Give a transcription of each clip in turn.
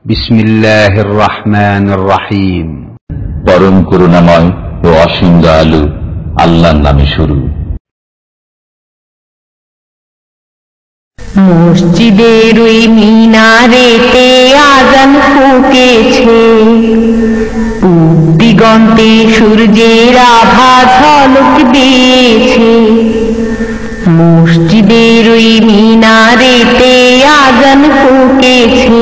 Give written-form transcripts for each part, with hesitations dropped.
বিসমিল্লাহির রহমানির রহিম। পরম করুণাময় ও অসীম দয়ালু আল্লাহর নামে শুরু। মসজিদের ওই মিনারেতে আজান ফুঁকেছে, পূব দিগন্তে সূর্যের আভা ঝলক দিয়েছে। মসজিদের ওই মিনারেতে আজান ফুঁকেছে,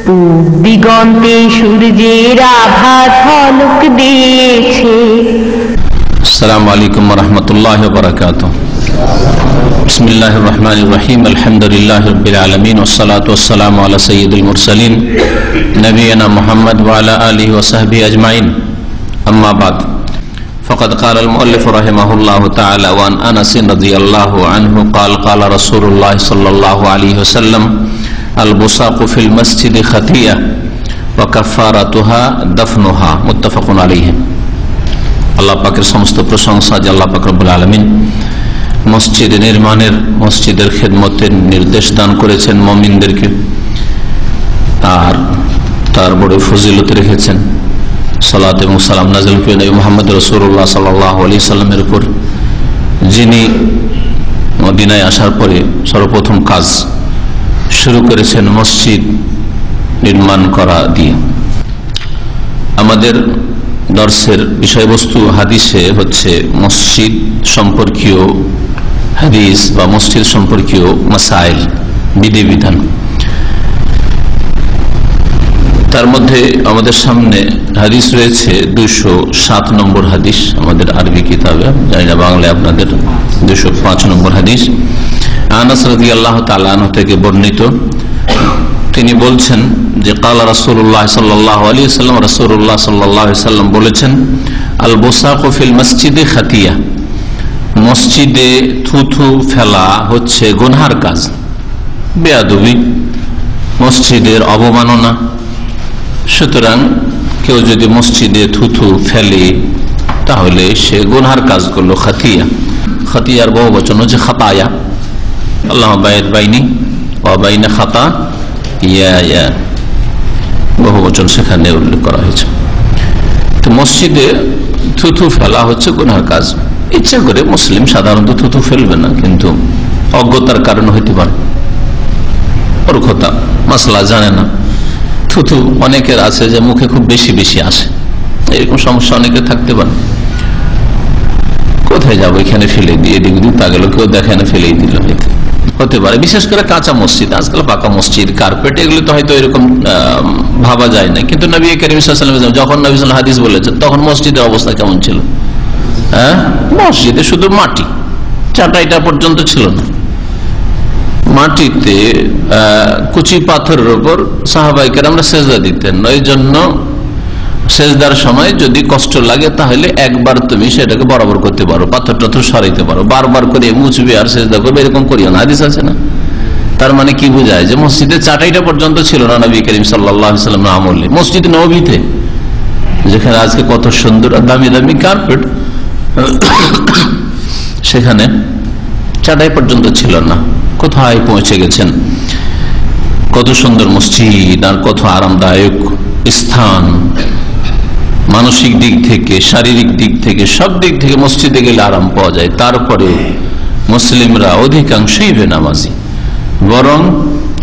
পূব দিগন্তে সূর্যের আভা ঝলক দিয়েছে। আসসালামু আলাইকুম ওয়া রাহমাতুল্লাহি ওয়া বারাকাতুহু। বিসমিল্লাহির রহমানির রহিম। আলহামদুলিল্লাহি রাব্বিল আলামিন ওয়াসসালাতু ওয়াসসালামু আলা সাইয়্যিদিল মুরসালিন নবিয়িনা মুহাম্মদ ওয়া আলা আলিহি ওয়া সাহবিহি আজমাইন। আম্মা বাদ, ফাকাদ ক্বালা আল মুআল্লিফ রাহিমাহুল্লাহু তাআলা ওয়া আন আনাস রাদিয়াল্লাহু আনহু ক্বালা ক্বালা রাসূলুল্লাহ সাল্লাল্লাহু আলাইহি ওয়াসাল্লাম আল বুসাকু ফিল মসজিদি খাতিয়া ওয়া কাফারাতুহা দাফনুহা। মুত্তাফাকুন আলাইহি। আল্লাহ পাকের সমস্ত প্রশংসা যে আল্লাহ পাক রব্বুল আলামিন মসজিদ নির্মাণের, মসজিদের খেদমতের নির্দেশ দান করেছেন মুমিনদেরকে, আর তার বড় ফজিলত রেখেছেন। সালাত এবং সালাম নাযিল করে নবী মুহাম্মদ রাসূলুল্লাহ সাল্লাল্লাহু আলাইহি সাল্লামের উপর, যিনি মদিনায় আসার পরে সর্বপ্রথম কাজ শুরু করেছেন মসজিদ নির্মাণ করা দিয়ে। আমাদের দর্শের বিষয়বস্তু হাদিসে হচ্ছে মসজিদ সম্পর্কীয় হাদিস বা মসজিদ সম্পর্কীয় মাসাইল, বিধিবিধান। তার মধ্যে আমাদের সামনে হাদিস রয়েছে 207 নম্বর হাদিস আমাদের আরবি কিতাবে, জানি না বাংলায় আপনাদের 205 নম্বর হাদিস। আনাস রাদিয়াল্লাহু তাআলা আনহু থেকে বর্ণিত, তিনি বলছেন যে ক্বালা রাসূলুল্লাহ সাল্লাল্লাহু আলাইহি ওয়াসাল্লাম, রাসূলুল্লাহ সাল্লাল্লাহু আলাইহি ওয়াসাল্লাম বলেছেন, আল বুসাকু ফিল মসজিদি খাতিয়া, মসজিদে থুথু ফেলা হচ্ছে গুনহার কাজ, বেয়াদবি, মসজিদের অবমাননা। সুতরাং কেউ যদি মসজিদে থুথু ফেলে তাহলে সে গুনহার কাজ করলো। খাতিয়া, খাতিয়ার বহু বচন হচ্ছে খাতায়া। আল্লাহ বায়দ বাইনি ওয়া বাইনা খাতা ইয়া, বহু বচন সেখানে উল্লেখ করা হয়েছে। তো মসজিদে থুথু ফেলা হচ্ছে গুনহার কাজ। ইচ্ছা করে মুসলিম সাধারণত থুথু ফেলবে না, কিন্তু অজ্ঞতার কারণ হইতে পারে, মূর্খতা, মাসলা জানে না। থুথু অনেকের আছে যে মুখে খুব বেশি বেশি আসে, এরকম সমস্যা অনেকের থাকতে পারে। কোথায় যাবো, এখানে ফেলে দিয়ে এদিক ওদিক তা গেল, কেউ দেখে না ফেলেই দিল, হতে পারে। বিশেষ করে কাঁচা মসজিদ, আজকাল পাকা মসজিদ, কার্পেট, এগুলো তো হয়তো এরকম ভাবা যায় না। কিন্তু নবী করিম সাল্লাল্লাহু আলাইহি ওয়াসাল্লাম যখন নবী সাল্লাল্লাহু হাদিস বলেছেন, তখন মসজিদের অবস্থা কেমন ছিল? মসজিদে শুধু মাটি, চাটাইটা পর্যন্ত ছিল না। মাটিতে কুচি পাথরের উপর সাহাবায়ে কেরামরা সেজদা দিতেন। ওই জন্য সেজদার সময় যদি কষ্ট লাগে তাহলে একবার তুমি সেটাকে বরাবর করতে পারো, পাথর টাথর সরাইতে পারো। বারবার করে মুছবে আর সেজদা করবে, এরকম করিও না, হাদিস আছে না? তার মানে কি বোঝায় যে মসজিদে চাটাইটা পর্যন্ত ছিল না নবী করিম সাল্লাল্লাহু আলাইহি ওয়াসাল্লামের আমলে। মসজিদ নববীতে, যেখানে আজকে কত সুন্দর দামি দামি কার্পেট, সেখানে চাটাই পর্যন্ত ছিল না। কোথায় পৌঁছে গেছেন! কত সুন্দর মসজিদ আর কত আরামদায়ক স্থান, মানসিক দিক থেকে, শারীরিক দিক থেকে, সব দিক থেকে মসজিদে গেলে আরাম পাওয়া যায়। তারপরে মুসলিমরা অধিকাংশই বেনামাজি। বরং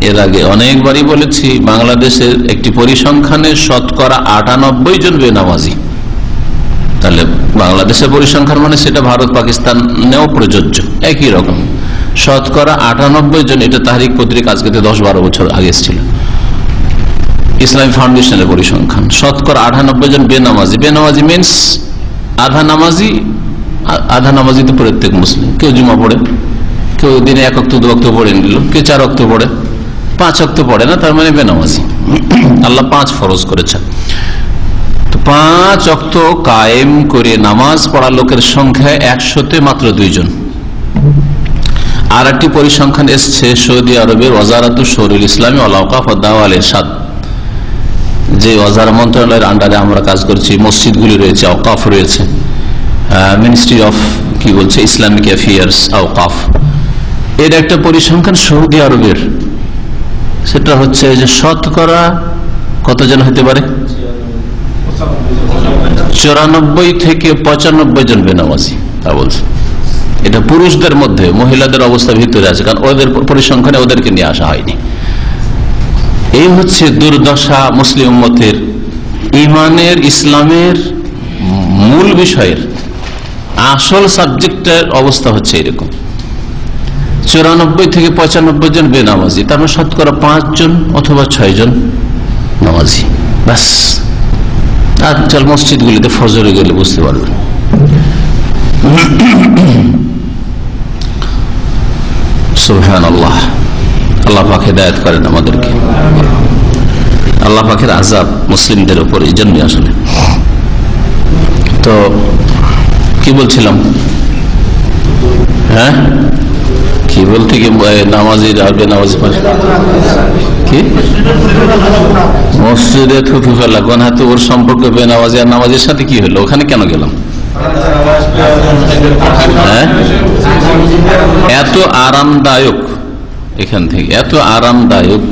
এর আগে অনেকবারই বলেছি, বাংলাদেশের একটি পরিসংখ্যানে শতকরা 98 জন বেনামাজি। তাহলে বাংলাদেশের পরিসংখ্যান মানে সেটা ভারত পাকিস্তানেও প্রযোজ্য, একই রকম। শতকরা 98 জন, এটা তাহরিক পত্রিকা আজকে 10-12 বছর আগে ছিল, ইসলামী ফাউন্ডেশনের পরিসংখ্যান। শতকরা 98 জন বেনামাজি। বেনামাজি মিনস আধা নামাজি। আধা নামাজি তো প্রত্যেক মুসলিম, কেউ জুমা পড়ে, কেউ দিনে 1 ওয়াক্ত 2 ওয়াক্ত পড়ে নিল, কেউ 4 ওয়াক্ত পড়ে, 5 ওয়াক্ত পড়ে না, তার মানে বেনামাজি। আল্লাহ 5 ফরজ করেছেন। 5 ওয়াক্ত কায়েম করে নামাজ পড়া লোকের সংখ্যা 100-তে মাত্র 2 জন। আর একটি পরিসংখ্যান এসছে সৌদি আরবের ওয়াজারাতুল শরিউল ইসলামী ওয়াল আওকাফ ওয়াদ দাওয়া আল ইরশাদ, যে ওয়াজারা মন্ত্রণালয়ের আন্ডারে আমরা কাজ করছি, মসজিদগুলি রয়েছে, আওকাফ রয়েছে, মিনিস্ট্রি অফ কি বলছে ইসলামিক অ্যাফেয়ার্স, আওকাফ, এর একটা পরিসংখ্যান সৌদি আরবের সেটা হচ্ছে যে শতকরা কতজন হতে পারে? 94 থেকে 95 জন বেনামাজি তা বলছে। এটা পুরুষদের মধ্যে, মহিলাদের অবস্থা ভিতরে আছে, কারণ ওদের পরিসংখ্যানে ওদেরকে নিয়ে আসা হয়নি। এই হচ্ছে দুর্দশা মুসলিম উম্মতের। ইমানের, ইসলামের মূল বিষয়ের আসল সাবজেক্টের অবস্থা হচ্ছে এরকম। 94 থেকে 95 জন বেনামাজি, তার মানে শতকরা 5 জন অথবা 6 জন নামাজি, ব্যাস। আর চল মসজিদগুলিতে ফজরে গেলে বুঝতে পারবেন। সুবহানাল্লাহ, আল্লাহ পাক হেদায়েত করেন আমাদেরকে। আল্লাহ পাকের আযাব মুসলিমদের উপর এই জন্য আসলে। তো কি বলছিলাম? হ্যাঁ, কি বলতে কি নামাজি আর বেনামাজি কি মসজিদে থুতু ফেলা গোনা, তো ওর সম্পর্ক বেনামাজি আর নামাজের সাথে কি হলো? ওখানে কেন গেলাম? হ্যাঁ, এত আরামদায়ক, এখান থেকে এত আরামদায়ক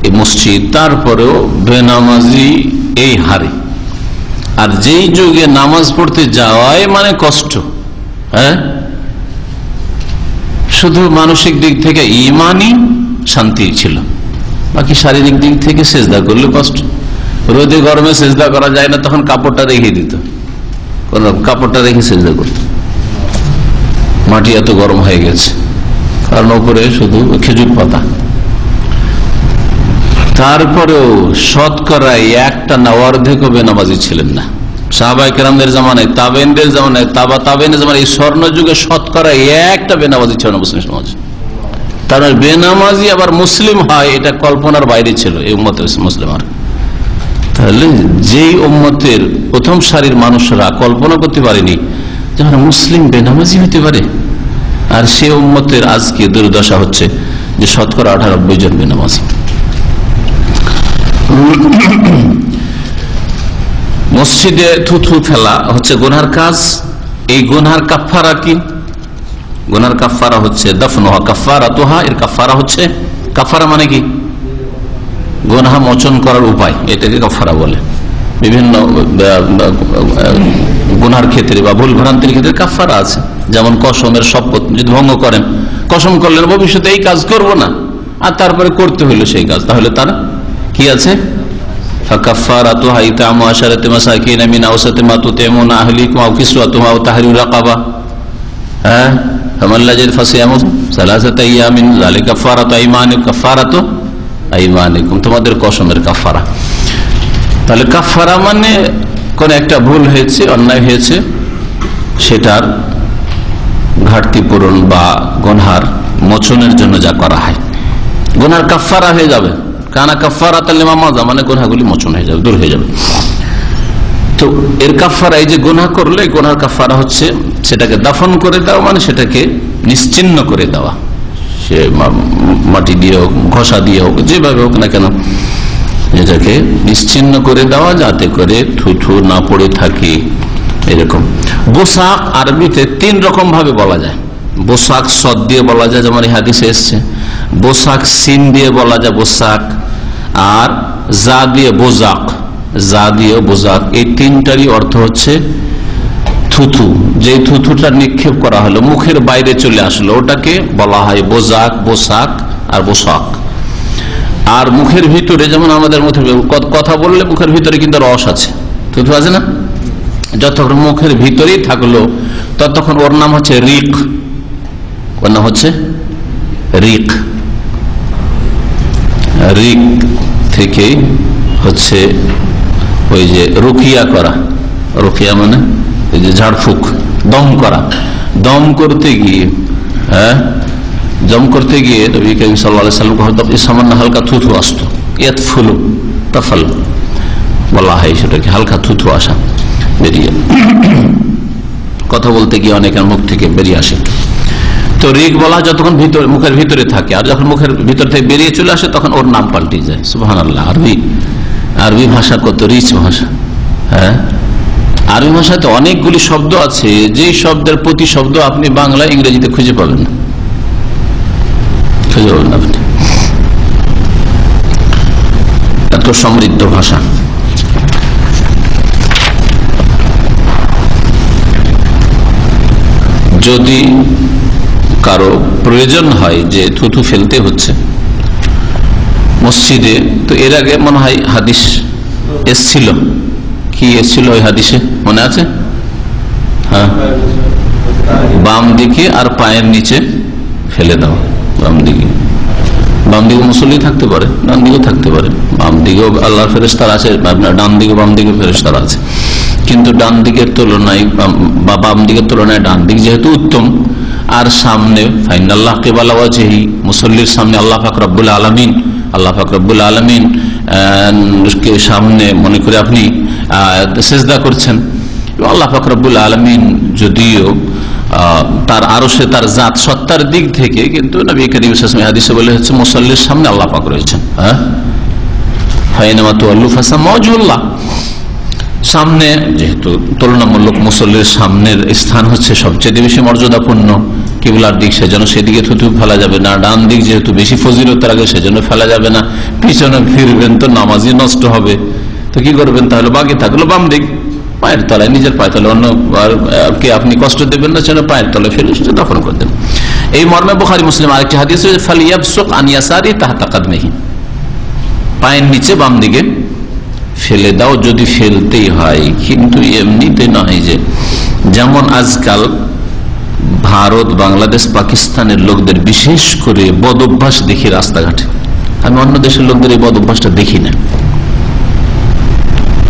এই মসজিদ, তারপরেও বেনামাজি এই হারে। আর যেই যুগে নামাজ পড়তে যাওয়াই মানে কষ্ট। হ্যাঁ, শুধু মানসিক দিক থেকে ইমানই শান্তি ছিল, বাকি শারীরিক দিক থেকে সেজদা করলে কষ্ট। রোদে গরমে সেজদা করা যায় না, তখন কাপড়টা রেখে দিত, কাপড়টা রেখে সেজদা করত। মাটি এত গরম হয়ে গেছে, কারণ উপরে শুধু খেজুর পাতা। তারপরেও শতকরা একটা না অর্ধেকও বেনামাজি ছিলেন না। সাহাবায়ে কেরামদের জামানায়, তাবেইনদের জামানায়, তাবেইনের জামানায়, এই স্বর্ণ যুগে শতকরা একটা বেনামাজি ছিল না মুসলিম সমাজ। তার বেনামাজি আবার মুসলিম হয়, এটা কল্পনার বাইরে ছিল এই উম্মতের মুসলিম। আর তাহলে যেই উম্মতের প্রথম সারির মানুষরা কল্পনা করতে পারেনি যে মুসলিম বেনামাজি হতে পারে, আর সে উম্মতের আজকে দুর্দশা হচ্ছে যে শতকরা 98 জন বেনামাজি। মসজিদে থুথু ফেলা হচ্ছে গুনার কাজ। এই গুনার কাফারা কি? গুনার কাফারা হচ্ছে দফনুহা কাফারাতুহা। এর কাফারা হচ্ছে, কাফারা মানে কি? গুনাহ মোচন করার উপায়, এটাকে কাফারা বলে। বিভিন্ন গুনার ক্ষেত্রে বা ভুল ভ্রান্তির ক্ষেত্রে কাফারা আছে। যেমন কসমের শপথ যদি ভঙ্গ করেন, কসম করলেন ভবিষ্যতে এই কাজ করব না, আর তারপরে করতে হইল সেই কাজ, তাহলে তার কি আছে? ফাকাফারাতুহা ইতআমু 10 মাসাকিন মিন আওসাতি মা তুতিমুনা আহলিকুম আও কিসওয়াতুহুম আও তাহরিরু রাকাবা। হ্যাঁ, ফামান লা ইয়াজিদ ফাসিয়ামু 3 আইয়ামিন যালিকা কাফারাতু আইমানিকুম, কাফারাতু আইমানিকুম, তোমাদের কসমের কাফারা। তাহলে কাফারা মানে কোন একটা ভুল হয়েছে, অন্যায় হয়েছে, সেটার ঘাটতি পূরণ বা গুনার মোচনের জন্য যা করা হয়, গুনার কাফারা হয়ে যাবে। কানা কাফারাতাল লিমা মাজা, মানে গুনাহগুলি মোচন হয়ে যাবে, দূর হয়ে যাবে। তো এর কাফারা, এই যে গুনাহ করলে গুনার কাফারা হচ্ছে সেটাকে দাফন করে দেওয়া, মানে সেটাকে নিশ্চিহ্ন করে দেওয়া। সে মাটি দিয়ে হোক, ঘষা দিয়ে হোক, যেভাবে হোক না কেন, এটাকে নিশ্চিহ্ন করে দেওয়া, যাতে করে থুথু না পড়ে থাকে। এরকম বোসাক আরবিতে 3 রকম ভাবে বলা যায়। বোসাক সদ দিয়ে বলা যায়, যেমন এই হাদিসে এসছে। বোসাক সিন দিয়ে বলা যায় বোসাক, আর জা দিয়ে বোজাক, জা দিয়ে বোজাক। এই 3টারই অর্থ হচ্ছে থুথু। যে থুথুটা নিক্ষেপ করা হলো, মুখের বাইরে চলে আসলো, ওটাকে বলা হয় বোজাক, বোসাক আর বোসাক। আর মুখের ভিতরে, যেমন আমাদের মুখের কথা বললে মুখের ভিতরে কিন্তু রস আছে, থুথু আছে না, যতক্ষণ মুখের ভিতরেই থাকলো ততক্ষণ ওর নাম হচ্ছে রিক। ওর নাম হচ্ছে রিক। রিক থেকে হচ্ছে ওই যে রুকিয়া করা। রুকিয়া মানে এই যে ঝাড়ফুঁক, দম করা। দম করতে গিয়ে, হ্যাঁ, দম করতে গিয়ে নবী করিম সাল্লাল্লাহু আলাইহি ওয়াসাল্লাম সামান্য হালকা থুথু আসতো, ইয়াতফুলু তাফাল বলা হয়, সেটাকে হালকা থুথু আসা বেরিয়ে, কথা বলতে গিয়ে অনেকের মুখ থেকে বেরিয়ে আসে। তো রিক বলা যতক্ষণ ভিতরে, মুখের ভিতরে থাকে, আর যখন মুখের ভিতর থেকে বেরিয়ে চলে আসে তখন ওর নাম পাল্টে যায়। সুবহানাল্লাহ। আরবি ভাষা কত রিচ ভাষা। হ্যাঁ, আরবি ভাষাতে অনেকগুলি শব্দ আছে, যেই শব্দের প্রতি শব্দ আপনি বাংলা ইংরেজিতে খুঁজে পাবেন না, খুঁজে পাবেন আপনি। সমৃদ্ধ ভাষা। যদি কারো প্রয়োজন হয় যে থুথু ফেলতে হচ্ছে মসজিদে, তো এর আগে মনে হয় হাদিস এসছিল, কি এসছিল ওই হাদিসে মনে আছে? হ্যাঁ, বাম দিকে আর পায়ের নিচে ফেলে দাও। বাম দিকে মুসল্লি থাকতে পারে, ডান দিকেও থাকতে পারে। বাম দিকেও আল্লাহর ফেরেশতারা আছে, ডান দিকে বাম দিকে ফেরেশতারা আছে, কিন্তু ডান দিকের তুলনায় বা বাম দিকের তুলনায় ডান দিক যেহেতু উত্তম, আর সামনে ফাইনাল্লাহ কিবালা ওয়াজহি, মুসল্লির সামনে আল্লাহ পাক রব্বুল আলামিন, আল্লাহ পাক রব্বুল আলামিন কে সামনে মনে করে আপনি সিজদা করছেন। আল্লাহ পাক রব্বুল আলামিন যদিও তার আরশে তার জাত সত্তার দিক থেকে, কিন্তু নবী করিম সাল্লাল্লাহু আলাইহি ওয়াসাল্লাম হাদিসে বলে হচ্ছে মুসল্লির সামনে আল্লাহ পাক রয়েছেন। হ্যাঁ, ফাইনামা তুওয়াল্লু ফাসাম্মা ওয়াজহুল্লাহ, সামনে যেহেতু তুলনামূলক মুসল্লির সামনের স্থান হচ্ছে সবচেয়ে বেশি মর্যাদাপূর্ণ কিবলার দিক, সেজন্য সেদিকে থুতু ফেলা যাবে না। ডান দিক যেহেতু বেশি ফজিলতের আগে, সেজন্য ফেলা যাবে না। পিছনে ফিরবেন তো নামাজই নষ্ট হবে, তো কি করবেন? তাহলে বাকি থাকলো বাম দিক, পায়ের তলায়, নিজের পায়ের তলায়, অন্য কে আপনি কষ্ট দেবেন না, সেটা পায়ের তলায় ফেলে সেটা দফন করে দেন। এই মর্মে বুখারী মুসলিম আরেকটি হাদিস রয়েছে, ফালিয়াবসুক আন ইয়াসারি তাহতা কাদমিহি, পায়ের নিচে বাম দিকে ফেলে দাও যদি ফেলতেই হয়। কিন্তু এমনিতে নয় যে, যেমন আজকাল ভারত, বাংলাদেশ, পাকিস্তানের লোকদের বিশেষ করে বদ অভ্যাস দেখি রাস্তাঘাটে, আমি অন্য দেশের লোকদের এই বদ অভ্যাসটা দেখি না।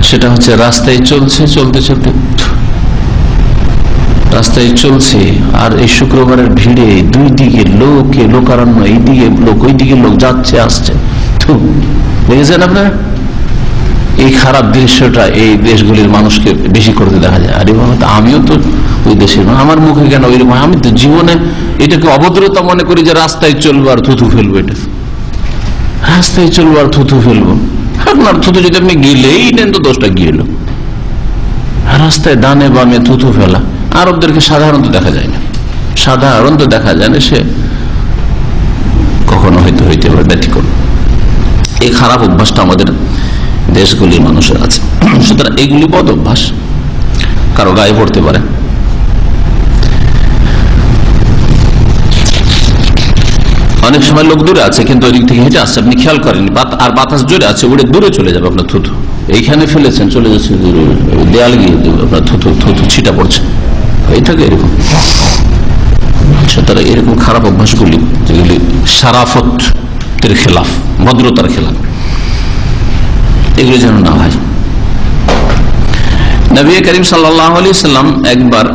সেটা হচ্ছে রাস্তায় চলছে, চলতে চলতে রাস্তায় চলছে, আর এই শুক্রবারের ভিড়ে দুই দিকে লোকে লোকারণ্য, এইদিকে লোক ওইদিকে লোক যাচ্ছে আসছে। দেখেছেন আপনারা এই খারাপ দৃশ্যটা? এই দেশগুলির মানুষকে বেশি করতে দেখা যায়। আরে বাবা, আমিও তো ওই দেশের, আমার মুখে কেন ওইরকম? আমি তো জীবনে এটাকে অভদ্রতা মনে করি যে রাস্তায় চলবো আর থুথু ফেলবো। এটা রাস্তায় চলবো আর থুথু ফেলবো? আপনার থুতু যদি আপনি গিলেই নেন তো দোষটা গিয়েল। রাস্তায় ডানে বামে থুথু ফেলা আরবদেরকে সাধারণত দেখা যায় না, সাধারণত দেখা যায় না, সে কখনো হইতে পারে ব্যতিক্রম। এই খারাপ অভ্যাসটা আমাদের দেশগুলির মানুষের আছে। সুতরাং এইগুলি বদ অভ্যাস, কারো গায়ে পড়তে পারে। অনেক সময় লোক দূরে আছে কিন্তু ওই দিক থেকে হেঁটে আসছে, আপনি খেয়াল করেননি, আর বাতাস জোরে আছে, উড়ে দূরে চলে যাবে আপনার থুথু। এইখানে ফেলেছেন, চলে যাচ্ছে দূরে, দেয়াল গিয়ে আপনার থুথু ছিটা পড়ছে, এই থাকে এরকম। সুতরাং এরকম খারাপ অভ্যাসগুলি, যেগুলি শারাফতের খেলাফ, ভদ্রতার খেলাফ, এগুলি যেন না হয়। নবী করিম সাল্লাল্লাহু আলাইহি সাল্লাম একবার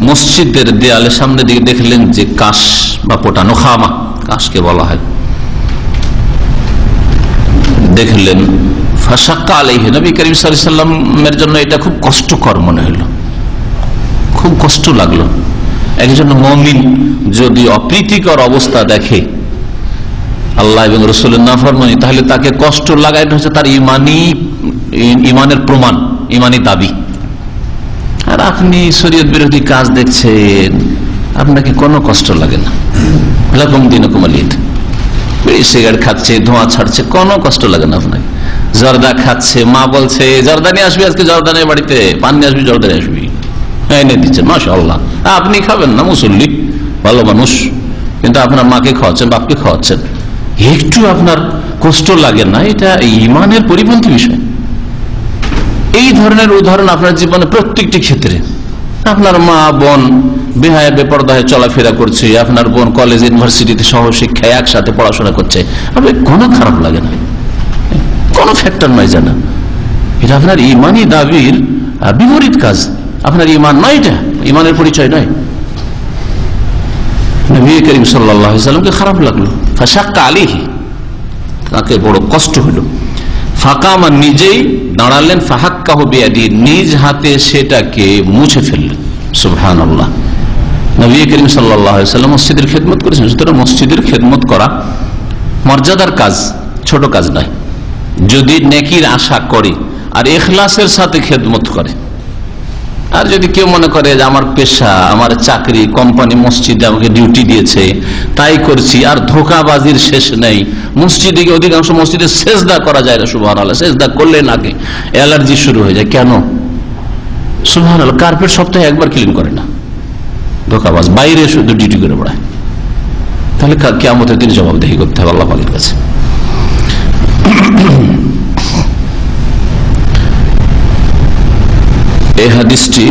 মসজিদের দেয়ালের সামনে দিকে দেখলেন যে কাশ বা পোটা, নোখামা কাশকে বলা হয়, দেখলেন। ফাশাক্কা আলাইহি, নবী করিম সাল্লাল্লাহু আলাইহি সাল্লামের জন্য এটা খুব কষ্টকর মনে হলো, খুব কষ্ট লাগলো। একজন মুমিন যদি অপ্রীতিকর অবস্থা দেখে, আল্লাহ এবং রাসূলের নাফরমানি, তাহলে তাকে কষ্ট লাগায়, এটা হচ্ছে তার ইমানের প্রমাণ, ইমানি দাবি। আর আপনি শরীয়ত বিরোধী কাজ দেখছেন, আপনাকে কোনো কষ্ট লাগে না। লাকুম দীনুকুম ওয়ালিয়া দিন। বিড়ি সিগারেট খাচ্ছে, ধোঁয়া ছাড়ছে, কোনো কষ্ট লাগে না আপনাকে। জর্দা খাচ্ছে, মা বলছে জর্দা নিয়ে আসবি, আজকে জর্দা নিয়ে বাড়িতে, পান নিয়ে আসবি, জর্দা নিয়ে আসবি, এনে দিচ্ছেন, মাশাআল্লাহ। আপনি খাবেন না, মুসল্লি, ভালো মানুষ, কিন্তু আপনার মাকে খাওয়াচ্ছেন, বাপকে খাওয়াচ্ছেন, একটু আপনার কষ্ট লাগে না? এটা ইমানের পরিপন্থী বিষয়। এই ধরনের উদাহরণ আপনার জীবনে প্রত্যেকটি ক্ষেত্রে। আপনার মা বোন বেহায়া বেপরদায় চলাফেরা করছে, আপনার বোন কলেজ ইউনিভার্সিটিতে সহশিক্ষায় একসাথে পড়াশোনা করছে, আপনার কোনো খারাপ লাগে না, কোনো ফ্যাক্টর নয় জানা। এটা আপনার ইমানি দাবির বিপরীত কাজ, আপনার ইমান নয়, এটা ইমানের পরিচয় নয়। নবী করিম সাল্লাল্লাহু আলাইহি সাল্লামকে খারাপ লাগলো, ফাশাক্কা আলাইহি, তাকে বড় কষ্ট হলো। ফাকামা, নিজেই দাঁড়ালেন, ফাহাক্কাহু বিয়াদি, নিজ হাতে সেটাকে মুছে ফেললেন। সুবহানাল্লাহ। নবী করিম সাল্লাল্লাহু আলাইহি সাল্লাম মসজিদের খেদমত করেছেন। সুতরাং মসজিদের খেদমত করা মর্যাদার কাজ, ছোট কাজ নয়, যদি নেকির আশা করে আর ইখলাসের সাথে খেদমত করে। আর যদি কেউ মনে করে যে আমার পেশা, আমার চাকরি, কোম্পানি মসজিদে আমাকে ডিউটি দিয়েছে, তাই করছি, আর ধোঁকাবাজির শেষ নেই। মসজিদে অধিকাংশ মসজিদে সেজদা করা যায় না, সুবহানাল্লাহ। সেজদা করলে নাকি অ্যালার্জি শুরু হয়ে যায়। কেন? সুবহানাল্লাহ, কার্পেট সপ্তাহে একবার ক্লিন করে না, ধোঁকাবাজ, বাইরে শুধু ডিউটি করে বেড়ায়। তাহলে কিয়ামতের দিন জবাবদিহি করতে হবে আল্লাহ পাকের কাছে। এই হাদিসটি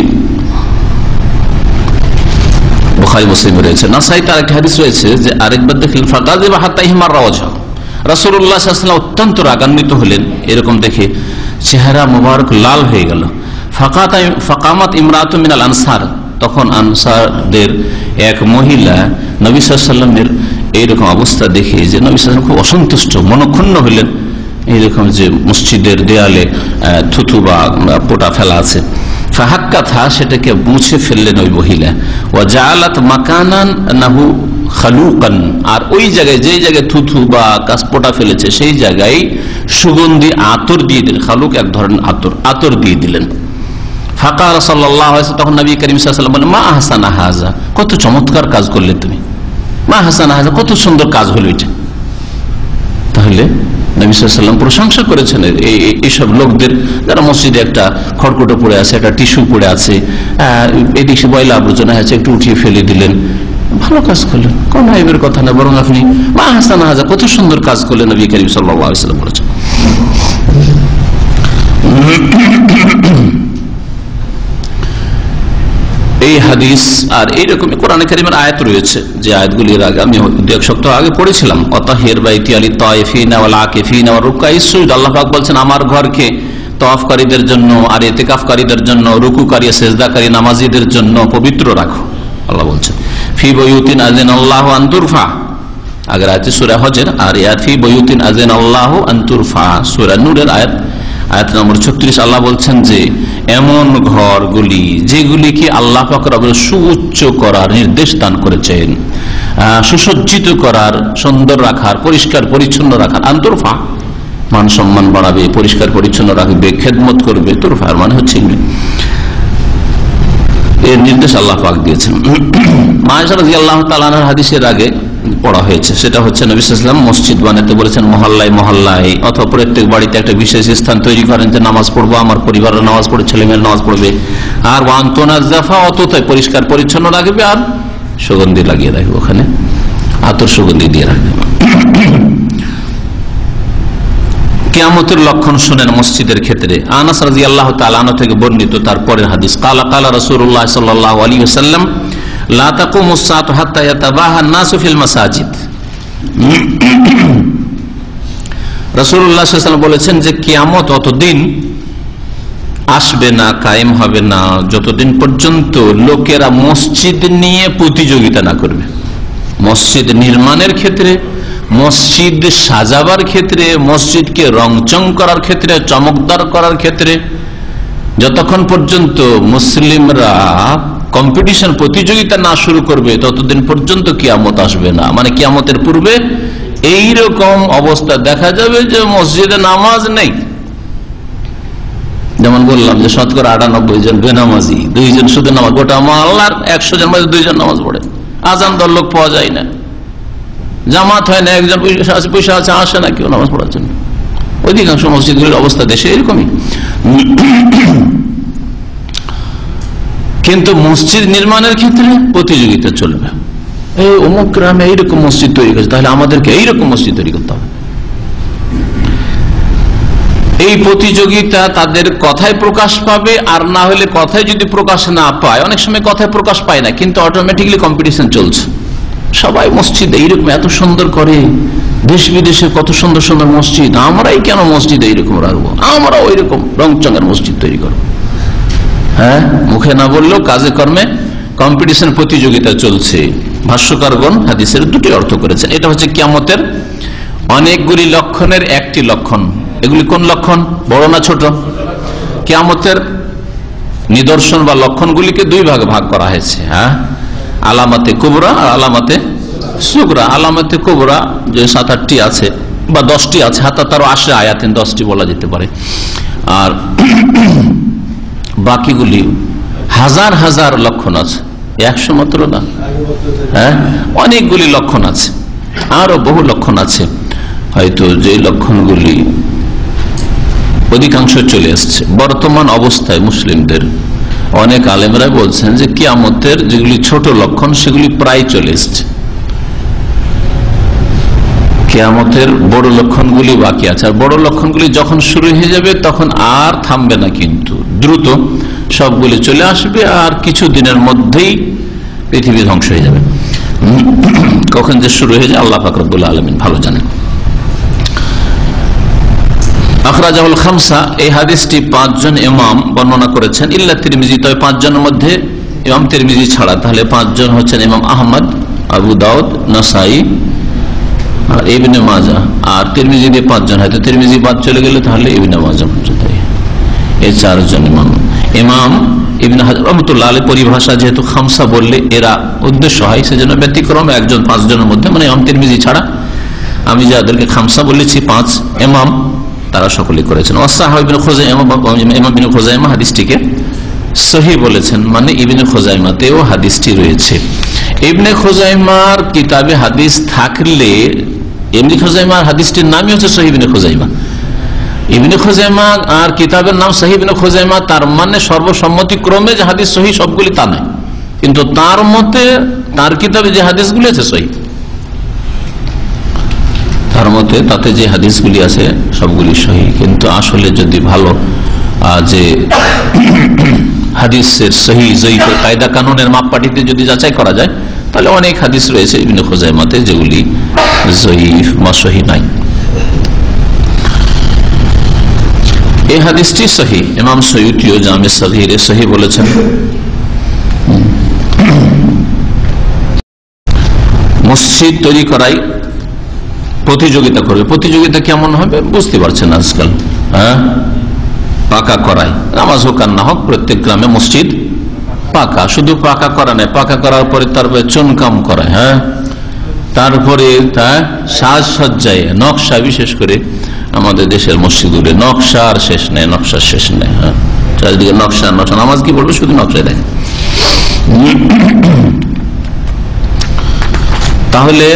বুখারী মুসলিমে রয়েছে। নাসাইতে আরেকটি হাদিস রয়েছে যে আরেকবার দেখলেন ফাকাযিবা হাত্তা ইহমাররা ওয়াজহু, রাসূলুল্লাহ সাল্লাল্লাহু আলাইহি ওয়াসাল্লাম অত্যন্ত রাগান্বিত হলেন, এরকম দেখে চেহারা মোবারক লাল হয়ে গেল। ফাকামাত ইমরাতু মিনাল আনসার, তখন আনসারদের এক মহিলা নবী সাল্লাল্লাহু আলাইহি ওয়াসাল্লামের এইরকম অবস্থা দেখে যে নবী সাল্লাল্লাহু আলাইহি ওয়াসাল্লাম খুব অসন্তুষ্ট, মনক্ষুণ্ণ হলেন। এইরকম যে মসজিদের দেয়ালে থুতু বা পোটা ফেলা আছে, ফাহাক্কাথা, সেটাকে মুছে ফেললেন ওই মহিলা। ওয়া জাআলাত মাকানান নাহু খালুকান, আর ওই জায়গায়, যেই জায়গায় থুতু বা পোটা ফেলেছে সেই জায়গায় সুগন্ধি আতর দিয়ে দিলেন। খালুক এক ধরনের আতর দিয়ে দিলেন। ফাকাল সাল্লাল্লাহু আলাইহি ওয়াসাল্লাম, তখন নবী করিম সাল্লাল্লাহু আলাইহি ওয়াসাল্লাম বলেন, মা আহসানা হাযা, কত চমৎকার কাজ করলে তুমি, মা আহসানা হাযা, কত সুন্দর কাজ হলো এটা। তাহলে নবী সাল্লাল্লাহু আলাইহি ওয়াসাল্লাম প্রশংসা করেছেন এইসব লোকদের, যারা মসজিদে একটা খড়কুটো পড়ে আছে, একটা টিস্যু পড়ে আছে, এদিকে ময়লা আবর্জনা আছে, একটু উঠিয়ে ফেলে দিলেন, ভালো কাজ করলেন, কোন আইবের কথা না, বরং আপনি মা আহসানা হাযা, কত সুন্দর কাজ করলেন, নবী করিম সাল্লাল্লাহু আলাইহি ওয়াসাল্লাম বলেছেন। এই হাদিস আর এইরকম কোরআনে কারিমের আয়াত রয়েছে, যে আয়াতগুলির আগে আমি এক সপ্তাহ আগে পড়েছিলাম। অতাহির বাইতি আলি তাইফিনা ওয়াল আকিফিনা ওয়া রুকাইস সুজুদ, আল্লাহ পাক বলছেন আমার ঘরকে তাওয়াফকারীদের জন্য আর ইতিকাফকারীদের জন্য, রুকুকারী সেজদাকারী নামাজীদের জন্য পবিত্র রাখো। আল্লাহ বলছেন ফি বুয়ুতিন আযিনাল্লাহু আন তুরফা, আগের আয়াতে সূরা হজের, আর ইয়াত ফি বুয়ুতিন আযিনাল্লাহু আন তুরফা সূরা নূরের আয়াত নম্বর 36। আল্লাহ বলছেন যে এমন ঘরগুলি যেগুলিকে আল্লাহ পাক রব্বুল সুউচ্চ করার নির্দেশ দান করেছেন, সুসজ্জিত করার, সুন্দর রাখার, পরিষ্কার পরিচ্ছন্ন রাখার। আন্তরফা মান সম্মান বাড়াবে, পরিষ্কার পরিচ্ছন্ন রাখবে, খেদমত করবে। তুরফার মানে হচ্ছে এর নির্দেশ আল্লাহ পাক দিয়েছেন। আয়েশা রাদিয়াল্লাহু তাআলা আনহার হাদিসের আগে পড়া হয়েছে, সেটা হচ্ছে নবী সাল্লাল্লাহু আলাইহি ওয়াসাল্লাম মসজিদ বানাতে বলেছেন মহল্লায় মহল্লায়, অথবা প্রত্যেক বাড়িতে একটা বিশেষ স্থান তৈরি করেন যে নামাজ পড়বো, আমার পরিবারের নামাজ পড়ে, ছেলে মেয়ের নামাজ পড়বে। আর ওয়ান্তুনাজ্জাফা, অতটাই পরিষ্কার পরিচ্ছন্ন রাখবে, আর সুগন্ধি লাগিয়ে রাখবে, ওখানে আতর সুগন্ধি দিয়ে রাখবে। কিয়ামতের লক্ষণ শুনেন মসজিদের ক্ষেত্রে। আনাস রাদিয়াল্লাহু তাআলা আনহু থেকে বর্ণিত তার পরের হাদিস, কালা কালা রাসূলুল্লাহ সাল্লাল্লাহু আলাইহি ওয়াসাল্লাম লা তাকুমুস সাআতু হাত্তা ইয়াতাবাহা আন-নাসু ফিল মাসাজিদ। রাসূলুল্লাহ সাল্লাল্লাহু আলাইহি ওয়াসাল্লাম বলেছেন যে কিয়ামত অতদিন আসবে না, কায়েম হবে না, যতদিন পর্যন্ত লোকেরা মসজিদ নিয়ে প্রতিযোগিতা না করবে। মসজিদ নির্মাণের ক্ষেত্রে, মসজিদ সাজাবার ক্ষেত্রে, মসজিদকে রংচং করার ক্ষেত্রে, চমকদার করার ক্ষেত্রে যতক্ষণ পর্যন্ত মুসলিমরা কম্পিটিশন, প্রতিযোগিতা না শুরু করবে, ততদিন পর্যন্ত কিয়ামত আসবে না। মানে কিয়ামতের পূর্বে এইরকম অবস্থা দেখা যাবে যে মসজিদে নামাজ নেই। যেমন বললাম যে শতকরা 98 জন বেনামাজি, 2 জন শুধু নামাজ, গোটা মহল্লার 100 জন মধ্যে 2 জন নামাজ পড়ে। আজান দল লোক পাওয়া যায় না, জামাত হয় না, একজন পয়সা আছে আসে না কেউ নামাজ পড়ার জন্য। অধিকাংশ মসজিদগুলির অবস্থা দেশে এরকমই। কিন্তু মসজিদ নির্মাণের ক্ষেত্রে প্রতিযোগিতা চলবে। এই অমুক গ্রামে এইরকম মসজিদ তৈরি করছে, তাহলে আমাদেরকে এইরকম মসজিদ তৈরি করতে হবে। এই প্রতিযোগিতা তাদের কথায় প্রকাশ পাবে, আর না হলে কথায় যদি প্রকাশ না পায়, অনেক সময় কথায় প্রকাশ পায় না, কিন্তু অটোমেটিকলি কম্পিটিশন চলছে। সবাই মসজিদ এইরকম এত সুন্দর করে, দেশ বিদেশে কত সুন্দর সুন্দর মসজিদ, আমরাই কেন মসজিদ এইরকম রাখবো, আমরা ওই রকম রংচঙের মসজিদ তৈরি করবো। হ্যাঁ, মুখে না বললেও কাজে কর্মে কম্পিটিশন, প্রতিযোগিতা চলছে। ভাষ্যকারগণ হাদিসের 2টি অর্থ করেছেন। এটা হচ্ছে কিয়ামতের অনেকগুলি লক্ষণের একটি লক্ষণ। এগুলি কোন লক্ষণ, বড় না ছোট? কিয়ামতের নিদর্শন বা লক্ষণগুলিকে 2 ভাগে ভাগ করা হয়েছে। হ্যাঁ, আলামাতে কুবরা আর আলামাতে সুগরা। আলামাতে কুবরা যে 7-8টি আছে বা 10টি আছে, হাতা তারও 80 আয়াতেন 10টি বলা যেতে পারে। আর বাকিগুলি হাজার হাজার লক্ষণ আছে, 100 মাত্র না, হ্যাঁ, অনেকগুলি লক্ষণ আছে, আরো বহু লক্ষণ আছে, হয়তো যে লক্ষণগুলি অধিকাংশ চলে আসছে বর্তমান অবস্থায়। মুসলিমদের অনেক আলেমরা বলছেন যে কিয়ামতের যেগুলি ছোট লক্ষণ সেগুলি প্রায় চলে এসছে, কিয়ামতের বড় লক্ষণগুলি বাকি আছে। আর বড় লক্ষণগুলি যখন শুরু হয়ে যাবে তখন আর থামবে না, কিন্তু দ্রুত সবগুলি চলে আসবে, আর কিছু দিনের মধ্যেই পৃথিবী ধ্বংস হয়ে যাবে। কখন যে শুরু হয়ে যায় আল্লাহ পাক রব্বুল আলামিন ভালো জানেন। আখরাজাহুল খামসা, এই হাদিসটি 5 জন ইমাম বর্ণনা করেছেন, ইল্লা তিরমিজি, তবে 5 জনের মধ্যে ইমাম তিরমিজি ছাড়া। তাহলে 5 জন হচ্ছেন ইমাম আহমদ, আবু দাউদ, নাসাই আর ইবনে মাজাহ। আর তিরমিজি দিয়ে 5 জন, হয়তো তিরমিজি বাদ চলে গেলে তাহলে ইবনে মাজাহ পর্যন্ত। এই 4 জন ইমাম। ইমাম ইবনে হাজার রাহমাতুল্লাহ আলাইহি পরিভাষা যেহেতু খামসা বললে এরা উদ্দেশ্য হয়, সেজন্য ব্যতিক্রম 1 জন 5 জনের মধ্যে, মানে ইমাম তিরমিজি ছাড়া আমি যাদেরকে খামসা বলেছি 5 ইমাম, তারা সকলে করেছেন। ইমাম ইবনে খুজাইমা হাদিসটিকে সহিহ বলেছেন, মানে ইবনে খুজাইমাতেও হাদিসটি রয়েছে। ইবনে খুজাইমার কিতাবে হাদিস থাকলে, ইবনে খুজাইমার হাদিসটির নামই হচ্ছে সহিহ ইবনে খুজাইমা। ইবনে খুজাইমা আর কিতাবের নাম সহিহ ইবনে খুজাইমা, তার মানে সর্বসম্মতিক্রমে যে হাদিস সহিহ সবগুলি তা নয়, কিন্তু তার মতে তার কিতাবে যে হাদিসগুলি আছে সহিহ, তার মতে তাতে যে হাদিসগুলি আছে সবগুলি সহিহ। কিন্তু আসলে যদি ভালো যে হাদিসের সহিহ জয়ীফের কায়দা কানুনের মাপকাঠিতে যদি যাচাই করা যায়, তাহলে অনেক হাদিস রয়েছে ইবনে খুজাইমাতে যেগুলি জয়ীফ বা সহিহ নাই। এই হাদিসটি সহিহ। ইমাম সয়ুতিও জামে সগীরে সহিহ বলেছেন। মসজিদ তৈরি করাই প্রতিযোগিতা করবে। প্রতিযোগিতা কেমন হবে বুঝতে পারছেন আজকাল, হ্যাঁ, পাকা করাই, নামাজ হোক আর না হোক, প্রত্যেক গ্রামে মসজিদ পাকা। শুধু পাকা করা নেই, পাকা করার পরে তারপরে চুনকাম করা, হ্যাঁ, তারপরে তার সাজসজ্জায় নকশা, বিশেষ করে আমাদের দেশের মসজিদগুলো নকশা আর শেষ নেই, নকশার শেষ নেই, হ্যাঁ, চারিদিকে নকশা নকশা। নামাজ কি বলবো, শুধু নকশায় দেখে। তাহলে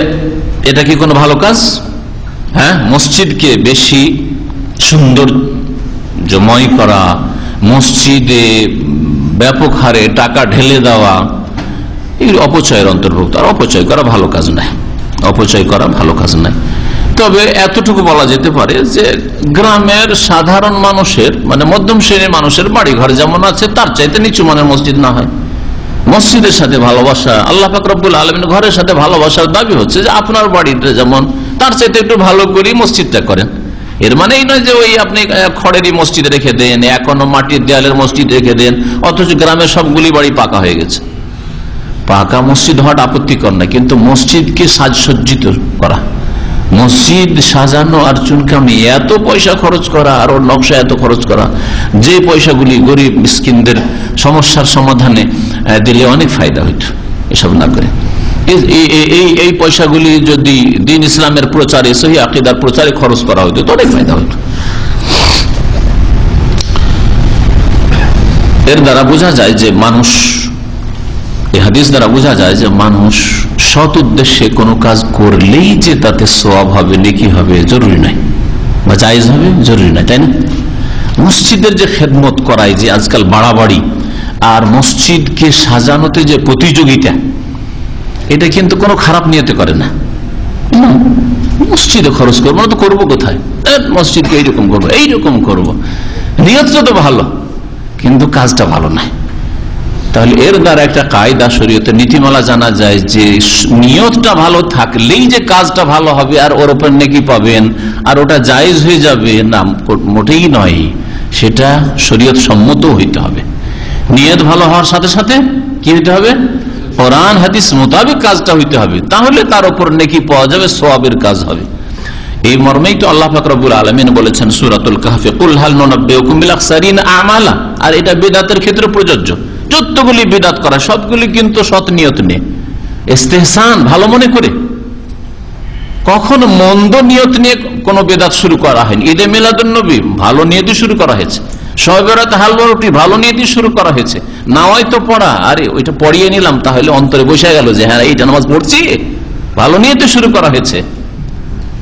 এটা কি কোনো ভালো কাজ? হ্যাঁ, মসজিদকে বেশি সৌন্দর্যময় করা, মসজিদে ব্যাপক হারে টাকা ঢেলে দেওয়া, এগুলি অপচয়ের অন্তর্ভুক্ত। আর অপচয় করা ভালো কাজ নয়, অপচয় করা ভালো কাজ নয়। তবে এতটুকু বলা যেতে পারে যে গ্রামের সাধারণ মানুষের, মানে মধ্যম শ্রেণীর মানুষের বাড়ি ঘর যেমন আছে তার চাইতে নিচু মানের মসজিদ না হয়। মসজিদের সাথে ভালোবাসা, আল্লাহ পাক রব্বুল আলামিন ঘরের সাথে ভালোবাসার দাবি হচ্ছে যে আপনার বাড়িতে যেমন তার চাইতে একটু ভালো করে মসজিদটা করেন। এর মানে এই নয় যে ওই আপনি খড়েরই মসজিদ রেখে দেন, এখনো মাটির দেয়ালের মসজিদ রেখে দেন, অথচ গ্রামের সবগুলি বাড়ি পাকা হয়ে গেছে। পাকা মসজিদ হওয়াটা আপত্তিকর না, কিন্তু মসজিদকে সাজসজ্জিত করা, মসজিদ সাজানো আর চুনকামি, এত পয়সা খরচ করা আর ওর নকশা এত খরচ করা, যে পয়সাগুলি গরিব মিসকিনদের সমস্যার সমাধানে দিলে অনেক ফায়দা হইত, এসব না করে এই পয়সাগুলি যদি দ্বীন ইসলামের প্রচারে, সহিহ আকীদার প্রচারে খরচ করা হইতো তো অনেক ফায়দা হইত। এর দ্বারা বোঝা যায় যে মানুষ, এই হাদিস দ্বারা বোঝা যায় যে মানুষ সৎ উদ্দেশ্যে কোনো কাজ করলেই যে তাতে সওয়াব হবে, নেকি হবে জরুরি নয়, বা জায়েজ হবে জরুরি নয়, তাই না? মসজিদের যে খেদমত করায় যে আজকাল বাড়াবাড়ি, আর মসজিদকে সাজানোতে যে প্রতিযোগিতা, এটা কিন্তু কোনো খারাপ নিয়তে করে না। মসজিদে খরচ করবো না তো করবো কোথায়, মসজিদকে এইরকম করবো এইরকম করবো, নিয়তটা তো ভালো কিন্তু কাজটা ভালো নয়। তাহলে এর দ্বারা একটা কায়দা, শরীয়তের নীতিমালা জানা যায় যে নিয়তটা ভালো থাকলেই যে কাজটা ভালো হবে আর ওর উপর নেকি পাবেন আর ওটা জায়েজ হয়ে যাবে না, মোটেই নয়। সেটা শরীয়ত সম্মত হইতে হবে। নিয়ত ভালো হওয়ার সাথে সাথে কি হইতে হবে, কোরআন হাদিস মোতাবেক কাজটা হইতে হবে, তাহলে তার উপর নেকি পাওয়া যাবে, সওয়াবের কাজ হবে। এই মর্মেই তো আল্লাহ পাক রব্বুল আলামিন বলেছেন সূরাতুল কাহফে, কুল হাল নুনাব্বিউকুম বিল আখসারিন আমালা। আর এটা বিদআতের ক্ষেত্রে প্রযোজ্য। যতগুলি বিদআত করা সবগুলি কিন্তু সৎ নিয়ত নিয়ে, ইস্তেহসান, ভালো মনে করে, কখনো মন্দ নিয়ত নিয়ে কোনো বিদআত শুরু করা হয়নি। ঈদে মিলাদুন নবী ভালো নিয়তে শুরু করা হয়েছে, শবে বরাতে হালুয়া রুটি ভালো নিয়ে দিয়ে শুরু করা হয়েছে, না হয়তো পড়া, আরে ওইটা পড়িয়ে নিলাম, তাহলে অন্তরে বসে গেল যে হ্যাঁ এইটা নামাজ পড়ছি, ভালো নিয়ে তো শুরু করা হয়েছে।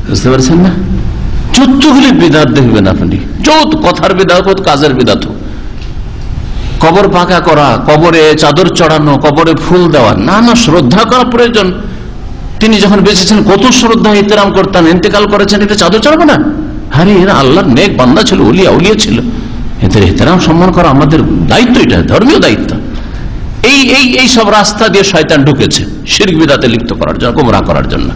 বুঝতে পারছেন না? যতগুলি বিদাত দেখবেন আপনি, যত কথার বিদাত হোক, কাজের বিদাত হোক, কবর পাকা করা, কবরে চাদর চড়ানো, কবরে ফুল দেওয়া, না না শ্রদ্ধা করা প্রয়োজন। তিনি যখন বেঁচেছেন কত শ্রদ্ধা ইহতেরাম করতেন, ইন্তেকাল করেছেন, এটা চাদর চড়াবো না? আরে এরা আল্লাহর নেক বান্দা ছিল, উলিয়া উলিয়া ছিল, এদের ইহতেরাম সম্মান করা আমাদের দায়িত্ব, এটা ধর্মীয় দায়িত্ব। এই সব রাস্তা দিয়ে শয়তান ঢুকেছে শিরক বিদআতে লিপ্ত করার জন্য, গোমরাহ করার জন্য।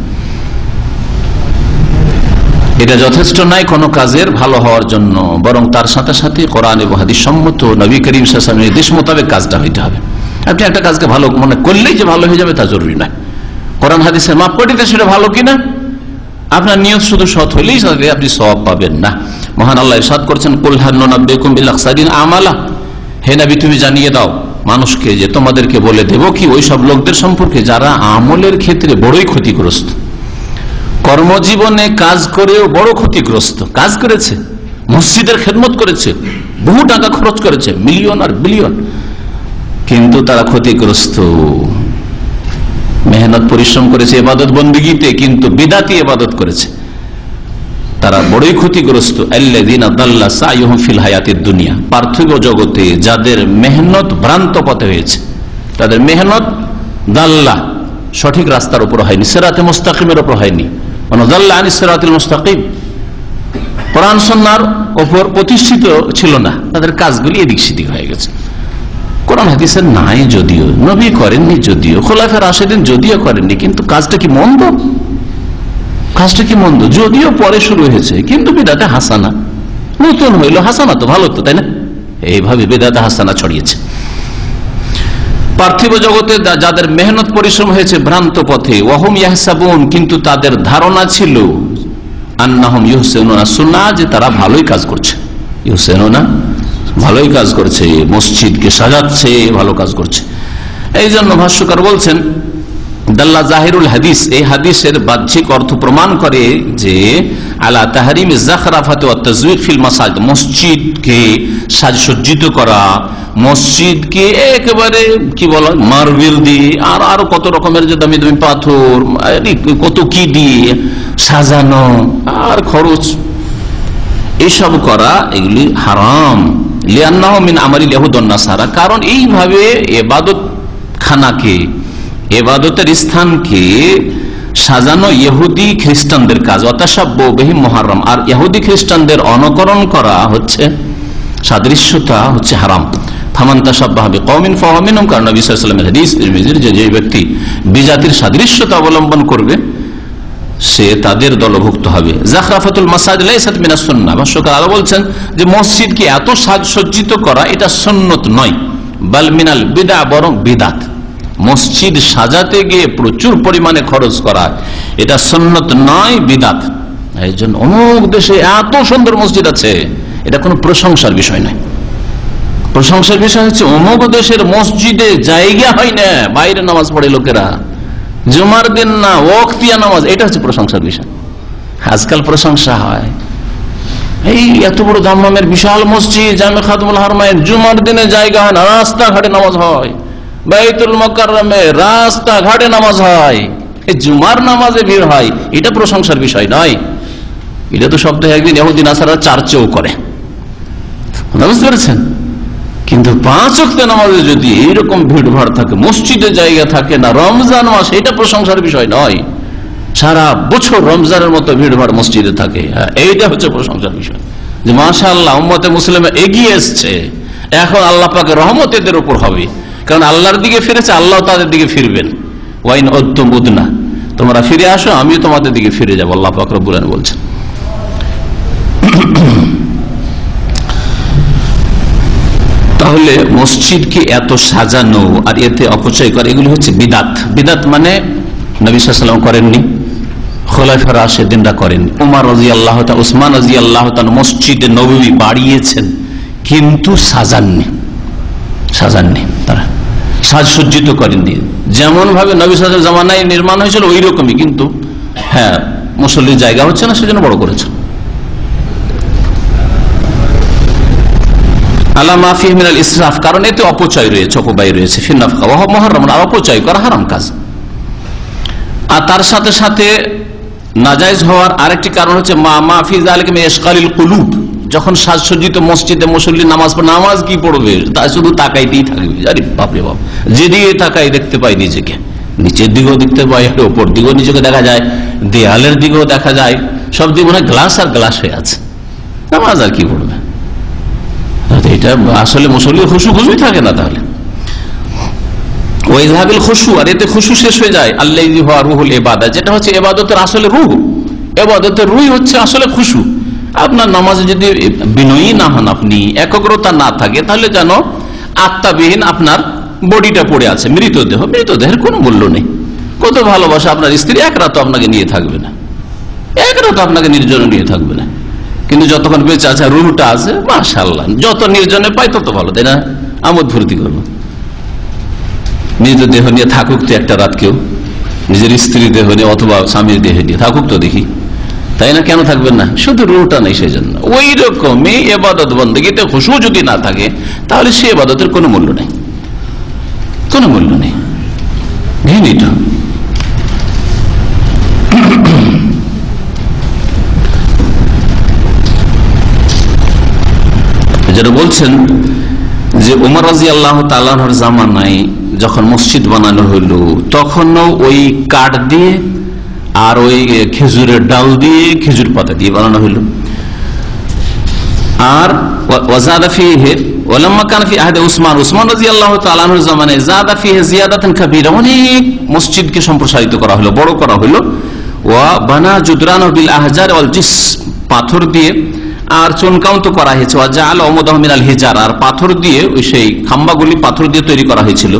এটা যথেষ্ট নাই কোনো কাজের ভালো হওয়ার জন্য, বরং তার সাথে সাথে কোরআন এবং হাদিস সম্মত নবী করিম সাল্লাল্লাহু আলাইহি ওয়াসাল্লামের নির্দেশ মোতাবেক কাজটা হইতে হবে। আপনি একটা কাজকে ভালো মনে করলেই যে ভালো হয়ে যাবে তা জরুরি নয়। কোরআন হাদিসের মাপকাঠিতে সেটা ভালো কিনা, আপনার নিয়ত শুধু সৎ হইলেই আপনি সওয়াব পাবেন না। মহান আল্লাহ ইরশাদ করেছেন, কুল হাল নুনাব্বিউকুম বিল আখসারিন আমালা, হে নবী তুমি জানিয়ে দাও মানুষকে যে তোমাদেরকে বলে দেব কি ওই সব লোকদের সম্পর্কে যারা আমলের ক্ষেত্রে বড়ই ক্ষতিগ্রস্ত, কর্মজীবনে কাজ করেও বড় ক্ষতিগ্রস্ত, কাজ করেছে, মসজিদের খেদমত করেছে, বহু টাকা খরচ করেছে, মিলিয়ন আর বিলিয়ন, কিন্তু তারা ক্ষতিগ্রস্ত। মেহনত পরিশ্রম করেছে ইবাদত বন্দেগীতে, কিন্তু বিদাতি ইবাদত করেছে, তারা বড়ই ক্ষতিগ্রস্ত। আল্লাযীনা দাল্লা সাইয়ুহুম ফিল হায়াতিদ দুনিয়া, পার্থিব জগতে যাদের মেহনত ভ্রান্ত পথে হয়েছে, তাদের মেহনত দাল্লা সঠিক রাস্তার উপর হয়নি, সিরাতে মুস্তাকিমের উপর হয়নি, দাল্লা আনিস সিরাতিল মুস্তাকিম, কোরআন সুন্নাহর উপর প্রতিষ্ঠিত ছিল না, তাদের কাজগুলি এদিক সেদিক হয়ে গেছে। কোরআন হাদিসের নাই যদিও, নবী করেননি যদিও, খোলাফায়ে রাশিদিন যদিও করেননি, কিন্তু কাজটা কি মন্দ? কাজটা কি মন্দ? যদিও পরে শুরু হয়েছে, কিন্তু বিদআতে হাসানা, নতুন হইল হাসানা তো ভালো তো, তাই না? এইভাবে বিদআতে হাসানা ছড়িয়েছে। পার্থিব জগতে যাদের মেহনত পরিশ্রম হয়েছে ভ্রান্ত পথে, ওয়াহুম ইয়াহসাবুন, কিন্তু তাদের ধারণা ছিল আন্নাহুম ইউহসিনুনা সুন্নাহ, যে তারা ভালোই কাজ করছে, ইউহসিনুনা ভালোই কাজ করছে, মসজিদকে সাজাচ্ছে, ভালো কাজ করছে। এই জন্য ভাষ্যকার বলছেন, দাল্লা জাহিরুল হাদিস, এই হাদিসের বাহ্যিক অর্থ প্রমাণ করে যে আলা তাহরিম যাখরাফাত ওয়া তাজওয়ীক ফিল মাসাজিদ, মসজিদকে সাজসজ্জিত করা, মসজিদকে একেবারে কি বলা মার্বেল দিয়ে আর আরো কত রকমের যে দামি দামি পাথর, কত কি দিয়ে সাজানো আর খরচ, এইসব করা এগুলি হারাম। লিআন্নাহু মিন আমালিল ইয়াহুদ ওয়ান নাসারা, কারণ এইভাবে ইবাদত খানাকে, ইবাদতের স্থানকে সাজানো ইহুদি খ্রিস্টানদের কাজ, ওয়াতাশাব্বু বিহিম মুহাররাম, আর ইহুদি খ্রিস্টানদের অনুকরণ করা হচ্ছে, সাদৃশ্যতা হচ্ছে হারাম। ফামান তাশাব্বাহা বিকওমিন ফাহুয়া মিনহুম, কারণ নবী সাল্লাল্লাহু আলাইহি ওয়াসাল্লামের হাদিস তিরমিজির যে ব্যক্তি বিজাতির সাদৃশ্যতা অবলম্বন করবে সে তাদের দলভুক্ত হবে। যাখরাফাতুল মাসাজিদ লাইসাত মিনাস সুন্নাহ, ভাষ্যকার আরো বলছেন যে মসজিদকে এত সাজসজ্জিত করা এটা সুন্নত নয়, বাল মিনাল বিদআ, বরং বিদআত। মসজিদ সাজাতে গিয়ে প্রচুর পরিমাণে খরচ করা এটা সুন্নত নয়, বিদআত। এই জন্য অমুক দেশে এত সুন্দর মসজিদ আছে, এটা কোনো প্রশংসার বিষয় নয়। প্রশংসার বিষয় হচ্ছে অমুক দেশের মসজিদে জায়গা হয় না, বাইরে নামাজ পড়ে লোকেরা, জুমার দিন না ওয়াক্তিয়া নামাজ, এটা হচ্ছে প্রশংসার বিষয়। আজকাল প্রশংসা হয় এই এত বড় দাম্মামের বিশাল মসজিদ জামে খাদমুল হারমাইন, জুমার দিনে জায়গা হয় না, রাস্তাঘাটে নামাজ হয়, বাইতুল মুকাররমে রাস্তাঘাটে নামাজ হয়, জুমার নামাজে ভিড় হয়, এটা প্রশংসার বিষয় নয়। এটা তো সপ্তাহে একদিন ইহুদি নাসারা চার্চেও করে, বুঝতে পেরেছেন? কিন্তু 5 ওয়াক্ত নামাজে যদি এইরকম ভিড় ভাড় থাকে, মসজিদে জায়গা থাকে না, রমজান মাস, এটা প্রশংসার বিষয় নয়। সারা বছর রমজানের মতো ভিড় ভাড় মসজিদে থাকে, এইটা হচ্ছে প্রশংসার বিষয়, যে মাশাআল্লাহ উম্মতে মুসলিমে এগিয়ে এসছে, এখন আল্লাহ পাকের রহমত এদের উপর হবে, কারণ আল্লাহর দিকে ফিরেছে, আল্লাহ তাদের দিকে ফিরবেন। ওয়াইন উদ্তুম উদনা, তোমরা ফিরে আসো, আমিও তোমাদের দিকে ফিরে যাবো, আল্লাহ পাক রব্বুল আলামিন বলছেন। তাহলে মসজিদকে এত সাজানো আর এতে অপচয় করে, এগুলি হচ্ছে বিদাত। বিদাত মানে নবী সাল্লাল্লাহু আলাইহি ওয়াসাল্লাম করেননি, খোলাফায়ে রাশিদিনরা করেননি। উমর রাদিয়াল্লাহু তাআলা, উসমান রাদিয়াল্লাহু তাআলা মসজিদে নববী বাড়িয়েছেন, কিন্তু সাজাননি, তারা সাজসজ্জিত করেননি। যেমন ভাবে নবী সাল্লাল্লাহু আলাইহি ওয়াসাল্লাম জামানায় নির্মাণ হয়েছিল ওই রকমই, কিন্তু হ্যাঁ মুসল্লির জায়গা হচ্ছে না, সেজন্য বড় করেছে। আলা মা ফিহি মিনাল ইসরাফ, কারণ এতে অপচয় রয়েছে, অপব্যয় রয়েছে। ফি নাফকা ওয়া হুয়া মুহাররাম, আর অপচয় করা হারাম কাজ। আর তার সাথে সাথে নাজায়েজ হওয়ার আরেকটি কারণ হচ্ছে মা ফি যালিকা মিন ইশগালিল কুলুব, যখন সাজসজ্জিত মসজিদে মুসল্লি নামাজ কি পড়বে, তা শুধু তাকাইতেই থাকবে। আরে বাপরে বাপ, যেদিকে তাকাই দেখতে পাই নিজেকে, নিচের দিকেও দেখতে পাই, ওপর দিকেও নিজেকে দেখা যায়, দেয়ালের দিকেও দেখা যায়, সব দিকে মনে হয় গ্লাস আর গ্লাস হয়ে আছে, নামাজ আর কি পড়বে। এটা আসলে মুসল্লির খুশুই থাকে না। তাহলে ওয়াইযহাবিল খুশু, আর এতে খুশু শেষ হয়ে যায়। আল্লাযী হুয়া রুহুল ইবাদা, যেটা হচ্ছে ইবাদতের আসলে রূহ, ইবাদতের রূহই হচ্ছে আসলে খুশু। আপনার নামাজে যদি বিনয়ী না হন, আপনি একাগ্রতা না থাকে, তাহলে যেন আত্মাবিহীন আপনার বডিটা পড়ে আছে, মৃতদেহ, মৃতদেহের কোনো মূল্য নেই। কত ভালোবাসা আপনার স্ত্রী, এক রাত আপনাকে নিয়ে থাকবে না, এক রাত আপনাকে নির্জনে নিয়ে থাকবে না, কিন্তু যতক্ষণ বেঁচে আছে রুহটা আছে, মাশাআল্লাহ, যত নির্জনে পাই তত ভালো, তাই না? আমোদ ফুর্তি করবো। মৃতদেহ নিয়ে থাকুক তো একটা রাত, কেউ নিজের স্ত্রী দেহ নিয়ে অথবা স্বামীর দেহ নিয়ে থাকুক তো দেখি, তাই না? কেন থাকবেন না? শুধু রুহটা নেই সেই জন্য। ওই রকমই ইবাদত বন্দেগীতে খুশু যদি না থাকে, তাহলে সে ইবাদতের কোনো মূল্য নেই, কোনো মূল্য নেই, ঘৃণিত। যেটা বলছেন যে উমর রাদিয়াল্লাহু তাআলা আনহুর জামানায় যখন মসজিদ বানানো হলো, তখনও ওই কাঠ দিয়ে আর ওই খেজুরের ডাল দিয়ে, খেজুর পাতা দিয়ে বানানো হলো। আর ওয়াজাদা ফিহি ওয়ালাম্মা কানা ফি আহদি উসমান, উসমান রাদিয়াল্লাহু তাআলা আনহুর জামানায় জাদা ফিহি জিয়াদাতান কাবীরা, অনেক মসজিদকে সম্প্রসারিত করা হলো, বড় করা হলো। ওয়া বানা জুদরানা বিল আহজার ওয়াল জিস, পাথর দিয়ে আর চুনকান্ত করা হয়েছে। ওয়া জাআলা উমুদাহু মিনাল হিজার, আর পাথর দিয়ে, ওই সেই খাম্বাগুলি পাথর দিয়ে তৈরি করা হয়েছিল।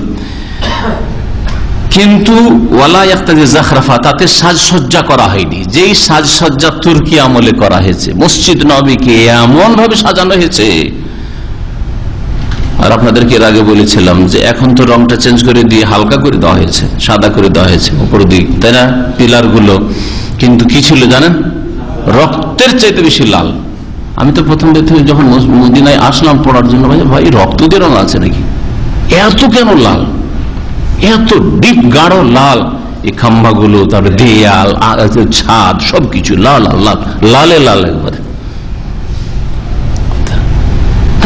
কিন্তু ওয়ালা ইয়াক্তাজি জাখরাফা, তাতে সাজসজ্জা করা হয়নি। যেই সাজসজ্জা তুর্কি আমলে করা হয়েছে, মসজিদ নববীকে এমন ভাবে সাজানো হয়েছে। আর আপনাদেরকে এর আগে বলেছিলাম যে এখন তো রংটা চেঞ্জ করে দিয়ে হালকা করে দেওয়া হয়েছে, সাদা করে দেওয়া হয়েছে উপর দিক, তাই না, পিলার গুলো। কিন্তু কি ছিল জানেন? রক্তের চাইতে বেশি লাল। আমি তো প্রথম যখন মদিনায় আসলাম পড়ার জন্য, ভাই রক্ত দিয়ে রং আছে নাকি, এত কেন লাল, এত ডিপ গাঢ় লাল, এই খাম্বাগুলো, তারপরে দেয়াল, ছাদ, সবকিছু লাল লাল, লালে লাল একবারে।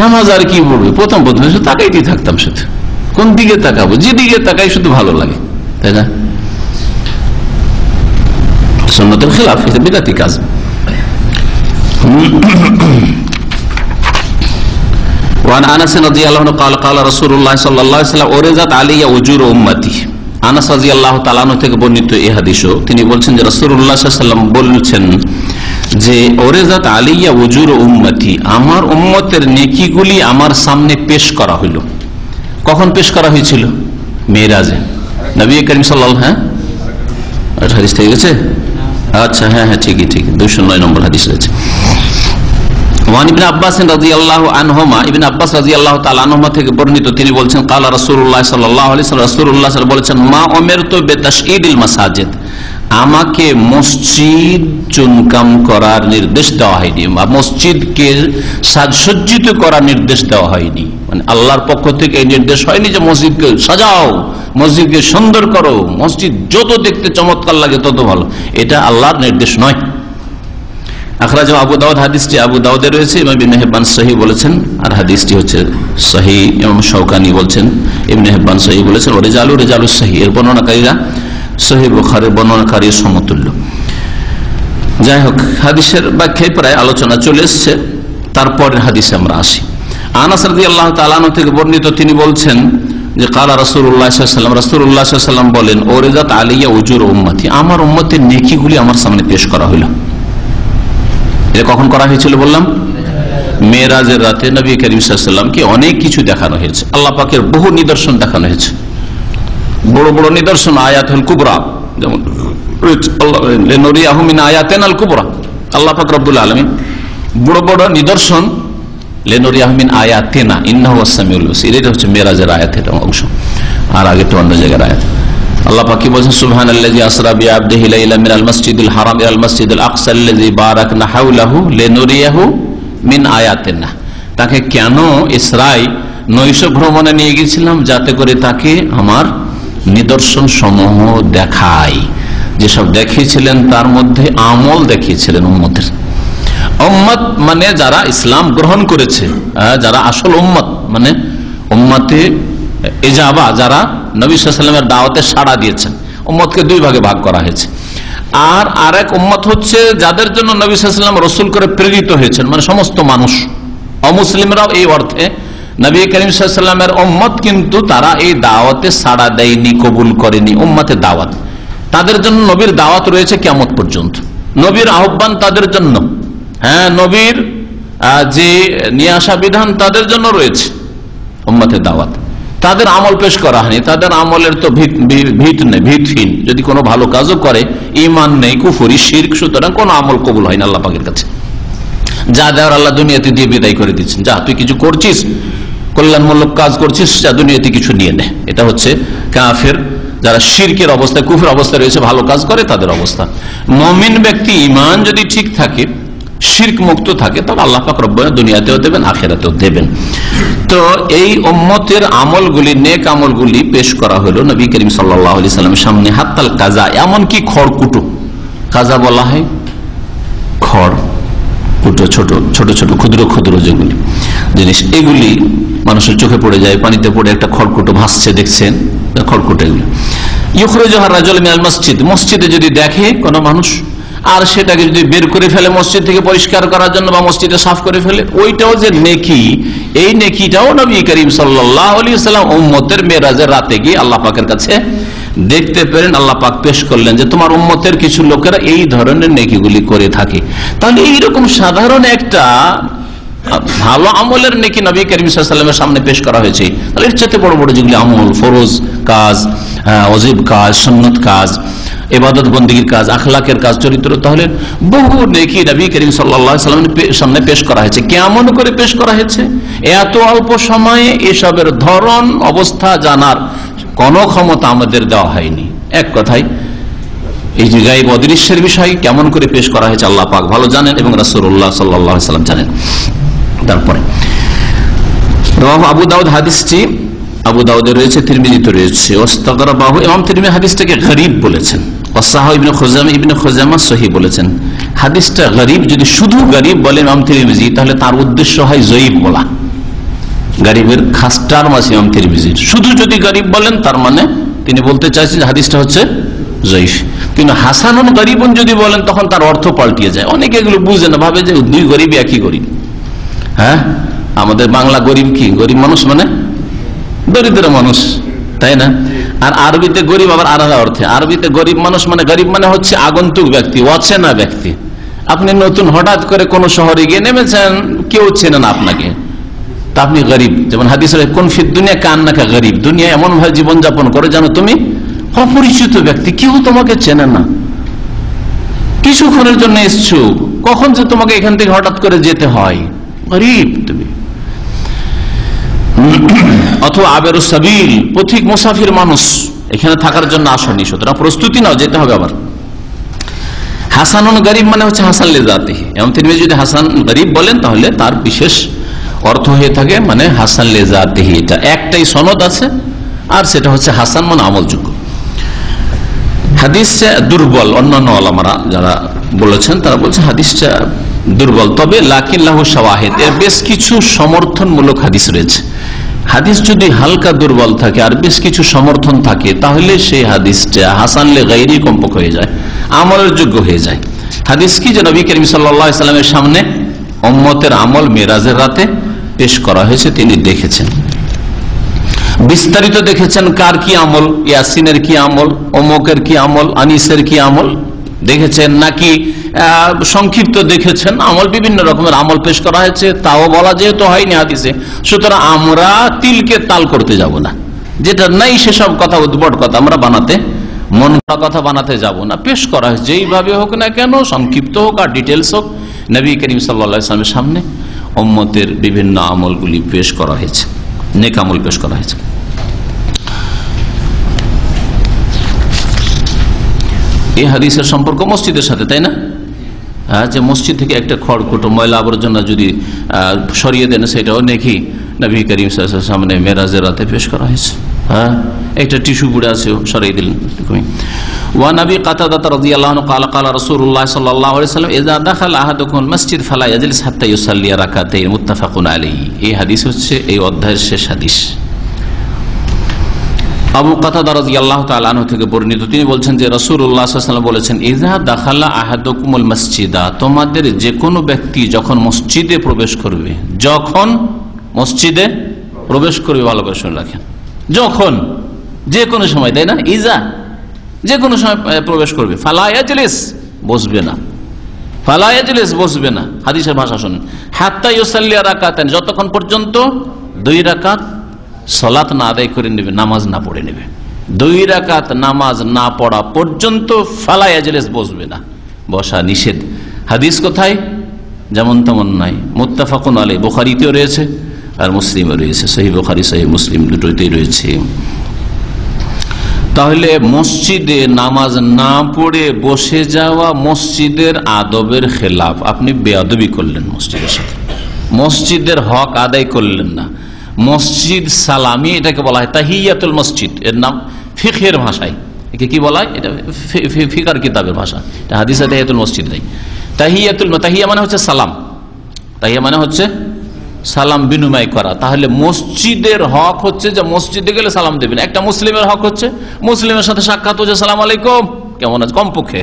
নামাজ আর কি পড়বে, প্রথম তাকাইতেই থাকতাম, শুধু কোন দিকে তাকাবো, যেদিকে তাকাই শুধু ভালো লাগে, তাই না? সুন্নতের খেলাফ, এটা বিদআতি কাজ। وعن انس رضي الله عنه قال قال رسول الله صلى الله عليه وسلم اورزت علي اجور امتي। আনাস রাদিয়াল্লাহু তাআলা আনহু থেকে বর্ণিত এই হাদিসও তিনি বলছেন যে রাসূলুল্লাহ সাল্লাল্লাহু আলাইহি ওয়াসাল্লাম বলেছেন যে ওরেজাত আলাইয়া উজুর উম্মতি, আমার উম্মতের নেকিগুলি আমার সামনে পেশ করা হইল। কখন পেশ করা হয়েছিল? মেরাজে। নবী করিম সাল্লাল্লাহু, হ্যাঁ হাদিস থেকে গেছে, আচ্ছা হ্যাঁ ঠিকই 209 নম্বর হাদিস রয়েছে। ওয়ান ইবনে আব্বাস রাদিয়াল্লাহু আনহুমা, ইবনে আব্বাস রাদিয়াল্লাহু তাআলা আনহুমা থেকে বর্ণিত তিনি বলছেন ক্বালা রাসূলুল্লাহ সাল্লাল্লাহু আলাইহি ওয়াসাল্লাম, রাসূলুল্লাহ সাল্লাল্লাহু আলাইহি ওয়াসাল্লাম বলেছেন মা উমিরতু বিতাশয়ীদিল মাসাজিদ, আমাকে মসজিদ চুনকাম করার নির্দেশ দেওয়া হয়নি, মসজিদকে সাজসজ্জিত করার নির্দেশ দেওয়া হয়নি। মানে আল্লাহর পক্ষ থেকে এই নির্দেশ হয়নি যে মসজিদকে সাজাও, মসজিদকে সুন্দর করো, মসজিদ যত দেখতে চমৎকার লাগে তত ভালো, এটা আল্লাহর নির্দেশ নয়। আখরাজ আবু দাউদ, হাদিসটি আবু দাউদে রয়েছে, ইমাম ইবনে হিব্বান সহিহ বলেছেন, আর হাদিসটি হচ্ছে সহিহ। ইমাম শাওকানি বলছেন, ইবনে হিব্বান সহিহ বলেছেন, ওয়া রিজালুস সহিহ, এর বর্ণনাকারীরা সহিহ বুখারীর বর্ণনাকারীর সমতুল্য। যাই হোক, হাদিসের ব্যাখ্যায় প্রায় আলোচনা চলে এসেছে, তারপরের হাদিসে আমরা আসি। আনাস রাদিয়াল্লাহু তাআলা আনহু থেকে বর্ণিত তিনি বলছেন যে ক্বালা রাসূলুল্লাহ সাল্লাল্লাহু আলাইহি ওয়াসাল্লাম, রাসূলুল্লাহ সাল্লাল্লাহু আলাইহি ওয়াসাল্লাম বলেন ওরিজাত আলাইয়া উজুর উম্মতি, আমার উম্মতের নেকিগুলি আমার সামনে পেশ করা হলো। এটা কখন করা হয়েছিল বললাম? মেরাজের রাতে নবী করিম সাল্লাল্লাহু আলাইহি ওয়াসাল্লামকে অনেক কিছু দেখানো হয়েছে, আল্লাহ পাকের বহু নিদর্শন দেখানো হয়েছে, বড় বড় নিদর্শন, আয়াতুল কুবরা, যেমন লিনুরিয়াহু মিন আয়াতিনাল কুবরা, আল্লাহ পাক রব্বুল আলামিন বড় বড় নিদর্শন, লিনুরিয়াহু মিন আয়াতিনা ইন্নাহু আস-সামিউল বাসীর, এটা হচ্ছে মেরাজের আয়াতের অংশ। আর আগেটা অন্য জায়গার আয়াত। আল্লাহ পাক কি বলেন? সুবহানাল্লাযী আসরা বিআবদিহি লাইলাম মিনাল মাসজিদিল হারাম ইলাল মাসজিদিল আকসা আল্লাযী বারাকনা হাওলাহু লিনুরিয়াহু মিন আয়াতিনা। তাকে কেন ইসরাই নৈশ ভ্রমণে নিয়ে গেছিলাম, যাতে করে তাকে আমার নিদর্শন সমূহ দেখাই। যেসব দেখিয়েছিলেন তার মধ্যে আমল দেখিয়েছিলেন উম্মতের। উম্মত মানে যারা ইসলাম গ্রহণ করেছে, যারা আসল উম্মত, মানে উম্মতে ইজাবা, যারা নবী সাল্লাল্লাহু আলাইহি ওয়াসাল্লামের দাওয়াতে সাড়া দিয়েছেন। উম্মতকে দুই ভাগে ভাগ করা হয়েছে। আর আরেক উম্মত হচ্ছে যাদের জন্য নবী সাল্লাল্লাহু আলাইহি ওয়াসাল্লাম রাসূল করে প্রেরিত হয়েছেন, মানে সমস্ত মানুষ। অমুসলিমরাও এই অর্থে নবী করিম সাল্লাল্লাহু আলাইহি ওয়াসাল্লামের উম্মত, কিন্তু তারা এই দাওয়াতে সাড়া দেয়নি, কবুল করেনি। উম্মতে দাওয়াত, তাদের জন্য নবীর দাওয়াত রয়েছে কিয়ামত পর্যন্ত। নবীর আহ্বান তাদের জন্য, হ্যাঁ, নবীর যে নিয়ে আসা বিধান তাদের জন্য রয়েছে। উম্মতে দাওয়াত, তাদের আমল পেশ করা হয়নি, তাদের আমলের তো ভিত নেই, ভিতহীন। যদি কোনো ভালো কাজও করে, ঈমান নেই, কুফরি, শিরক, সুতরাং কোনো আমল কবুল হয় না আল্লাহ পাকের কাছে। যা দেওয়ার আল্লাহ দুনিয়াতে দিয়ে বিদায় করে দিচ্ছেন। যা তুই কিছু করছিস, কল্যাণমূলক কাজ করছিস, যা দুনিয়াতে কিছু নিয়ে নে। এটা হচ্ছে কাফের, যারা শিরকের অবস্থায়, কুফরের অবস্থায় রয়েছে, ভালো কাজ করে তাদের অবস্থা। মুমিন ব্যক্তি ঈমান যদি ঠিক থাকে, শিরক মুক্ত থাকে, তবে আল্লাহ পাক রব্বুল আলামিন দুনিয়াতেও দেবেন, আখিরাতেও দেবেন। তো এই উম্মতের আমলগুলি, নেক আমলগুলি পেশ করা হলো নবী করিম সাল্লাল্লাহু আলাইহি সাল্লামের সামনে। হাত্তাল কাজা, এমনকি খড়কুটো, কাজা বলা হয় খড় কুটো, ছোট ছোট ছোট ক্ষুদ্র ক্ষুদ্র যেগুলি জিনিস, এগুলি মানুষের চোখে পড়ে যায়, পানিতে পড়ে একটা খড়কুটো ভাসছে, দেখছেন খড়কুটো। এগুলি ইউখরিজুহা রাজুল মিনাল মসজিদ, মসজিদে যদি দেখে কোনো মানুষ, আর সেটাকে যদি বের করে ফেলে মসজিদ থেকে পরিষ্কার করার জন্য, বা মসজিদে সাফ করে ফেলে, ওইটাও যে নেকি, এই নেকিটাও নবী করিম সাল্লাল্লাহু আলাইহি ওয়াসাল্লাম উম্মতের মেরাজের রাতে গিয়ে আল্লাহ পাকের কাছে দেখতে পেলেন। আল্লাহ পাক পেশ করলেন যে তোমার উম্মতের কিছু লোকেরা এই ধরনের নেকিগুলি করে থাকে। তাহলে এইরকম সাধারণ একটা ভালো আমলের নেকি নবী করিম সাল্লাল্লাহু আলাইহি ওয়াসাল্লামের সামনে পেশ করা হয়েছে। তাহলে এর চাইতে বড় বড় যেগুলি আমল, ফরজ কাজ, ওয়াজিব কাজ, সুন্নত কাজ, ইবাদত বন্দেগীর কাজ, আখলাকের কাজ, চরিত্র, তাহলে বহু নেকি নবী করিম সাল্লাল্লাহু আলাইহি ওয়াসাল্লামের সামনে পেশ করা হয়েছে। কেমন করে পেশ করা হয়েছে? এত অল্প সময়ে এসবের ধরন, অবস্থা জানার কোনো ক্ষমতা আমাদের দেওয়া হয়নি। এক কথায় এই যে গায়েব অদৃশ্যের বিষয় কেমন করে পেশ করা হয়েছে আল্লাহ পাক ভালো জানেন, এবং রাসূলুল্লাহ সাল্লাল্লাহু আলাইহি ওয়াসাল্লাম জানেন। তারপরে রাওয়াহু আবু দাউদ, হাদিসটি আবু দাউদে রয়েছে, তিরমিজিতে রয়েছে। ওয়াস্তাগরাবাহু, ইমাম তিরমিজি হাদিসটাকে গরীব বলেছেন। ওয়াসাহু ইবনে খুজামা, ইবনে খুজামা সহিহ বলেছেন। হাদিসটা গরীব, যদি শুধু গরীব বলেন ইমাম তিরমিজি, তাহলে তার উদ্দেশ্য হয় যঈফ বলা। গরীবের খাস টার্ম আছে ইমাম তিরমিজির। শুধু যদি গরীব বলেন, তার মানে তিনি বলতে চাইছেন যে হাদিসটা হচ্ছে যঈফ। কিন্তু হাসানুন গরীবুন যদি বলেন, তখন তার অর্থ পাল্টিয়ে যায়। অনেকে এগুলো বুঝে না, ভাবে যে দুই গরীব একই গরীব। হ্যাঁ, আমাদের বাংলা গরীব কি, গরীব মানুষ মানে দরিদ্র মানুষ, তাই না? আর আরবিতে গরীব আবার আলাদা অর্থে। আরবিতে গরীব মানুষ মানে, গরীব মানে হচ্ছে আগন্তুক ব্যক্তি, অচেনা ব্যক্তি। আপনি নতুন হঠাৎ করে কোন শহরে গিয়ে নেমেছেন, কেউ চেনে না আপনাকে, তা আপনি গরীব। যেমন হাদিস কোন ফিদ দুনিয়া কান্নাকা গরীব, দুনিয়া এমন ভাবে জীবনযাপন করে যেন তুমি অপরিচিত ব্যক্তি, কেউ তোমাকে চেনে না, কিছুক্ষণের জন্য এসছো, কখন যে তোমাকে এখান থেকে হঠাৎ করে যেতে হয়, গরীব তুমি। অথবা আবেরু সাবিল, পথিক মুসাফির মানুষ, এখানে থাকার জন্য আসনি, সুতরাং প্রস্তুতি নাও, যেতে হবে আবার। হাসানুন গরীব মানে হচ্ছে হাসান লিজাতিহি। এমন তিনি যদি হাসান গরীব বলেন, তাহলে তার বিশেষ অর্থ হয়ে থাকে মানে হাসান লিজাতিহি। এটা একটাই সনদ আছে, আর সেটা হচ্ছে হাসান মানে আমলযোগ্য। হাদিসটা দুর্বল, অন্যান্য ওলামারা যারা বলেছেন তারা বলছে হাদিসটা দুর্বল, তবে লাকিন লাহু শাওয়াহিদ, এর বেশ কিছু সমর্থনমূলক হাদিস রয়েছে। হাদিস যদি হালকা দুর্বল থাকে আর বেশ কিছু সমর্থন থাকে, তাহলে সেই হাদিসটা হাসান লে গায়রি কমপক্ষ হয়ে যায়, আমলের যোগ্য হয়ে যায়। হাদিস কি, যে নবী করিম সাল্লাল্লাহু আলাইহি ওয়াসাল্লামের সামনে উম্মতের আমল মেরাজের রাতে পেশ করা হয়েছে, তিনি দেখেছেন, বিস্তারিত দেখেছেন কার কি আমল, ইয়াসিনের কি আমল, অমুকের কি আমল, আনিসের কি আমল দেখেছেন, নাকি সংক্ষিপ্ত দেখেছেন। আমল, বিভিন্ন রকমের আমল পেশ করা হয়েছে, তাও বলা যেহেতু হয়নি হাদিসে, সুতরাং আমরা তিলকে তাল করতে যাব না, যেটা নাই সেসব কথা উদ্ভট কথা আমরা বানাতে, মন কথা বানাতে যাব না। পেশ করা হয়েছে যেইভাবে হোক না কেন, সংক্ষিপ্ত হোক আর ডিটেলস হোক, নবী করিম সাল্লাল্লাহু আলাইহি ওয়াসাল্লামের সামনে উম্মতের বিভিন্ন আমলগুলি পেশ করা হয়েছে, নেক আমল পেশ করা হয়েছে। এই হাদিসের সম্পর্ক মসজিদের সাথে, তাই না? যে মসজিদ থেকে একটা খড়কুটো ময়লা আবর্জনা যদি সরিয়ে দেন, সেটাও নাকি নবী করিম সাল্লাল্লাহু আলাইহি ওয়াসাল্লাম সামনে মেরাজের রাতে পেশ করা হয়েছে। একটা টিস্যু পুড়ে আছে, সরিয়ে দিলেন। ওয়া নবী কাতাদা রাদিয়াল্লাহু আনহু قال قال رسول الله صلى الله عليه وسلم اذا دخل احدكم المسجد فلا يجلس حتى يصلي ركعتين متفق عليه। এই হাদিস হচ্ছে এই অধ্যায়ের শেষ হাদিস। আবু কাতাদা রাদিয়াল্লাহু তাআলা আনহু থেকে বর্ণিত, তিনি বলছেন যে রাসূলুল্লাহ সাল্লাল্লাহু আলাইহি ওয়াসাল্লাম বলেছেন, ইযা দাখালা আহাদুকুমুল মসজিদা, তোমাদের যে কোনো ব্যক্তি যখন মসজিদে প্রবেশ করবে, যখন মসজিদে প্রবেশ করবে, ভালো করে শুনে রাখেন, যখন, যে কোনো সময়, তাই না? ইজা, যে কোনো সময় প্রবেশ করবে, ফালা ইয়াজলিস, বসবে না, ফালা ইয়াজলিস, বসবে না। হাদিসের ভাষা শুনেন, হাত্তা ইউসাল্লি রাকাতান, যতক্ষণ পর্যন্ত 2 রাকাত সালাত না আদায় করে নেবে, নামাজ না পড়ে নেবে। 2 রাকাত নামাজ না পড়া পর্যন্ত ফালা ইয়াজলিস, বসবে না, বসা নিষেধ। হাদিস কোথায়? যেমন তেমন নাই, মুত্তাফাকুন আলাইহি, বুখারীতেও রয়েছে আর মুসলিমে রয়েছে, সহিহ বুখারী সহিহ মুসলিম দুটোতেই রয়েছে। তাহলে মসজিদে নামাজ না পড়ে বসে যাওয়া মসজিদের আদবের খেলাফ, আপনি বেয়াদবি করলেন মসজিদের সাথে, মসজিদের হক আদায় করলেন না। মসজিদ সালামি, এটাকে বলা হয় তাহিয়াতুল মসজিদ, এর নাম ফিকহের ভাষায়, একে কি বলা হয়? এটা ফিকার কিতাবের ভাষা, এটা হাদিসে তাহিয়াতুল মসজিদ নেই। তাহিয়া মানে হচ্ছে সালাম, তাহিয়া মানে হচ্ছে সালাম বিনিময় করা। তাহলে মসজিদের হক হচ্ছে যে মসজিদে গেলে সালাম দেবেন। একটা মুসলিমের হক হচ্ছে মুসলিমের সাথে সাক্ষাৎ হচ্ছে সালাম আলাইকুম, কেমন আছে, কমপক্ষে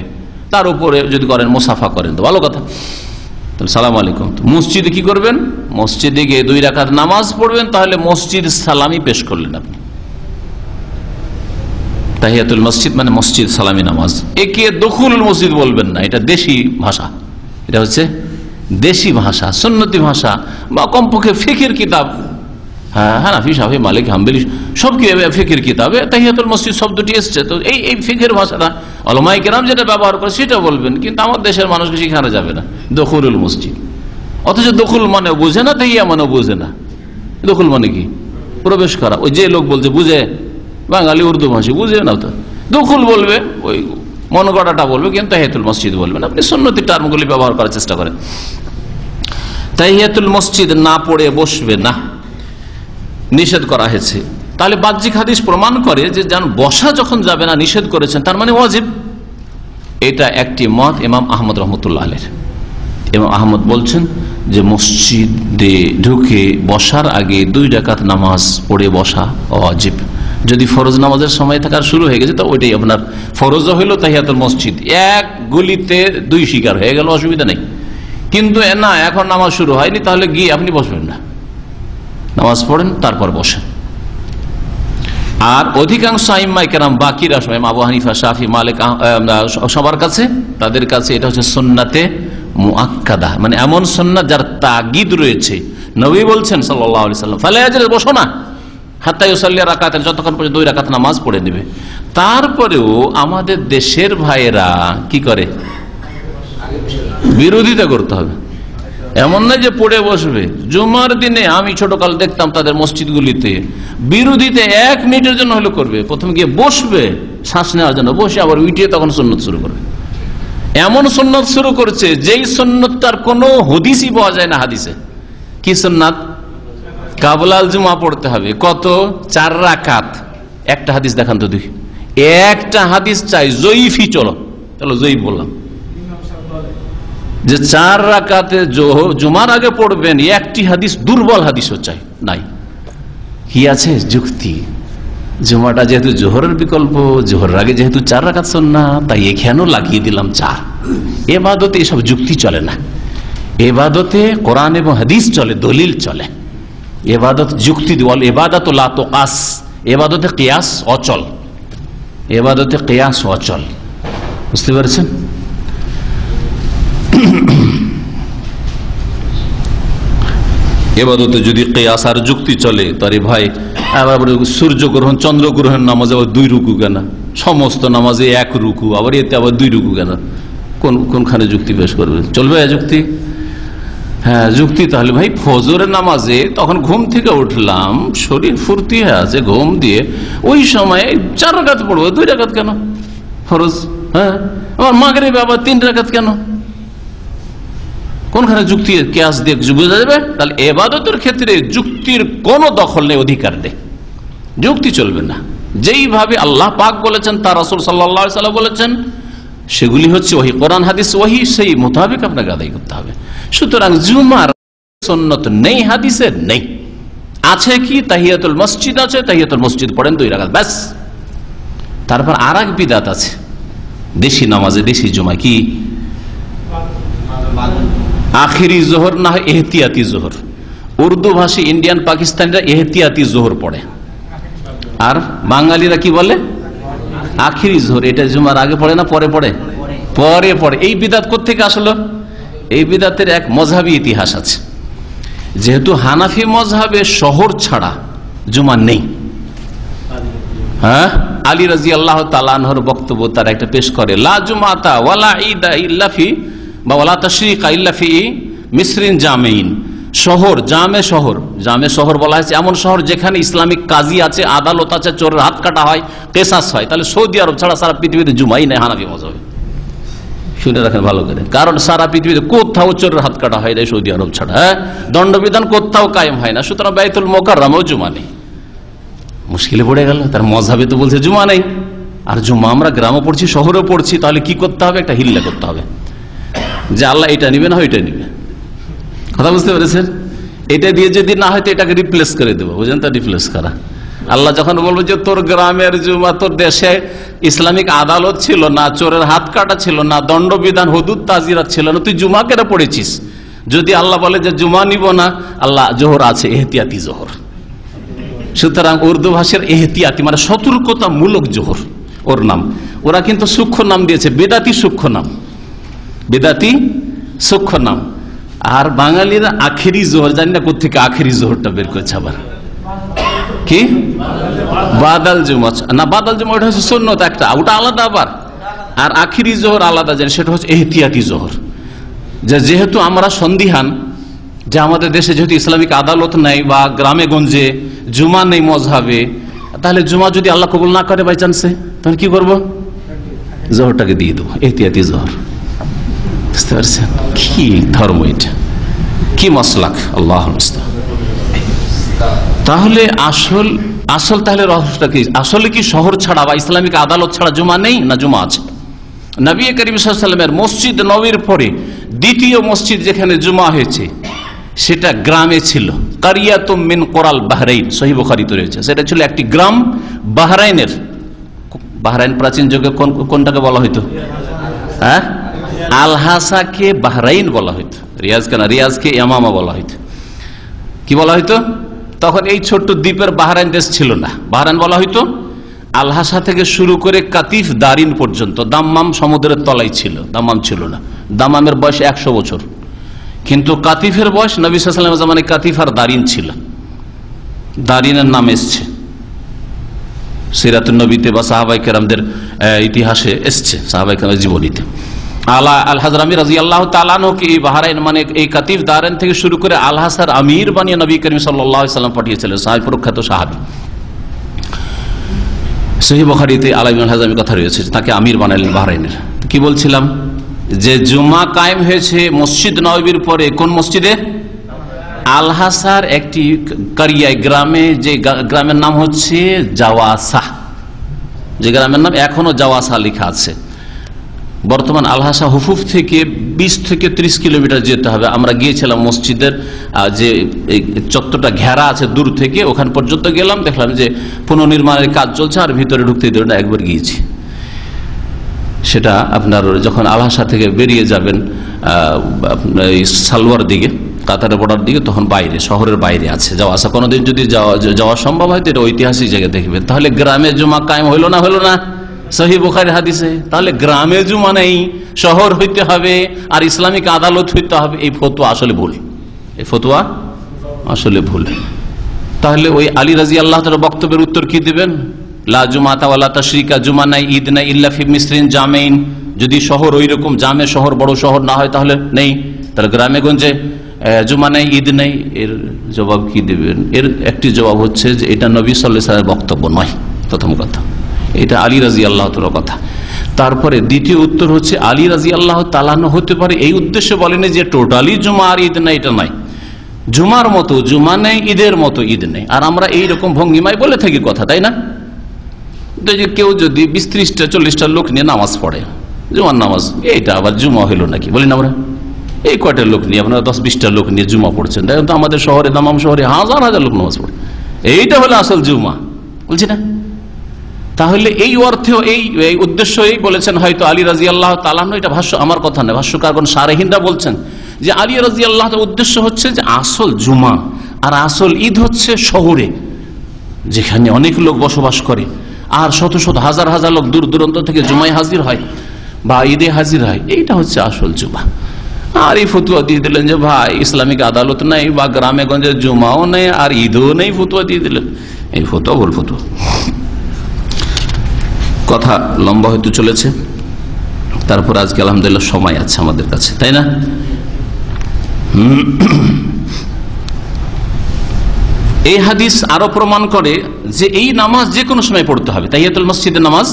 তার উপরে যদি করেন মুসাফা করেন তো ভালো কথা, তাহলে সালাম আলাইকুম। মসজিদে কি করবেন? মসজিদে গিয়ে 2 রাকাত নামাজ পড়বেন, তাহলে মসজিদ সালামি পেশ করলেন আপনি। তাহিয়াতুল মসজিদ মানে মসজিদ সালামি নামাজ। একে দখুলুল মসজিদ বলবেন না, এটা দেশি ভাষা, এটা হচ্ছে দেশি ভাষা, সুন্নতি ভাষা, বা কমপক্ষে ফিকহের কিতাব, হানাফি, শাফি, মালিক, হাম্বলি সব কি ফিকহের কিতাবে তাহিয়াতুল মসজিদ শব্দটি এসছে। তো এই ফিকহের ভাষাটা উলামায়ে কেরাম যেটা ব্যবহার করে সেটা বলবেন, কিন্তু আমার দেশের মানুষকে শিখানো যাবে না দখুলুল মসজিদ। অথচ দখুল মানে বুঝে না, তাহিয়া মানে বুঝে না। দখুল মানে কি? প্রবেশ করা। ওই যে লোক বলছে বুঝে, বাঙালি উর্দু ভাষী বুঝে না, তো দখুল বলবে, ওই মন গড়াটা বলবে, কিন্তু তাহিয়াতুল মসজিদ বলবেন। আপনি সুন্নতি টার্মগুলি ব্যবহার করার চেষ্টা করেন। তাহিয়াতুল মসজিদ না পড়ে বসবে না, নিষেধ করা হয়েছে। তাহলে বাহ্যিক হাদিস প্রমাণ করে যে বসা যখন যাবে না নিষেধ করেছেন, তার মানে ওয়াজিব। এটা একটি মত ইমাম আহমদ রহমতুল্লাহ আলাইহির। ইমাম আহমদ বলছেন যে মসজিদে ঢুকে বসার আগে 2 রাকাত নামাজ পড়ে বসা ওয়াজিব। যদি ফরজ নামাজের সময় থাকার শুরু হয়ে গেছে, তো ওইটাই আপনার ফরজও হইল তাহিয়াতুল মসজিদ, এক গুলিতে 2 শিকার হয়ে গেল, অসুবিধা নেই। কিন্তু না, এখন নামাজ শুরু হয়নি, তাহলে গিয়ে আপনি বসবেন না, নামাজ পড়েন তারপর বসেন। আর অধিকাংশ আইম্মায়ে কেরাম, বাকিরা সবাই, আবু হানিফা, শাফি, মালিক, সবার কাছে, তাদের কাছে এটা হচ্ছে সুন্নাতে মুআক্কাদা, মানে এমন সুন্নাত যার তাগিদ রয়েছে। নবী বলছেন সাল্লাল্লাহু আলাইহি ওয়াসাল্লাম, ফালা ইয়াজলিস, বসো না, হাত্তা ইউসাল্লি রাকাতান, যতক্ষণ পর্যন্ত 2 রাকাত নামাজ পড়ে নেবে। তারপরেও আমাদের দেশের ভাইয়েরা কি করে? বিরোধিতা করতে হবে। এমন না যে পড়ে বসবে। জুমার দিনে আমি ছোটকাল দেখতাম তাদের মসজিদগুলিতে বিরোধিতা 1 মিনিটের জন্য হলে করবে, প্রথমে গিয়ে বসবে শ্বাস নেওয়ার জন্য, বসে আবার উঠিয়ে তখন সুন্নত শুরু করবে। এমন সুন্নত শুরু করছে যেই সুন্নতটার কোনো হদিসই পাওয়া যায় না হাদিসে। কি সুন্নাত? কাবলাল জুমা পড়তে হবে। কত? 4 রাকাত। একটা হাদিস দেখান তো দেখি, একটা হাদিস চাই জয়ীফি। চলো জয়ীফ বললাম যে 4 রাকাতে জুমার আগে পড়বেন, একটি হাদিস, দুর্বল হাদিসও চাই নাই। কি আছে? যুক্তি। জুমাটা যেহেতু জোহরের বিকল্প, জোহরের আগে যেহেতু 4 রাকাত সুন্নাত, তাই এখানেও লাগিয়ে দিলাম 4। এবাদতে এসব যুক্তি চলে না। এবাদতে কোরআন এবং হাদিস চলে, দলিল চলে। এবাদত যুক্তি বল, এবাদত লা তুকাস, এবাদতে কিয়াস অচল, এবাদতে কিয়াস অচল। বুঝতে পারছেন? এবাদতে যদি কিয়াস আর যুক্তি চলে, তারে ভাই আবার সূর্যগ্রহণ, চন্দ্রগ্রহণ নামাজে আবার 2 রুকু কেন? সমস্ত নামাজে 1 রুকু, আবার এতে আবার 2 রুকু কেন? কোনখানে যুক্তি পেশ করবে? চলবে যুক্তি? হ্যাঁ, যুক্তি। তাহলে ভাই ফজরের নামাজে তখন ঘুম থেকে উঠলাম, শরীর ফুর্তি হয়ে আছে, ঘুম দিয়ে ওই সময় 4 রাকাত পড়বো, 2 রাকাত কেন ফরজ? হ্যাঁ, আমার মাগরিবে আবার 3 রাকাত কেন? কোনখানে যুক্তি কিয়াস দিয়ে বোঝা যাবে? তাহলে ইবাদতের ক্ষেত্রে যুক্তির কোনো দখল নেই, অধিকার নেই, যুক্তি চলবে না। যেইভাবে আল্লাহ পাক বলেছেন, তার রাসূল সাল্লাল্লাহু আলাইহি ওয়াসাল্লাম বলেছেন, সেগুলি হচ্ছে ওহী, কোরআন হাদিস ওহী, সেই মোতাবেক আপনাকে আদায় করতে হবে। সুতরাং জুমার সুন্নত নেই, হাদিসে নেই। আছে কি? তাহিয়াতুল মসজিদ আছে, তাহিয়াতুল মসজিদ পড়েন 2 রাকাত ব্যাস। তারপর আরেক বিদআত আছে দেশি নামাজে, দেশি জুমায়, কি আখিরি জোহর না হয় এহতিয়াতি জোহর। উর্দু ভাষী ইন্ডিয়ান পাকিস্তানিরা এহতিয়াতি জোহর পড়ে, আর বাঙালিরা কি বলে? আখিরি জোহর। এটা জুমার আগে পড়ে না পরে পড়ে? পরে পড়ে। এই বিদআত কোত্থেকে আসলো? এই বিদআতের এক মযহাবী ইতিহাস আছে। যেহেতু হানাফি মযহাবে শহর ছাড়া জুমা নেই, হ্যাঁ, আলী রাদিয়াল্লাহু তাআলা আনহুর বক্তব্য তারা একটা পেশ করে, লা জুমাতা ওয়ালা ঈদা ইল্লা ফি বা ওয়ালা তাশরিকা ইল্লা ফি মিসরিন জামিন। শহর, জামে শহর, জামে শহর বলা হয়েছে এমন শহর যেখানে ইসলামিক কাজী আছে, আদালত আছে, চোরের হাত কাটা হয়, কেসাস হয়। তাহলে সৌদি আরব ছাড়া সারা পৃথিবীতে জুমাই নেই হানাফি মযহাবে। শুনে রাখেন ভালো করে, কারণ সারা পৃথিবীতে কোথাও চোরের হাত কাটা হয় না সৌদি আরব ছাড়া, হ্যাঁ, দণ্ডবিধান কোথাও কায়েম হয় না। সুতরাং বাইতুল মুকাররমেও জুমা নেই। মুশকিলে পড়ে গেল, তার মযহাবে তো বলছে জুমা নেই, আর জুমা আমরা গ্রামে পড়ছি, শহরেও পড়ছি। তাহলে কি করতে হবে? একটা হিল্লা করতে হবে যে আল্লাহ এটা নিবে না ওইটা নিবে। কথা বুঝতে পেরেছেন? এটা দিয়ে যদি না হয় তো এটাকে রিপ্লেস করে দেবো, বুঝলেন তো? রিপ্লেস করা। আল্লাহ যখন বলবো যে তোর গ্রামের জুমা, তোর দেশে ইসলামিক আদালত ছিল না, চোরের হাত কাটা ছিল না, দণ্ডবিধান হুদুদ তাজিরাত ছিল না, তুই জুমা কেন পড়েছিস? যদি আল্লাহ বলে যে জুমা নিব না, আল্লাহ জোহর আছে, এহতিয়াতি জোহর। সুতরাং উর্দু ভাষার এহতিয়াতি মানে সতর্কতামূলক জোহর ওর নাম। ওরা কিন্তু সূক্ষ্ম নাম দিয়েছে, বেদাতি সূক্ষ্ম নাম, বেদাতি সূক্ষ্ম নাম। আর বাঙালিরা আখেরি জোহর, জানি না কোথেকে আখেরি জোহরটা বের করেছে। আবার কি বাদাল জুমা না, বাদাল জুমা ওটা হচ্ছে সুন্নত একটা, ওটা আলাদা আবার। আর আখিরি জোহর আলাদা, জানি সেটা হচ্ছে এহতিয়াতি জোহর। যেহেতু আমরা সন্দিহান যে আমাদের দেশে যেহেতু ইসলামিক আদালত নাই বা গ্রামে গঞ্জে জুমা নেই মযহাবে, তাহলে জুমা যদি আল্লাহ কবুল না করে বাই চান্সে, তাহলে কি করবো? জোহরটাকে দিয়ে দেবো, এহতিয়াতি জোহর। বুঝতে পারছেন কি ধর্ম এটা, কি মাসলাক? আল্লাহ মুস্তাআন। তাহলে আসল তাহলে রহস্যটা কি? আসলে কি শহর ছাড়া বা ইসলামিক আদালত ছাড়া জুমা নেই না জুমা আছে? নবী করিম সাল্লাল্লাহু আলাইহি ওয়াসাল্লামের মসজিদ নববীর পরে দ্বিতীয় মসজিদ যেখানে জুমা হয়েছে সেটা গ্রামে ছিল, কারিয়াতুম মিন কোরাল বাহরাইন, সহিহ বুখারীতে রয়েছে। সেটা ছিল একটি গ্রাম বাহরাইনের। বাহরাইন প্রাচীন যুগে কোনটাকে বলা হইতো? হ্যাঁ, আল-হাসাকে বাহরাইন বলা হইতো, রিয়াজকে না, রিয়াজকে ইয়ামামা বলা হইতো। কি বলা হইতো? তখন এই ছোট্ট দ্বীপের বাহরাইন দেশ ছিল না, বাহরাইন বলা হইতো। আল-হাসা থেকে শুরু করে কাতিফ দারিন পর্যন্ত, দাম্মাম সমুদ্রের তলায় ছিল, দাম্মাম ছিল না। দাম্মামের বয়স 100 বছর, কিন্তু কাতিফের বয়স নবী সাল্লাল্লাহু আলাইহি ওয়াসাল্লামের জামানায় কাতিফ আর দারিন ছিল। দারিনের নাম এসছে সিরাতুন নবীতে বা সাহাবায়ে কেরামদের ইতিহাসে এসছে, সাহাবায়ে কেরামের জীবনীতে। আল হাজরামি রাদিয়াল্লাহু তাআলা আনহুকে এই বাহরাইন মানে এই কাতিফ দারিন থেকে শুরু করে আল-হাসার আমির বানিয়ে নবী করিম সাল্লাল্লাহু আলাইহি ওয়াসাল্লাম পাঠিয়েছিলেন, সাহাবী প্রখ্যাত সাহাবী। সহিহ বুখারীতে আল হাজরামি কথা রয়েছে, তাকে আমির বানালেন বাহরাইনের। কি বলছিলাম? যে জুমা কায়েম হয়েছে মসজিদ নববীর পরে কোন মসজিদে? আল-হাসার একটি কারিয়ায় গ্রামে, যে গ্রামের নাম হচ্ছে জাওয়াসা, যে গ্রামের নাম এখনো জাওয়াসা লেখা আছে। বর্তমান আল-হাসা হুফুফ থেকে 20 থেকে 30 কিলোমিটার যেতে হবে। আমরা গিয়েছিলাম মসজিদের যে চত্বরটা ঘেরা আছে দূর থেকে, ওখান পর্যন্ত গেলাম, দেখলাম যে পুনর্নির্মাণের কাজ চলছে আর ভিতরে ঢুকতে দেবে না, একবার গিয়েছি। সেটা আপনার যখন আল-হাসা থেকে বেরিয়ে যাবেন সালোয়ার দিকে, কাতারের বর্ডার দিকে, তখন বাইরে, শহরের বাইরে আছে জাওয়াসা। কোনোদিন যদি যাওয়া সম্ভব হয় তো এটা ঐতিহাসিক জায়গা দেখবেন। তাহলে গ্রামে জুমা কায়েম হইল না? হইল না? সহিহ বুখারীর হাদিসে। তাহলে গ্রামে জুমা নেই, শহর হইতে হবে আর ইসলামিক আদালত হইতে হবে, এই ফতোয়া আসলে ভুল, এই ফতোয়া আসলে ভুল। তাহলে ওই আলী রাদিয়াল্লাহু তাআলা বক্তব্যের উত্তর কি দিবেন? লা জুমাতা ওয়ালা তাশরিকা, জুমা নাই, ঈদ নাই, ইল্লা ফি মিসরিন জামিন। যদি শহর ওই রকম জামে শহর, বড় শহর না হয় তাহলে নেই। তাহলে গ্রামে গঞ্জে জুমা নাই, ঈদ নেই, এর জবাব কি দিবেন? এর একটি জবাব হচ্ছে যে এটা নবী সাল্লাল্লাহু আলাইহি ওয়াসাল্লামের বক্তব্য নয়, প্রথম কথা। এটা আলী রাদিয়াল্লাহু তাআলার কথা। তারপরে দ্বিতীয় উত্তর হচ্ছে আলী রাদিয়াল্লাহু তাআলা হতে পারে এই উদ্দেশ্যে বলেনি যে টোটালি জুমা আর ঈদ না, এটা নাই। জুমার মতো জুমা নেই, ঈদের মতো ঈদ নেই। আর আমরা এইরকম ভঙ্গিমায় বলে থাকি কথা, তাই না? তো যে কেউ যদি 20-30টা 40টা লোক নিয়ে নামাজ পড়ে, জুমার নামাজ, এইটা আবার জুমা হইলো নাকি বলি না আমরা? এই কয়টা লোক নিয়ে আপনারা 10-20টা লোক নিয়ে জুমা পড়ছেন, দেখেন তো আমাদের শহরে, দামাম শহরে হাজার হাজার লোক নামাজ পড়ে, এইটা হলো আসল জুমা, বলছি না? তাহলে এই অর্থেও এই উদ্দেশ্যই বলেছেন হয়তো আলী রাদিয়াল্লাহু তাআলা। এটা ভাষ্য, আমার কথা নয়, ভাষ্যকারগণ শারহিনরা বলছেন যে আলী রাদিয়াল্লাহু তাআলার উদ্দেশ্য হচ্ছে যে আসল জুমা আর আসল ঈদ হচ্ছে শহরে, যেখানে অনেক লোক বসবাস করে আর শত শত হাজার হাজার লোক দূর দূরান্ত থেকে জুমায় হাজির হয় বা ঈদে হাজির হয়, এইটা হচ্ছে আসল জুমা। আর এই ফতুয়া দিয়ে দিলেন যে ভাই ইসলামিক আদালত নেই বা গ্রামে গঞ্জে জুমাও নেই আর ঈদও নেই, ফতুয়া দিয়ে দিলেন। এই ফতুয়া ভুল ফতুয়া। কথা লম্বা হয়তো চলেছে, তারপর আজকে আলহামদুলিল্লাহ সময় আছে আমাদের কাছে, তাই না? এই হাদিস আরো প্রমাণ করে যে এই নামাজ যে কোনো সময় পড়তে হবে, তাহিয়াতুল মসজিদের নামাজ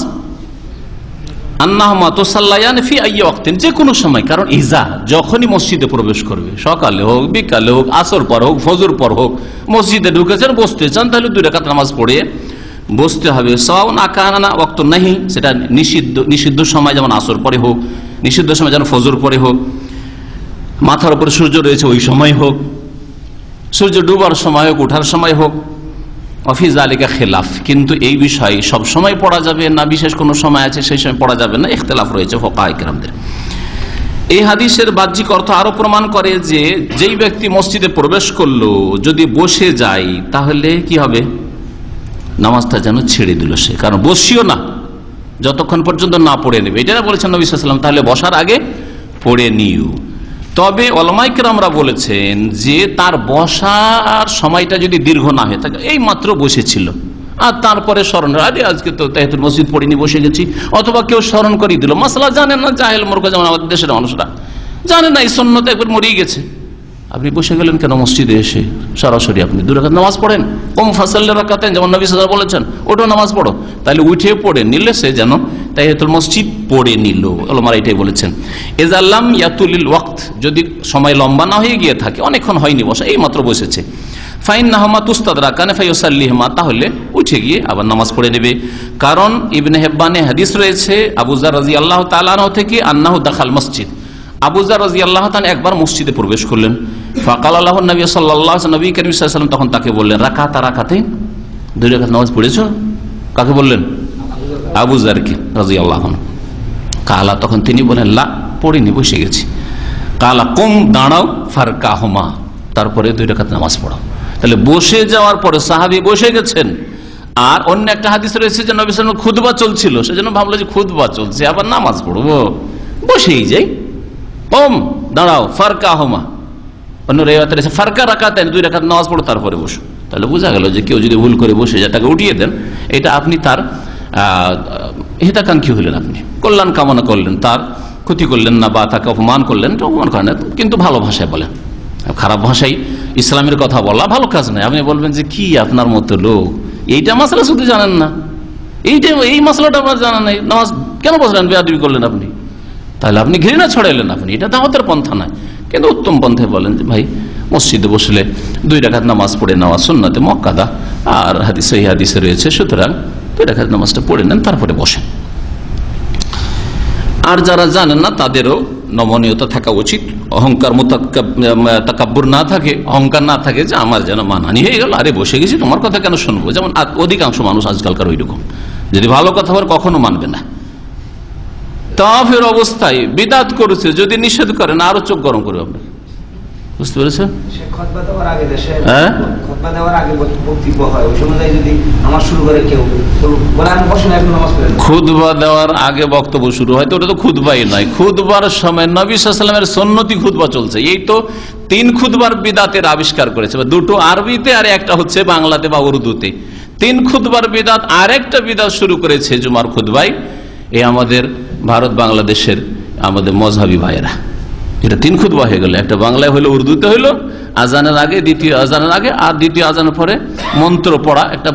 আন্নাহুমা তুসাল্লায়ান ফি আইয়ি ওয়াক্তিন, যে কোনো সময়। কারণ ইজা যখনই মসজিদে প্রবেশ করবে, সকালে হোক, বিকালে হোক, আসর পর হোক, ফজর পর হোক, মসজিদে ঢুকেছেন, বসতে চান, তাহলে 2 রাকাত নামাজ পড়ে বসতে হবে। সাওয়াউন আকানা ওয়াক্ত নাহি, সেটা নিষিদ্ধ সময় যেমন আসর পরে হোক, নিষিদ্ধ সময় যেমন ফজর পরে হোক, মাথার উপর সূর্য রয়েছে ওই সময় হোক, সূর্য ডুবার সময় হোক, ওঠার সময় হোক, অফি যালিকা খিলাফ। কিন্তু এই বিষয়ে সব সময় পড়া যাবে না, বিশেষ কোনো সময় আছে সেই সময় পড়া যাবে না, ইখতিলাফ রয়েছে ফুকাহা কিরামদের। এই হাদিসের বাহ্যিক অর্থ আরো প্রমাণ করে যে যেই ব্যক্তি মসজিদে প্রবেশ করলো যদি বসে যায় তাহলে কি হবে? নামাজটা যেন ছেড়ে দিল সে, কারণ বসিও না যতক্ষণ পর্যন্ত না পড়ে নেবে, এটা বলেছেন নবী সাল্লাল্লাহু আলাইহি ওয়াসাল্লাম। তাহলে বসার আগে পড়ে নিও। তবে উলামায়ে কেরামরা বলেছেন যে তার বসার সময়টা যদি দীর্ঘ না হয়ে থাকে, এই মাত্র বসেছিল আর তারপরে স্মরণ, আরে আজকে তো তাহিয়াতুল মসজিদ পড়িনি, বসে গেছি, অথবা কেউ স্মরণ করিয়ে দিল, মাসলা জানেন না, জাহেল মূর্খ, যেমন আমাদের দেশের মানুষরা জানে না এই সুন্নত, একবার মরিয়ে গেছে, আপনি বসে গেলেন কেন মসজিদে এসে? সরাসরি আপনি 2 রাকাত নামাজ পড়েন, কম ফাসাল্লি রাকাতাইন, যেমন নবী সাল্লাল্লাহু আলাইহি ওয়াসাল্লাম বলেছেন, ওটাও নামাজ পড়ো। তাহলে উঠে পড়ে নিলে সে যেন তাহিয়াতুল মসজিদ পড়ে নিল, ওলামারা এটাই বলেছেন। ইজাল্লাম ইয়াতুলিল ওয়াক্ত, যদি সময় লম্বা না হয়ে গিয়ে থাকে, অনেকক্ষণ হয়নি বসা, এই মাত্র বসেছে, ফাইন্নাহুমা তুস্তাদরাকান ফায়ুসাল্লিহুমা, তাহলে উঠে গিয়ে আবার নামাজ পড়ে নেবে। কারণ ইবনে হিব্বানে হাদিস রয়েছে আবু যার রাদিয়াল্লাহু তাআলা আনহু থেকে, আন্নাহু দাখাল মসজিদ, আবু যার রাদিয়াল্লাহু তাআলা একবার মসজিদে প্রবেশ করলেন, ফাকাল লাহু নবী সাল্লাল্লাহু আলাইহি ওয়াসাল্লাম, নবী করিম সাল্লাল্লাহু আলাইহি ওয়াসাল্লাম তখন তাকে বললেন, রাকাতা রাকাতাইন, 2 রাকাত নামাজ পড়েছো? কাকে বললেন? আবু যারকে রাদিয়াল্লাহু আনহু। কালা, তখন তিনি বলেন, লা, পড়িনি, বসে গেছি। কালা, কুম, দাঁড়াও, ফারকাহুমা, তারপরে 2 রাকাত নামাজ পড়ো। তাহলে বসে যাওয়ার পরে সাহাবী বসে গেছেন। আর অন্য একটা হাদিস রয়েছে যে নবী সাল্লাল্লাহু আলাইহি ওয়াসাল্লাম খুতবা চলছিল, সেজন্য ভাবলো যে খুতবা চলছে, আবার নামাজ পড়বো, বসেই যাই। কম, দাঁড়াও, ফারকাহুমা, অন্য রিওয়ায়াতে রয়েছে ফারকা রাকাতাইন, 2 রাকাত নামাজ পড়ো তারপরে বসো। তাহলে বোঝা গেল যে কেউ যদি ভুল করে বসে যায়, তাকে উঠিয়ে দেন, এটা আপনি তার হিতাকাঙ্ক্ষী হলেন, আপনি কল্যাণ কামনা করলেন, তার ক্ষতি করলেন না বা তাকে অপমান করলেন, এটা অপমান করেন না, কিন্তু ভালো ভাষায় বলেন। খারাপ ভাষায় ইসলামের কথা বলা ভালো কাজ নয়। আপনি বলবেন যে কি আপনার মতো লোক, এইটা মাসলা শুধু জানেন না, এই মাসলাটা আপনার জানা নেই, নামাজ কেন বসলেন, বেয়াদবি করলেন আপনি, তাহলে আপনি ঘৃণা ছড়াইলেন, আপনি এটা দাওয়াতের পন্থা নয়। কিন্তু উত্তম পন্থায় বলেন যে ভাই মসজিদে বসলে 2 রাকাত নামাজ পড়ে নেওয়া সুন্নতে মুআক্কাদা, আর সহিহ হাদিসে রয়েছে, সুতরাং 2 রাকাত নামাজটা পড়ে নেন, তারপরে বসেন। আর যারা জানেন না তাদেরও নমনীয়তা থাকা উচিত, অহংকার তাকাব্বুর না থাকে, অহংকার না থাকে যে আমার যেন মানহানি হয়ে গেল, আরে বসে গেছি, তোমার কথা কেন শুনবো, যেমন অধিকাংশ মানুষ আজকালকার ওই রকম, যদি ভালো কথা বলে কখনো মানবে না। তাওয়াফের অবস্থায় বিদাত করেছে, যদি নিষেধ করেন আরো চোখ গরম করে আপনি, বুঝতে পেরেছেন? খুতবা দেওয়ার আগে বক্তব্য শুরু হয়, তো ওটা তো খুতবাই নয়, খুতবার সময় নবী সাল্লাল্লাহু আলাইহি ওয়াসাল্লামের সুন্নতি খুতবা চলছে। এই তো 3 খুতবার বিদাতের আবিষ্কার করেছে, 2টো আরবিতে আর একটা হচ্ছে বাংলাতে বা উর্দুতে। 3 খুতবার বিদাত, আর একটা বিদাত শুরু করেছে জুমার খুতবায় এই আমাদের ভারত বাংলাদেশের আমাদের মজহাবি ভাইয়েরা। এটা 3 খুতবা হয়ে গেল, একটা বাংলায় হইলো, উর্দুতে হইলো, আজানের আগে, দ্বিতীয় আজানের আগে, আর দ্বিতীয় আজানের পরে মন্ত্র পড়া, একটা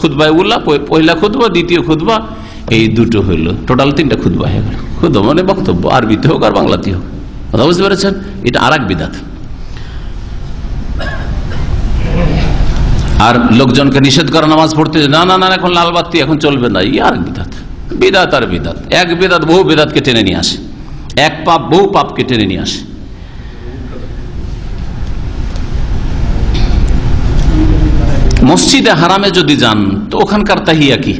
খুতবায় উল্লাহ, পহিলা খুতবা, দ্বিতীয় খুতবা, এই দুটো হইল, টোটাল 3টা খুতবা হয়ে গেল। খুতবা মানে বক্তব্য, আরবিতে হোক আর বাংলাতে হোক, কথা বুঝতে পেরেছেন? এটা আর এক বিদাত। আর লোকজনকে নিষেধ করা নামাজ পড়তে, না না না এখন লাল বাতি এখন চলবে না, ই আর বিদাত। বিদাত আর বিদাত, এক বিদাত বহু বিদাতকে টেনে নিয়ে আসে, এক পাপ বহু পাপকে টেনে নিয়ে আসে। মসজিদে হারামে যদি যান তো ওখানকার তাহিয়া কি?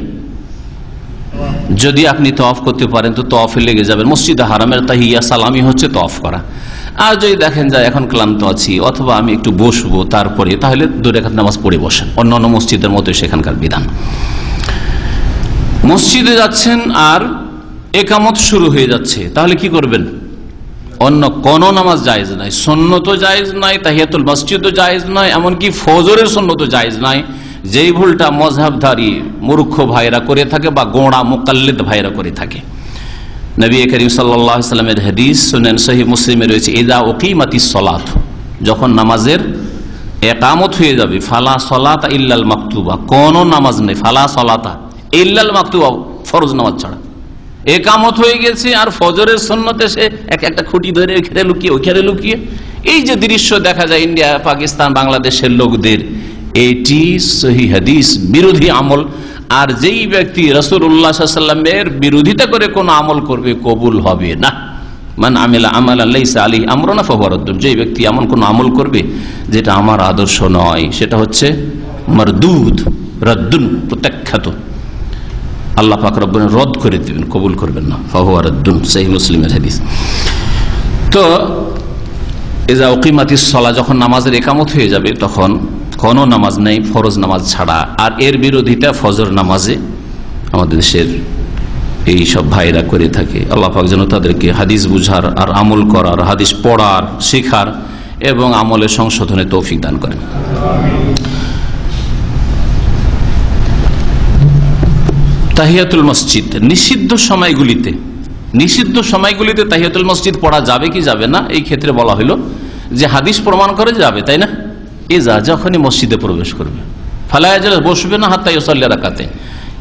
যদি আপনি তওয়াফ করতে পারেন তো তওয়াফে লেগে যাবেন। মসজিদে হারামের তাহিয়া সালামি হচ্ছে তওয়াফ করা। আর যদি দেখেন যে এখন ক্লান্ত আছি অথবা আমি একটু বসবো তারপরে, তাহলে 2 রাকাত নামাজ পড়ে বসেন, অন্যান্য মসজিদের মতো সেখানকার বিধান। মসজিদে যাচ্ছেন আর একামত শুরু হয়ে যাচ্ছে, তাহলে কি করবেন? অন্য কোন নামাজ জায়েজ নাই, সুন্নত জায়েজ নাই, তাহিয়াতুল মসজিদও জায়েজ নাই, এমনকি ফজরের সুন্নত জায়েজ নাই। যেই ভুলটা মযহাবধারী মূর্খ ভাইরা করে থাকে বা গোঁড়া মুকাল্লিদ ভাইরা করে থাকে। নবী করিম সাল্লাল্লাহু আলাইহি ওয়াসাল্লামের হাদিস সুনান সহিহ মুসলিমে রয়েছে, ইযা উকিমাতিস সালাত, যখন নামাজের ইকামত হয়ে যাবে, ফালা সালাতা ইল্লাল মাকতুবা, কোন নামাজ নেই, ফালা সালাতা ইল্লাল মাকতুবা, ফরজ নামাজ ছাড়া। একামত হয়ে গেছে আর ফজরের সুন্নতে সে একটা খুঁটি ধরে ওইখানে লুকিয়ে, এই যে দৃশ্য দেখা যায় ইন্ডিয়া, পাকিস্তান, বাংলাদেশের লোকদের, এটি সহিহ হাদিস বিরোধী আমল। আর যেই ব্যক্তি রাসূলুল্লাহ সাল্লাল্লাহু আলাইহি ওয়াসাল্লামের বিরোধিতা করে কোন আমল করবে, কবুল হবে না। মান আমিলা আমালান লাইসা আলাইহি আমরুনা ফাহুয়া রাদ্দুন, যেই ব্যক্তি এমন কোন আমল করবে যেটা আমার আদর্শ নয়, সেটা হচ্ছে মারদুদ, রাদ্দুন, প্রত্যাখ্যাত। আল্লাহ পাক রব্বুল রদ করে দিবেন, কবুল করবেন না। ফাহুয়া রাদ্দুন, সহিহ মুসলিমের হাদিস। তো ইযা উকিমাতিস সালাহ, যখন নামাজের ইকামত হয়ে যাবে তখন কোনো নামাজ নেই ফরজ নামাজ ছাড়া। আর এর বিরোধিতা ফজর নামাজে আমাদের দেশের এই সব ভাইরা করে থাকে। আল্লাহ পাক যেন তাদেরকে হাদিস বুঝার আর আমল করার, হাদিস পড়ার, শেখার এবং আমলের সংশোধনে তৌফিক দান করেন। তাহিয়াতুল মসজিদ নিষিদ্ধ সময়গুলিতে তাহিয়াতুল মসজিদ পড়া যাবে কি যাবে না, এই ক্ষেত্রে বলা হলো যে হাদিস প্রমাণ করে যাবে, তাই না? ইজা, যখনই মসজিদে প্রবেশ করবে, ফালা ইয়াজলিস, বসবে না, হাত্তা ইউসাল্লি রাকাতাইন।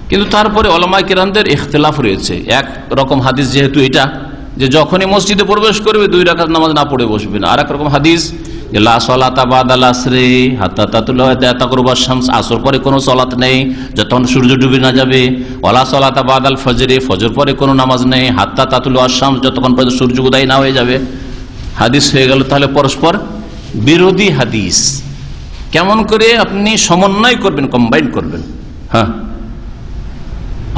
কিন্তু তারপরে উলামায়ে কিরামদের ইখতিলাফ রয়েছে। এক রকম হাদিস যেহেতু এটা যে যখনই মসজিদে প্রবেশ করবে 2 রাকাত নামাজ না পড়ে বসবে না। আর এক রকম হাদিস যে লা সালাতা বাদাল আসরি হাত্তা তাতলুয়া শামস, আসর পরে কোনো সালাত নেই যতক্ষণ সূর্য ডুবে না যাবে। ওয়ালা সালাতা বাদাল ফজরি, ফজর পরে কোনো নামাজ নেই হাত্তা তাতলুয়া শামস, যতক্ষণ পর্যন্ত সূর্য উদয় না হয়ে যাবে। হাদিস হয়ে গেল তাহলে পরস্পর বিরোধী হাদিস। কেমন করে আপনি সমন্বয় করবেন, কম্বাইন করবেন? হ্যাঁ,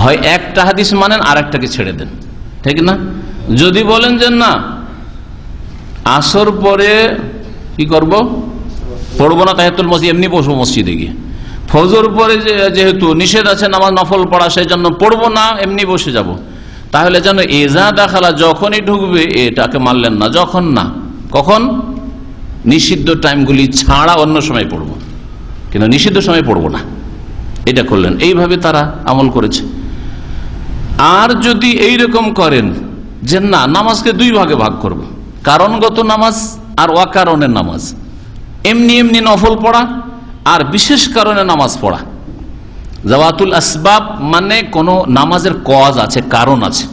হয় একটা হাদিস মানেন আর একটাকে ছেড়ে দেন, ঠিক না? যদি বলেন যে না আসর পরে কি করব, পড়বো না তাহিয়াতুল মসজিদ, এমনি বসবো মসজিদে গিয়ে। ফজর পরে যেহেতু নিষেধ আছে নামাজ নফল পড়া, সেই জন্য পড়বো না, এমনি বসে যাব। তাহলে যেন এজা দাখালা, যখনই ঢুকবে এটাকে মানলেন না, যখন না, কখন? নিষিদ্ধ টাইমগুলি ছাড়া অন্য সময় পড়বো, কিন্তু নিষিদ্ধ সময় পড়বো না, এটা করলেন। এইভাবে তারা আমল করেছে। আর যদি এইরকম করেন যে না নামাজকে 2 ভাগে ভাগ করব, কারণগত নামাজ আর অকারণের নামাজ, এমনি এমনি নফল পড়া আর বিশেষ কারণে নামাজ পড়া। জাওয়াতুল আসবাব মানে কোন নামাজের কজ আছে, কারণ আছে।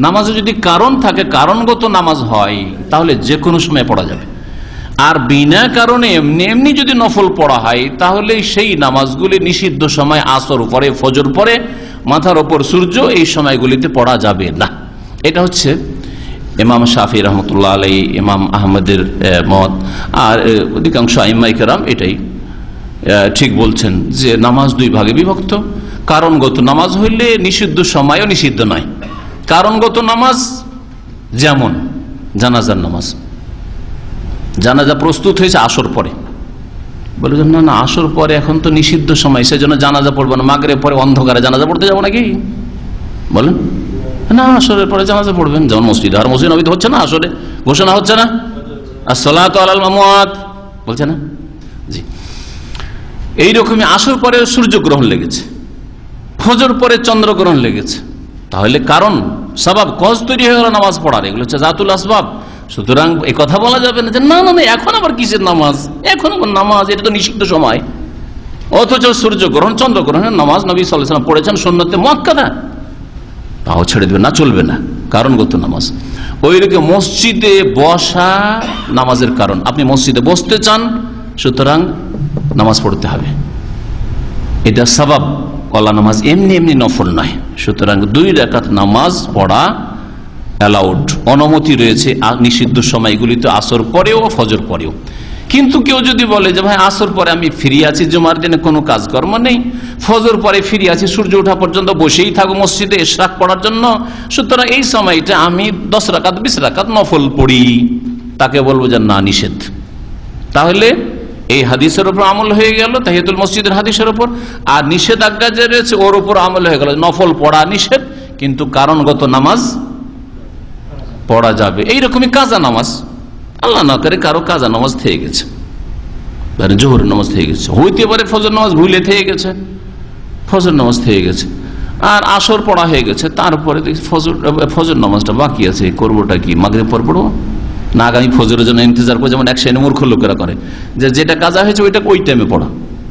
নামাজে যদি কারণ থাকে, কারণগত নামাজ হয়, তাহলে যে কোনো সময় পড়া যাবে। আর বিনা কারণে এমনি এমনি যদি নফল পড়া হয়, তাহলে সেই নামাজগুলি নিষিদ্ধ সময়, আসর পরে, ফজর পরে, মাথার ওপর সূর্য, এই সময়গুলিতে পড়া যাবে না। এটা হচ্ছে ইমাম শাফি রহমতুল্লাহ আলাইহি, ইমাম আহমদের মত, আর অধিকাংশ আইম্মায়ে কেরাম এটাই ঠিক বলছেন যে নামাজ 2 ভাগে বিভক্ত। কারণগত নামাজ হইলে নিষিদ্ধ সময়ও নিষিদ্ধ নয়। কারণগত নামাজ যেমন জানাজার নামাজ, জানাজা প্রস্তুত হয়েছে আসর পরে, বলে না না আসর পরে এখন তো নিষিদ্ধ সময়, সেজন্য জানাজা পড়বো না, মাগরিব পরে অন্ধকারে জানাজা পড়তে যাবো নাকি? বলেন না, আসরের পরে জানাজা পড়বেন। যেমন মসজিদে, আর মসজিদ নবীতে হচ্ছে না, আসরে ঘোষণা হচ্ছে না আসসালাতু আলাল আমওয়াত, বলছে না? জি, এইরকমই আসর পরে সূর্যগ্রহণ লেগেছে, ফজর পরে চন্দ্রগ্রহণ লেগেছে, তাহলে কারণ সবাব কজ তৈরি হয়ে গেল নামাজ পড়ার, এগুলো হচ্ছে জাতুল আসবাব। সুতরাং এই কথা বলা যাবে না যে না না এখন আবার কিসের নামাজ, এখন আবার নামাজ, এটা তো নিষিদ্ধ সময়। অথচ সূর্যগ্রহণ, চন্দ্রগ্রহণের নামাজ নবী সাল্লাল্লাহু আলাইহি ওয়াসাল্লাম পড়েছেন সুন্নতে মুআক্কাদা, পাও ছেড়ে দেবে না, চলবে না, কারণগত নামাজ। ওইরকম মসজিদে বসা নামাজের কারণ, আপনি মসজিদে বসতে চান, সুতরাং নামাজ পড়তে হবে, এটা সবাব ওয়ালা নামাজ, এমনি এমনি নফল নয়। সুতরাং 2 রাকাত নামাজ পড়া অ্যালাউড, অনুমতি রয়েছে নিষিদ্ধ সময়গুলিতে, আসর পরেও ফজর পরেও। কিন্তু কেউ যদি বলে যে ভাই আসর পরে আমি ফ্রি আছি, জুমার দিনে কোনো কাজকর্ম নেই, ফজর পরে ফ্রি আছি, সূর্য ওঠা পর্যন্ত বসেই থাকবো মসজিদে ইশরাক পড়ার জন্য, সুতরাং এই সময়টা আমি 10 রাকাত 20 রাকাত নফল পড়ি, তাকে বলবো যে না, নিষেধ। তাহলে এই হাদিসের উপর আমল হয়ে গেল, তাহিয়াতুল মসজিদের হাদিসের উপর, আর নিষেধাজ্ঞা যে রয়েছে ওর উপর আমল হয়ে গেল। নফল পড়া নিষেধ, কিন্তু কারণগত নামাজ পড়া যাবে। এইরকমই কাজা নামাজ, আল্লাহ না করে কারো কাজা নামাজ থেকে গেছে, জোহরের নামাজ থেকে গেছে, হইতে পারে ফজর নামাজ ভুলে থেকে গেছে, ফজর নামাজ থেকে গেছে, আর আসর পড়া হয়ে গেছে, তারপরে ফজর নামাজটা বাকি আছে, করবোটা কি, মাগরিব পর পড়বো না আগামী ফজরের জন্য ইন্তজার করে, যেমন এক শ্রেণী মূর্খ লোকেরা করে, যে যেটা কাজা হয়েছে ওইটা ওই টাইমে পড়া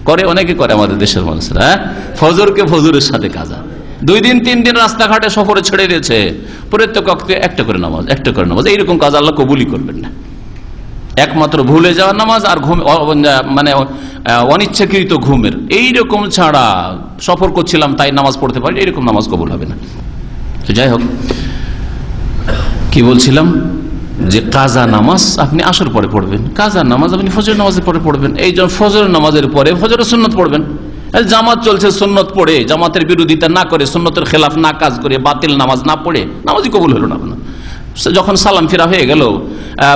করে, অনেকে করে আমাদের দেশের মানুষরা। ফজরকে ফজরের সাথে কাজা, 2 দিন 3 দিন রাস্তাঘাটে সফরে ছেড়ে দিয়েছে, প্রত্যেক ওয়াক্তে একটা করে নামাজ, এইরকম কাজ আল্লাহ কবুলই করবেন না। একমাত্র ভুলে যাওয়ার নামাজ আর ঘুম, মানে অনিচ্ছাকৃত ঘুমের, এইরকম ছাড়া সফর করছিলাম তাই নামাজ পড়তে পারি, এইরকম নামাজ কবুল হবে না। তো যাই হোক, কি বলছিলাম, যে কাজা নামাজ আপনি আসর পরে পড়বেন, কাজা নামাজ আপনি ফজর নামাজের পরে পড়বেন। এই জন্য ফজর নামাজের পরে ফজরের সুন্নত পড়বেন। জামাত চলছে, সুন্নত পড়ে, জামাতের বিরোধিতা না করে, সুন্নতের খেলাফ না কাজ করে, বাতিল নামাজ না পড়ে নামাজই কবুল হলো না আপনার। যখন সালাম ফিরা হয়ে গেল,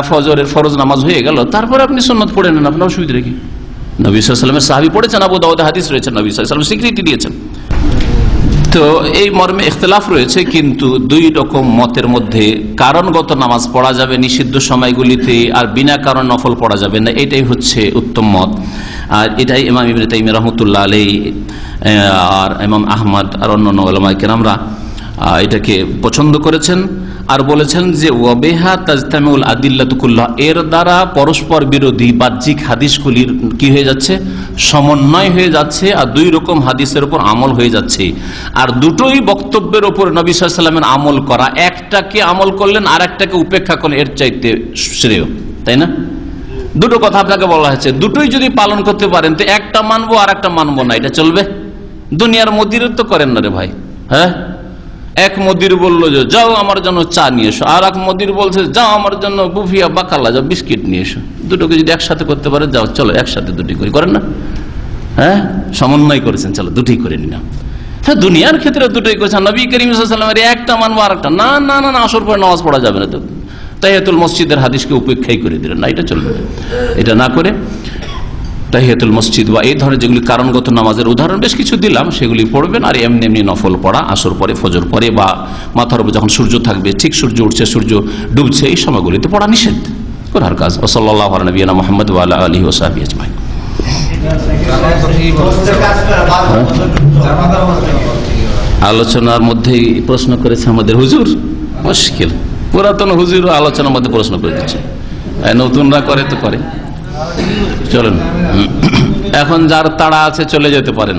ফজরের ফরজ নামাজ হয়ে গেল, তারপরে আপনি সুন্নত পড়ে নেন, আপনার অসুবিধা রেখে। নবী সাল্লাল্লাহু আলাইহি ওয়াসাল্লামের সাহাবী পড়েছেন, আবু দাউদে হাদিস রয়েছে, নবী সাল্লাল্লাহু আলাইহি ওয়াসাল্লাম স্বীকৃতি দিয়েছেন। তো এই মর্মে ইখতিলাফ রয়েছে, কিন্তু 2 রকম মতের মধ্যে কারণগত নামাজ পড়া যাবে নিষিদ্ধ সময়গুলিতে, আর বিনা কারণ নফল পড়া যাবে না, এটাই হচ্ছে উত্তম মত। আর এটাই ইমাম ইবনে তাইমিয়া রাহমাতুল্লাহ আলাইহি আর ইমাম আহমদ আর অন্যান্য উলামায়ে কেরামরা এটাকে পছন্দ করেছেন, আর বলেছেন যে ওয়াবিহা তাজতামিউল আদিল্লাতু কুল্লাহ, এর দ্বারা পরস্পর বিরোধী বাহ্যিক হাদিসগুলির কি হয়ে যাচ্ছে, সমন্বয় হয়ে যাচ্ছে, আর 2 রকম হাদিসের উপর আমল হয়ে যাচ্ছে। আর দুটোই বক্তব্যের উপর নবী সাল্লাল্লাহু আলাইহি ওয়াসাল্লামের আমল করা, একটাকে আমল করলেন আর একটাকে উপেক্ষা করলেন, এর চাইতে শ্রেয়, তাই না? 2টো কথা আপনাকে বলা হয়েছে, দুটোই যদি পালন করতে পারেন তো একটা মানবো আর একটা মানবো না, এটা চলবে? দুনিয়ার মদির তো করেন না রে ভাই। হ্যাঁ, এক মদির বললো যে যাও আমার জন্য চা নিয়ে এসো, আর এক মদির বলছে যাও আমার জন্য বুফিয়া বাকালা, যাও বিস্কিট নিয়ে এসো। দুটোকে যদি একসাথে করতে পারেন, যাও চলো একসাথে দুটি করি, করেন না? হ্যাঁ, সমন্বয় করেছেন, চলো দুটি করে নিলাম। হ্যাঁ, দুনিয়ার ক্ষেত্রে দুটোই করেছেন। নবী করিম সাল্লাল্লাহু আলাইহি ওয়াসাল্লামের একটা মানবো আর একটা না, না না না, আসর পরে নামাজ পড়া যাবে না, তো তাহিয়াতুল মসজিদের হাদিসকে উপেক্ষাই করে দিলেন না, এটা চলবে না। এটা না করে তাহিয়াতুল মসজিদ বা এই ধরনের যেগুলি কারণগত নামাজের উদাহরণ বেশ কিছু দিলাম, সেগুলি পড়বেন। আর এমনি এমনি নফল পড়া আসর পরে, ফজর পরে, বা মাথার উপর যখন সূর্য থাকবে, ঠিক সূর্য উঠছে সূর্য ডুবছে, এই সময়গুলিতে পড়া নিষেধ করার কাজ। সাল্লাল্লাহু আলা নবিয়িনা মুহাম্মদ ওয়া আলা আলিহি ওয়া সাহবিহি আজমাইন। আলোচনার মধ্যেই প্রশ্ন করেছে আমাদের হুজুর, মুশকিল, পুরাতন হুজুর আলোচনার মধ্যে প্রশ্ন করে দিচ্ছে, নতুনরা করে তো করে। চলুন, এখন যার তাড়া আছে চলে যেতে পারেন।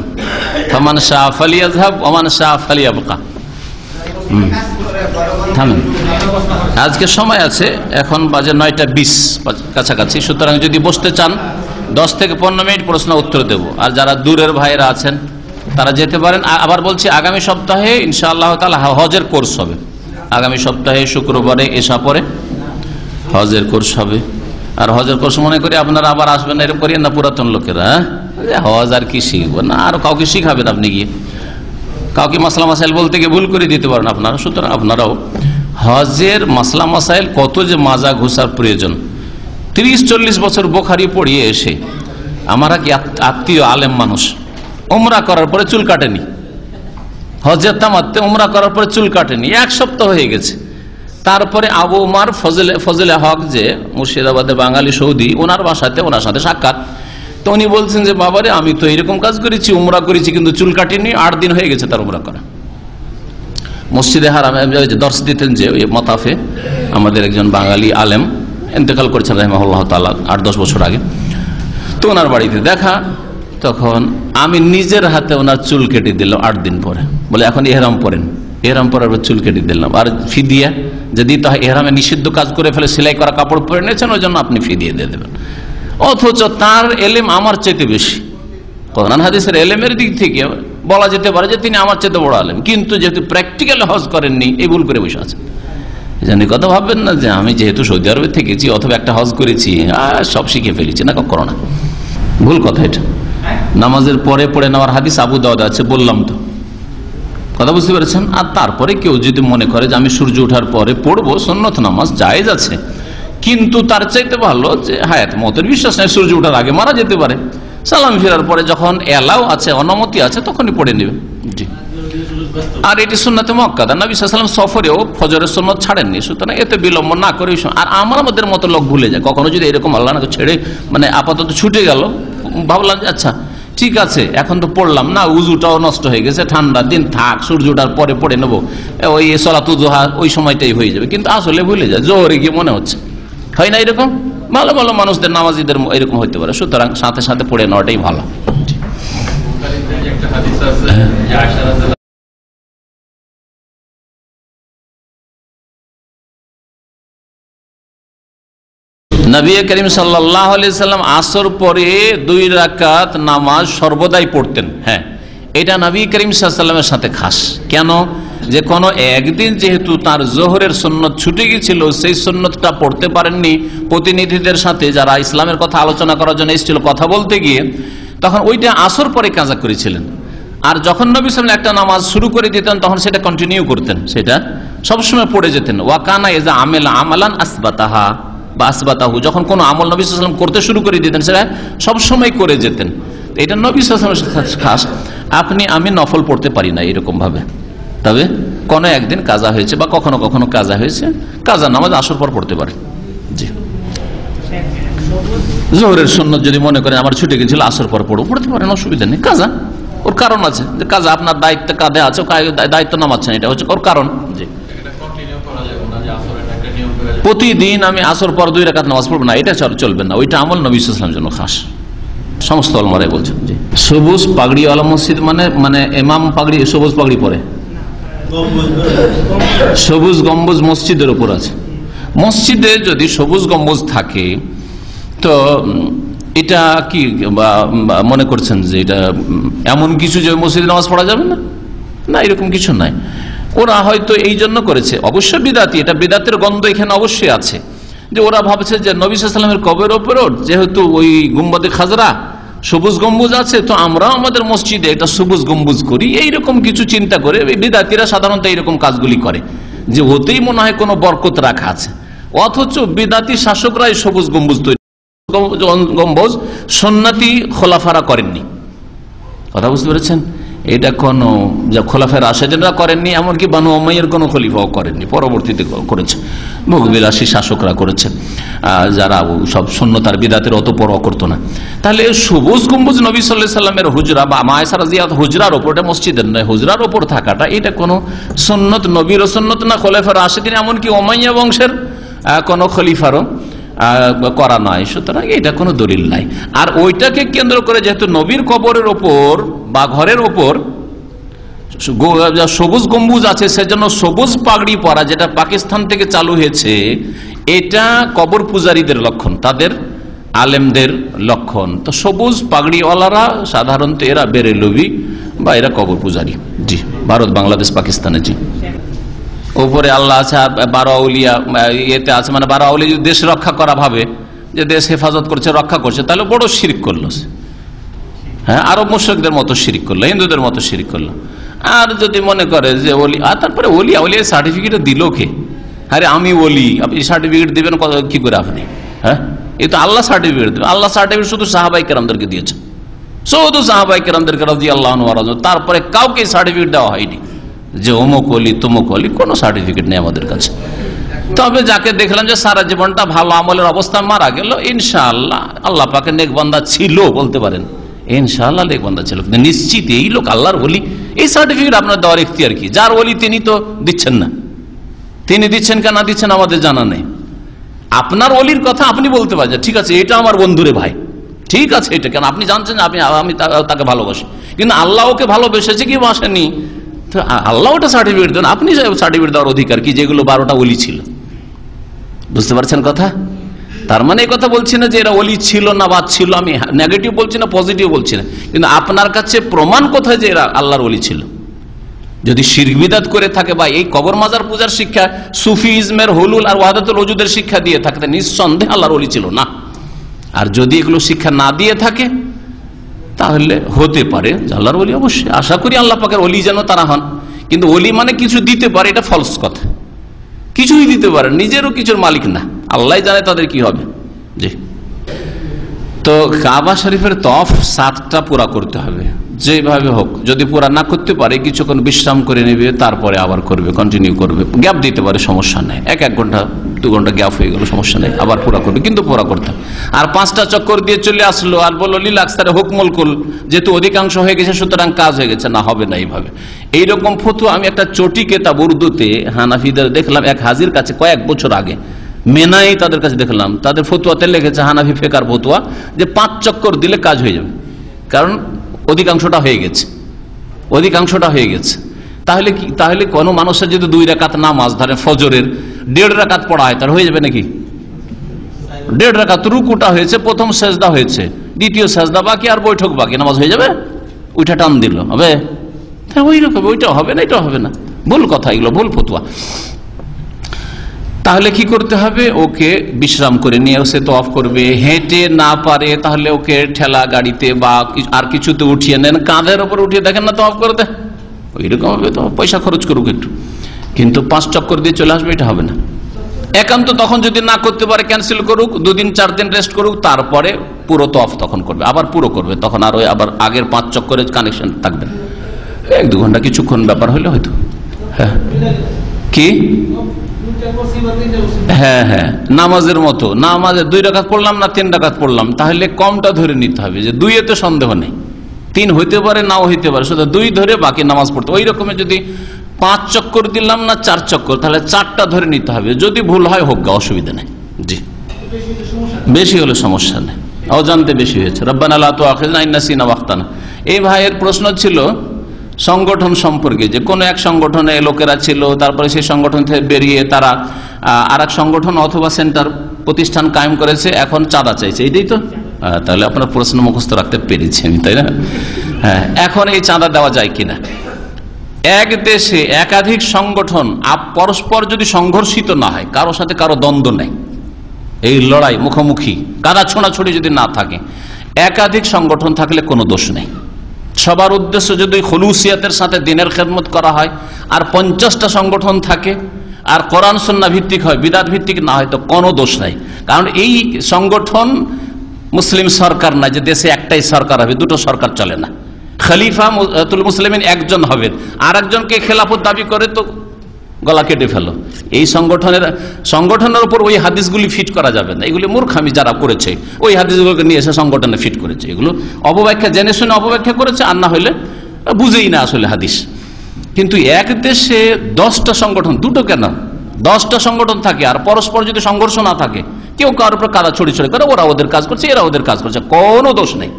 ফামান শাআ ফালিয়াযহাব ওয়া মান শাআ ফালিয়াবকা। থামেন, আজকে সময় আছে, এখন বাজে 9টা 20 কাছাকাছি, সুতরাং যদি বসতে চান 10 থেকে 15 মিনিট প্রশ্ন উত্তর দেব। আর যারা দূরের ভাইরা আছেন তারা যেতে পারেন। আবার বলছি, আগামী সপ্তাহে ইনশাআল্লাহ তাআলা হজের কোর্স হবে। আগামী সপ্তাহে শুক্রবারে এশা পরে হজের কোর্স হবে। আর হজের কোর্স মনে করি আপনারা আবার আসবেন, এরকম করিয়েন না পুরাতন লোকেরা, হজ আর কি শিখবো না, আর কাউকে শিখাবেন আপনি গিয়ে, কাউকে মাসলা মাসাইল বলতে গিয়ে ভুল করে দিতে পারেন আপনারা। সুতরাং আপনারাও হজের মাসলা মাসাইল কত যে মাজা ঘুষার প্রয়োজন। 30-40 বছর বোখারি পড়িয়ে এসে, আমরা কি আত্মীয় আলেম মানুষ, উমরা করার পরে চুল কাটেনি, হজের তামাতে উমরা করার পরে চুল কাটেনি, 1 সপ্তাহ হয়ে গেছে। তারপরে আবু উমার ফজলে হক, যে মুর্শিদাবাদের বাঙালি সৌদি, ওনার বাসাতে ওনার সাথে সাক্ষাৎ। তো উনি বলছেন যে বাবারে, আমি তো এরকম কাজ করেছি, উমরা করেছি, কিন্তু চুল কাটিনি, 8 দিন হয়ে গেছে তার উমরা করা। মসজিদে হারামে দর্শ দিতেন যে ওই মতাফে, আমাদের একজন বাঙালি আলেম ইন্তেকাল করেছেন রাহিমাহুল্লাহ তাআলা 8-10 বছর আগে। তো ওনার বাড়িতে দেখা, তখন আমি নিজের হাতে ওনার চুল কেটে দিলাম 8 দিন পরে। বলে এখন ইহরাম পরেন, এহরাম পরার পর চুল কেটে দিলাম। আর ফিদিয়া যদি তা এহরামে নিষিদ্ধ কাজ করে ফেলে, সেলাই করা কাপড় পরে নিয়েছেন, ওই জন্য আপনি ফিদিয়া দিয়ে দেবেন। অথচ তার এলেম আমার চাইতে বেশি। কোরআন হাদিসের এলেমের দিক থেকে বলা যেতে পারে যে তিনি আমার চাইতে বড় আলেম, কিন্তু যেহেতু প্র্যাকটিক্যালি হজ করেননি, এই ভুল করে বসে আছেন। জানি কথা ভাববেন না যে আমি যেহেতু সৌদি আরবে থেকেছি অথবা একটা হজ করেছি সব শিখে ফেলেছি, না, করো না, ভুল কথা এটা। নামাজের পরে পড়ে নেওয়ার হাদিস আবু দাউদ আছে, বললাম তো, কথা বুঝতে পেরেছেন। আর তারপরে কেউ যদি মনে করে যে আমি সূর্য ওঠার পরে পড়বো, সুন্নত নামাজ জায়েজ আছে, কিন্তু তার চাইতে ভালো যে হায়াত মতের বিশ্বাস নেই, সূর্য ওঠার আগে মারা যেতে পারে, সালাম ফেরার পরে যখন এলাও আছে, অনুমতি আছে, তখনই পড়ে নেবে। জি। আর এটি সুন্নতে মুআক্কাদা, নবী সাল্লাল্লাহু আলাইহি ওয়াসাল্লাম সফরেও ফজরের সুন্নত ছাড়েননি, সুতরাং এতে বিলম্ব না করে। আর আমাদের মতো লোক ভুলে যায়, কখনো যদি এরকম আল্লাহ না ছেড়ে মানে আপাতত ছুটে গেল, ভাবলাম যে আচ্ছা ঠিক আছে এখন তো পড়লাম না, উজুটাও নষ্ট হয়ে গেছে, ঠান্ডা দিন থাক, সূর্য ওঠার পরে পড়ে নেবো, ওই সালাতুল যুহা ওই সময়টাই হয়ে যাবে, কিন্তু আসলে ভুলে যায়, জোহরে গিয়ে মনে হচ্ছে। হয় না এরকম? ভালো ভালো মানুষদের, নামাজিদের এরকম হইতে পারে, সুতরাং সাথে সাথে পড়ে নেওয়াটাই ভালো। নবী করিম সাল্লাল্লাহু আলাইহি সাল্লাম আসর পরে 2 রাকাত নামাজ সর্বদাই পড়তেন। হ্যাঁ, এটা নবী করিম সাল্লাল্লাহু আলাইহি সাল্লামের সাথে খাস। কেন? যে কোনো একদিন যেহেতু তার জোহরের সুন্নত ছুটে গিয়েছিল, সেই সুন্নতটা পড়তে পারেননি, প্রতিনিধিদের সাথে যারা ইসলামের কথা আলোচনা করার জন্য এসেছিল কথা বলতে গিয়ে, তখন ওইটা আসর পরে কাজা করেছিলেন। আর যখন নবী সাল্লাল্লাহু আলাইহি ওয়াসাল্লাম একটা নামাজ শুরু করে দিতেন, তখন সেটা কন্টিনিউ করতেন, সেটা সবসময় পড়ে যেতেন। ওয়াকানা ইজা আমেলা আমালান আসবাতাহা বা আসবাতাহু, যখন কোনো আমল নবী সাল্লাল্লাহু আলাইহি ওয়াসাল্লাম করতে শুরু করে দিতেন, সেটা সবসময় করে যেতেন। এটা নবী সাল্লাল্লাহু আলাইহি ওয়াসাল্লামের খাস। আমি নফল পড়তে পারি না এরকম ভাবে, তবে কোনো একদিন কাজা হয়েছে বা কখনো কখনো কাজা হয়েছে, কাজা নামাজ আসর পর পড়তে পারে। জি। জোহরের সুন্নত যদি মনে করেন আমার ছুটে গেছিল, আসর পর পড়তে পারেন, অসুবিধা নেই। কাজা ওর কারণ আছে, যে কাজা আপনার দায়িত্ব কাঁধে আছে, দায়িত্ব নামাচ্ছেন, এটা হচ্ছে ওর কারণ। জি। প্রতিদিন আমি আসর পর 2 রাকাত নামাজ পড়বো না, এটা চলবে না, ওইটা আমল নবী সাল্লাল্লাহু আলাইহি ওয়াসাল্লামের জন্য খাস, সমস্ত আলমারায় বলছেন। জি। সবুজ পাগড়িওয়ালা মসজিদ মানে ইমাম পাগড়ি, সবুজ পাগড়ি পরে, সবুজ গম্বুজ মসজিদের উপর আছে। মসজিদে যদি সবুজ গম্বুজ থাকে, তো এটা কি মনে করছেন যে এটা এমন কিছু যে মসজিদে নামাজ পড়া যাবে না? না, এরকম কিছু নাই। ওরা হয়তো এই জন্য করেছে, অবশ্যই বিদাতি, এটা বিদাতের গন্ধ এখানে অবশ্যই আছে, যে ওরা ভাবছে যে নবী সাল্লাল্লাহু আলাইহি ওয়াসাল্লামের কবরের ওপর যেহেতু ওই গুম্বাদে খাজরা সবুজ গম্বুজ আছে, তো আমরাও আমাদের মসজিদে এটা সবুজ গম্বুজ করি, এইরকম কিছু চিন্তা করে বিদাতিরা সাধারণত এইরকম কাজগুলি করে, যে ওতেই মনে হয় কোনো বরকত রাখা আছে। অথচ বিদাতি শাসকরাই সবুজ গম্বুজ তৈরি, গম্বুজ সুন্নতি খোলাফারা করেননি। কথা বুঝতে পেরেছেন? এটা কোনো খোলাফায়ে রাশেদিনরা করেননি, এমনকি বানু উমাইয়ার কোনো খলিফাও করেননি, পরবর্তীতে করেছে মুগবিলাসী শাসকরা করেছে, যারা সব সুন্নত আর বিদাতের অত পরোয়া করতো না। তাহলে সবুজ গম্বুজ নবী সাল্লাল্লাহু আলাইহি ওয়াসাল্লামের হুজরা বা মা আয়েশা রাদিয়াল্লাহু হুজরার ওপর, এটা মসজিদের নয়, হুজরার ওপর থাকাটা এটা কোনো সুন্নত, নবীর সুন্নত না, খোলাফায়ে রাশেদিন এমনকি উমাইয়া বংশের কোনো খলিফারও করা নয়, সুতরাং এটা কোনো দলিল নাই। আর ওইটাকে কেন্দ্র করে যেহেতু নবীর কবরের ওপর বা ঘরের ওপর সবুজ গম্বুজ আছে, সেজন্য সবুজ পাগড়ি পরা, যেটা পাকিস্তান থেকে চালু হয়েছে, এটা কবর পূজারীদের লক্ষণ, তাদের আলেমদের লক্ষণ। তো সবুজ পাগড়িওয়ালারা সাধারণত এরা বেরেলভি বা এরা কবর পূজারী। জি। ভারত, বাংলাদেশ, পাকিস্তানে। জি। উপরে আল্লাহ আছে, 12 আউলিয়া এতে আছে, মানে 12 আউলিয়া যদি দেশ রক্ষা করা ভাবে যে দেশ হেফাজত করছে, রক্ষা করছে, তাহলে বড় শিরক করলো। হ্যাঁ, আরব মুশরিকদের মতো শিরক করলো, হিন্দুদের মতো শিরক করলো। আর যদি মনে করে যে ওলি, আর তারপরে ওলিয়া সার্টিফিকেট দিল কে? আরে আমি ওলি, আপনি সার্টিফিকেট দিবেন কি করে আপনি? হ্যাঁ, এই তো আল্লাহ সার্টিফিকেট দেবেন। আল্লাহ সার্টিফিকেট শুধু সাহাবাই কেরামদেরকে দিয়েছে, শুধু সাহাবাই কেরামদেরকে রাদিয়াল্লাহু আনহুম, তারপরে কাউকে সার্টিফিকেট দেওয়া হয়নি যে অমুক অলি তমুক অলি, কোনো সার্টিফিকেট নেই আমাদের কাছে। তবে যাকে দেখলাম যে সারা জীবনটা ভালো আমলের অবস্থা মারা গেল, ইনশাআল্লাহ আল্লাহ পাকে নেকবান্দা ছিল, বলতে পারেন ইনশাআল্লাহ নেকবান্দা ছিল, কিন্তু নিশ্চিত এই লোক আল্লাহর ওলি, এই সার্টিফিকেট আপনার দেওয়ার ইখতিয়ার কি? যার ওলি তিনি তো দিচ্ছেন না, তিনি দিচ্ছেন কেন দিচ্ছেন আমাদের জানা নেই। আপনার ওলির কথা আপনি বলতে পারেন, ঠিক আছে এটা আমার বন্ধুরে ভাই, ঠিক আছে, এটা কেন আপনি জানছেন আমি তাকে ভালোবাসি, কিন্তু আল্লাহ ওকে ভালোবেসেছে কি বাসেনি, তো আল্লাহ ওটা সার্টিফিকেট দেন, আপনি সার্টিফিকেট দেওয়ার অধিকার কি যেগুলো 12টা ওলি ছিল? বুঝতে পারছেন কথা? তার মানে এই কথা বলছি না যে এরা ওলি ছিল না বাদ ছিল, আমি নেগেটিভ বলছি না পজিটিভ বলছি না, কিন্তু আপনার কাছে প্রমাণ কোথায় যে এরা আল্লাহর ওলি ছিল? যদি শিরক বিদআত করে থাকে বা এই কবর মাজার পূজার শিক্ষা, সুফিজমের হুলুল আর ওয়াহদাতুল ওজুদের শিক্ষা দিয়ে থাকে, নিঃসন্দেহে আল্লাহর ওলি ছিল না। আর যদি এগুলো শিক্ষা না দিয়ে থাকে তাহলে হতে পারে আল্লাহর ওলি। অবশ্যই আশা করি আল্লাহ পাকের ওলি যেন তারা হন, কিন্তু ওলি মানে কিছু দিতে পারে, এটা ফলস কথা। কিছুই দিতে পারে, নিজেরও কিছুর মালিক না, আল্লাহ জানে তাদের কি হবে। জি, তো কাবা শরীফের তওয়াফ 7টা পুরা করতে হবে যেভাবে হোক। যদি পুরা না করতে পারে কিছুক্ষণ বিশ্রাম করে নেবে, তারপরে আবার করবে, কন্টিনিউ করবে, গ্যাপ দিতে পারে, সমস্যা নেই। 1 ঘন্টা 2 ঘন্টা গ্যাপ হয়ে গেল, সমস্যা নেই, আবার পুরা করবে, কিন্তু পুরা করতে। আর 5টা চক্কর দিয়ে চলে আসলো আর বললো লিলাক্স তারে হুকমুল কুল, যেহেতু অধিকাংশ হয়ে গেছে সুতরাং কাজ হয়ে গেছে, না, হবে না এইভাবে। এইরকম ফতোয়া আমি একটা চটি কেতাব উর্দুতে হানাফিদের দেখলাম, এক হাজির কাছে কয়েক বছর আগে, মেনাই তাদের কাছে দেখলাম, তাদের ফতোয়াতে লিখেছে, হানাফি ফেকার ফতোয়া, যে 5 চক্কর দিলে কাজ হয়ে যাবে, কারণ অধিকাংশটা হয়ে গেছে। তাহলে কি, তাহলে কোনো মানুষের যদি 2 রাকাত নামাজ ধরেন ফজরের 1.5 রাকাত পড়া হয়, তার হয়ে যাবে নাকি? 1.5 রাকাত রুকুটা হয়েছে, প্রথম সেজদা হয়েছে, দ্বিতীয় সেজদা বাকি, আর বৈঠক বাকি, নামাজ হয়ে যাবে। ওইটা টান দিল হবে, ওই রকম, ওইটা হবে না, এটা হবে না। ভুল কথা, এগুলো ভুল ফতোয়া। তাহলে কি করতে হবে? ওকে বিশ্রাম করে নিয়ে সে তওয়াফ করবে। হেঁটে না পারে তাহলে ওকে ঠেলা গাড়িতে বা আর কিছুতে উঠিয়ে নেন, কাঁধের ওপর উঠিয়ে দেখেন না তওয়াফ করতে, ওইরকম হবে, তো পয়সা খরচ করুক একটু, কিন্তু 5 চক্কর দিয়ে চলে আসবে, এটা হবে না। একান্ত তখন যদি না করতে পারে ক্যান্সেল করুক, 2 দিন 4 দিন রেস্ট করুক, তারপরে পুরো তওয়াফ তখন করবে, আবার পুরো করবে, তখন আর ওই আবার আগের 5 চক্করের কানেকশন থাকবে না। 1-2 ঘন্টা কিছুক্ষণ ব্যাপার হলে হয়তো। হ্যাঁ, কি? হ্যাঁ, নামাজের মতো, নামাজে 2 রাকাত পড়লাম না 3 রাকাত পড়লাম, তাহলে কমটা ধরে নিতে হবে, যে 2 এতে সন্দেহ নেই, 3 হইতে পারে নাও হইতে পারে, শুধু 2 ধরে বাকি নামাজ পড়তে। ওই রকমের যদি 5 চক্কর দিলাম না 4 চক্কর, তাহলে 4টা ধরে নিতে হবে, যদি ভুল হয় হোক, অসুবিধা নেই। জি, বেশি হলে সমস্যা নেই, অজান্তে বেশি হয়েছে। রব্বানা লা তুআখিযনা ইন নাসিনা ওয়া আখতানা। এই ভাইয়ের প্রশ্ন ছিল সংগঠন সম্পর্কে, যে কোনো এক সংগঠনে লোকেরা ছিল, তারপরে সেই সংগঠন থেকে বেরিয়ে তারা আর এক সংগঠন অথবা সেন্টার প্রতিষ্ঠান কায়েম করেছে, এখন চাঁদা চাইছে, এইটাই তো? তাহলে আপনার প্রশ্ন মুখস্থ রাখতে পেরেছি আমি, তাই না? হ্যাঁ, এখন এই চাঁদা দেওয়া যায় কিনা? এক দেশে একাধিক সংগঠন পরস্পর যদি সংঘর্ষিত না হয়, কারোর সাথে কারো দ্বন্দ্ব নেই, এই লড়াই মুখোমুখি কাদা ছোঁড়াছুড়ি যদি না থাকে, একাধিক সংগঠন থাকলে কোনো দোষ নেই। সবার উদ্দেশ্য যদি খুলুসিয়াতের সাথে দিনের খেদমত করা হয়, আর 50টা সংগঠন থাকে, আর কোরআন সুন্নাহ ভিত্তিক হয়, বিদআত ভিত্তিক না হয়, তো কোনো দোষ নাই। কারণ এই সংগঠন মুসলিম সরকার না, যে দেশে একটাই সরকার হবে, 2টো সরকার চলে না। খলিফাতুল মুসলিমিন একজন হবে, আর একজনকে খেলাফত দাবি করে তো গলা কেটে ফেলো। এই সংগঠনের উপর ওই হাদিসগুলি ফিট করা যাবে না, এগুলি মূর্খামি যারা করেছে, ওই হাদিসগুলোকে নিয়ে এসে সংগঠনে ফিট করেছে, এগুলো অপব্যাখ্যা, জেনে শুনে অপব্যাখ্যা করেছে, আর না হইলে বুঝেই না আসলে হাদিস। কিন্তু এক দেশে 10টা সংগঠন, 2টো কেন, 10টা সংগঠন থাকে, আর পরস্পর যদি সংঘর্ষ না থাকে, কেউ কারোর উপর কাদা ছড়ি করে, ওরা ওদের কাজ করছে, এরা ওদের কাজ করছে, কোনো দোষ নেই।